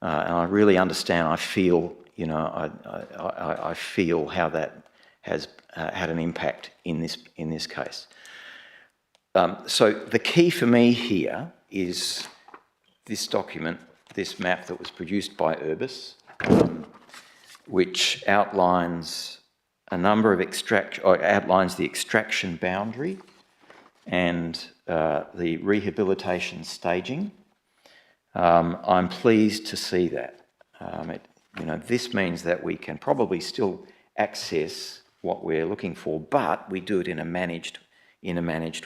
And I really understand, I feel, you know, I feel how that has had an impact in this case. So the key for me here is this document, this map that was produced by Urbis, which outlines a number of outlines the extraction boundary and the rehabilitation staging. I'm pleased to see that. This means that we can probably still access what we're looking for, but we do it in a managed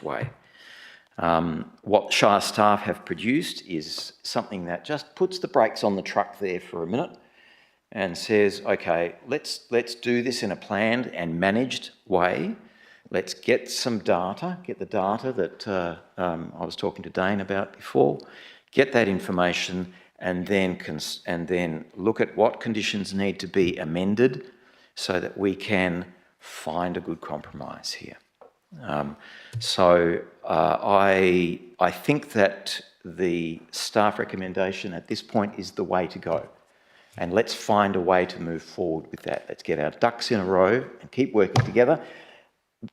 way. What Shire staff have produced is something that just puts the brakes on the truck there for a minute and says, okay, let's do this in a planned and managed way. Let's get some data, get the data that I was talking to Dane about before, get that information, and then look at what conditions need to be amended so that we can find a good compromise here. I think that the staff recommendation at this point is the way to go. And let's find a way to move forward with that. Let's get our ducks in a row and keep working together.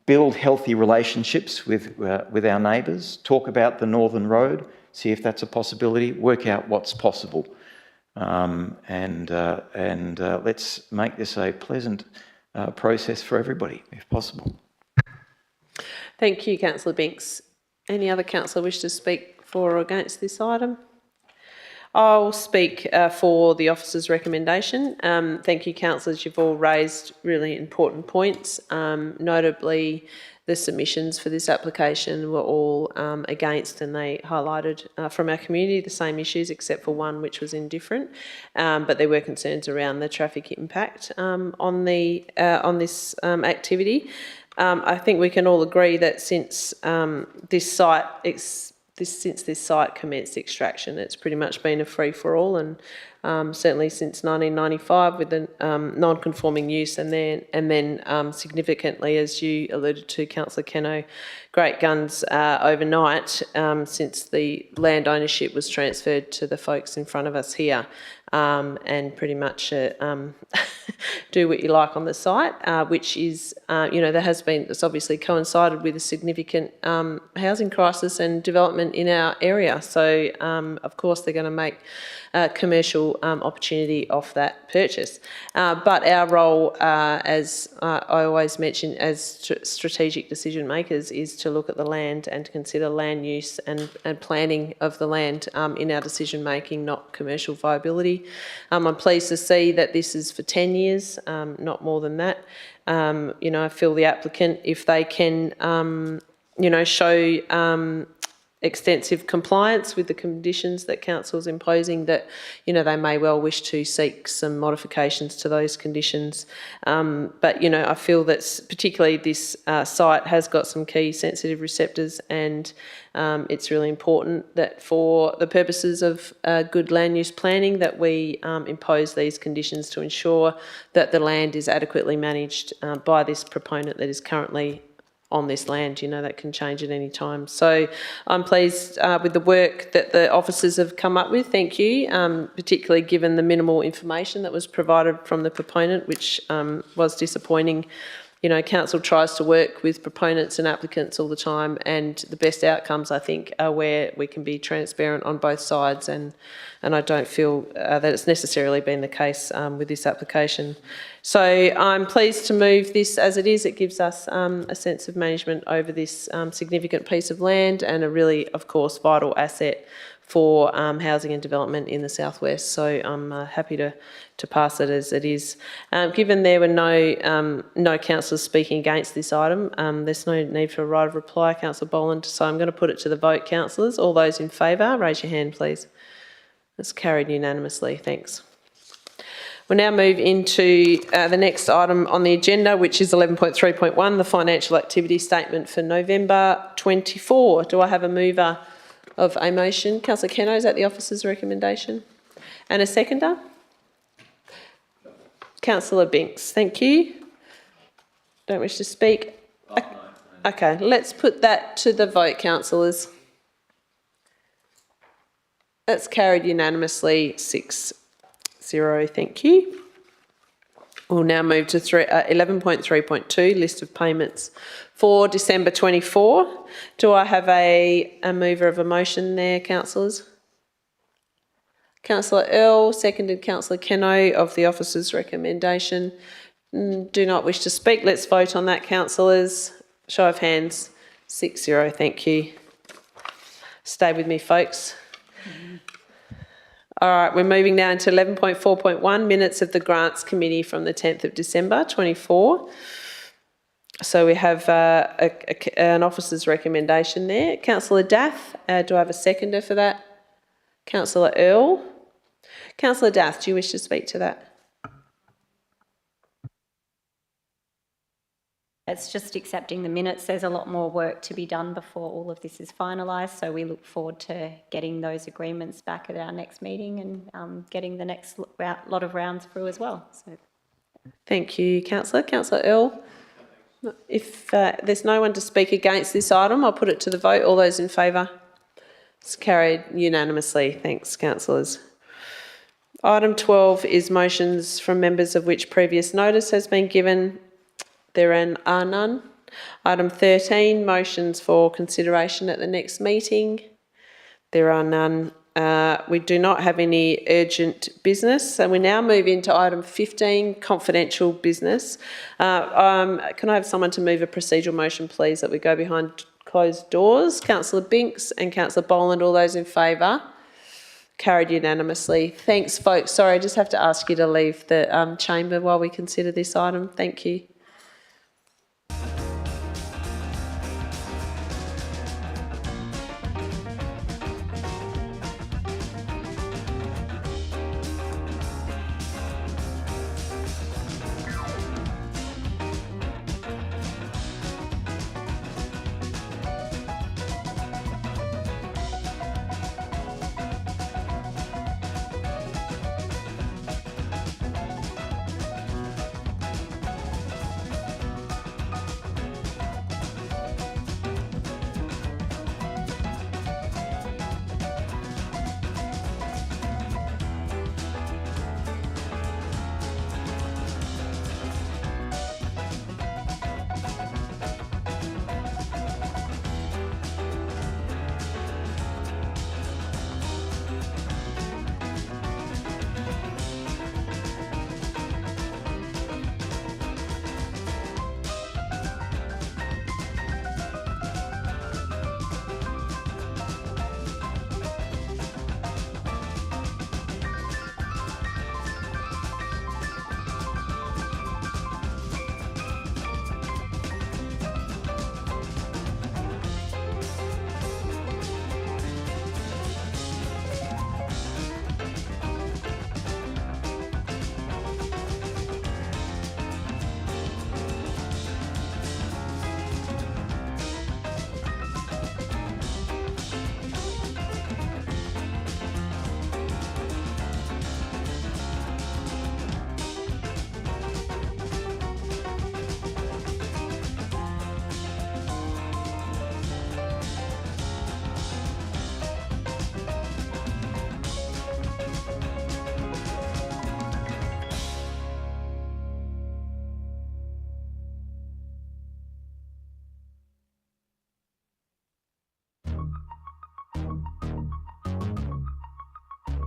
Build healthy relationships with our neighbours. Talk about the Northern Road. See if that's a possibility. Work out what's possible. and let's make this a pleasant process for everybody, if possible. Thank you, Councillor Binks. Any other councillor wish to speak for or against this item? I'll speak for the officer's recommendation. Thank you, councillors. You've all raised really important points. Notably, the submissions for this application were all against, and they highlighted from our community the same issues, except for one which was indifferent. But there were concerns around the traffic impact on this activity. I think we can all agree that since this site commenced extraction, it's pretty much been a free-for-all, and certainly since 1995 with the non-conforming use, and then significantly, as you alluded to, Councillor Keno, great guns overnight since the land ownership was transferred to the folks in front of us here. And pretty much do what you like on the site, which is, it's obviously coincided with a significant housing crisis and development in our area. So, of course, they're going to make commercial opportunity off that purchase. But our role, as I always mention, as strategic decision makers, is to look at the land and to consider land use and planning of the land in our decision making, not commercial viability. I'm pleased to see that this is for 10 years, not more than that. I feel the applicant, if they can, show extensive compliance with the conditions that council's imposing, that they may well wish to seek some modifications to those conditions. But I feel that particularly this site has got some key sensitive receptors, and it's really important that for the purposes of good land use planning that we impose these conditions to ensure that the land is adequately managed by this proponent that is currently on this land. That can change at any time. So I'm pleased with the work that the officers have come up with. Thank you, particularly given the minimal information that was provided from the proponent, which was disappointing. Council tries to work with proponents and applicants all the time, and the best outcomes, I think, are where we can be transparent on both sides, and I don't feel that it's necessarily been the case with this application. So I'm pleased to move this as it is. It gives us a sense of management over this significant piece of land, and a really, of course, vital asset for housing and development in the southwest. So I'm happy to pass it as it is. Given there were no councillors speaking against this item, there's no need for a right of reply, Councillor Boland. So I'm going to put it to the vote, councillors. All those in favour, raise your hand, please. It's carried unanimously. Thanks. We'll now move into the next item on the agenda, which is 11.3.1, the financial activity statement for November 24. Do I have a mover of a motion? Councillor Keno, is that the officer's recommendation? And a seconder? Councillor Binks, thank you. Don't wish to speak? Oh, no. Okay, let's put that to the vote, councillors. That's carried unanimously, 6-0, thank you. We'll now move to 11.3.2, list of payments for December 24. Do I have a mover of a motion there, councillors? Councillor Earl, seconded Councillor Keno, of the officer's recommendation. Do not wish to speak. Let's vote on that, councillors. Show of hands, 6-0, thank you. Stay with me, folks. All right, we're moving now into 11.4.1, minutes of the Grants Committee from the 10th of December 24. So we have an officer's recommendation there. Councillor Dath, do I have a seconder for that? Councillor Earl. Councillor Dath, do you wish to speak to that? It's just accepting the minutes. There's a lot more work to be done before all of this is finalised, so we look forward to getting those agreements back at our next meeting and getting the next lot of rounds through as well. So, thank you, Councillor. Councillor Earl, if there's no one to speak against this item, I'll put it to the vote. All those in favour? It's carried unanimously. Thanks, councillors. Item 12 is motions from members of which previous notice has been given. There are none. Item 13, motions for consideration at the next meeting. There are none. We do not have any urgent business, so we now move into item 15, confidential business. Can I have someone to move a procedural motion, please, that we go behind closed doors? Councillor Binks and Councillor Boland, all those in favour? Carried unanimously. Thanks, folks. Sorry, I just have to ask you to leave the chamber while we consider this item. Thank you.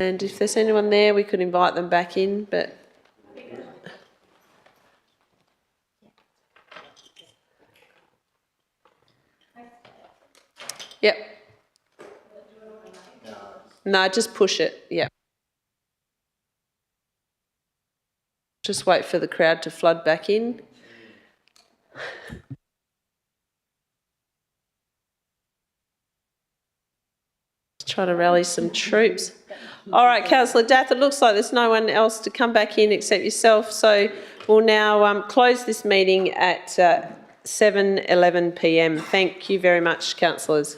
And if there's anyone there, we could invite them back in, but... Yep. No, just push it, yep. Just wait for the crowd to flood back in. Try to rally some troops. All right, Councillor Dath, it looks like there's no one else to come back in except yourself, so we'll now close this meeting at 7:11 p.m. Thank you very much, councillors.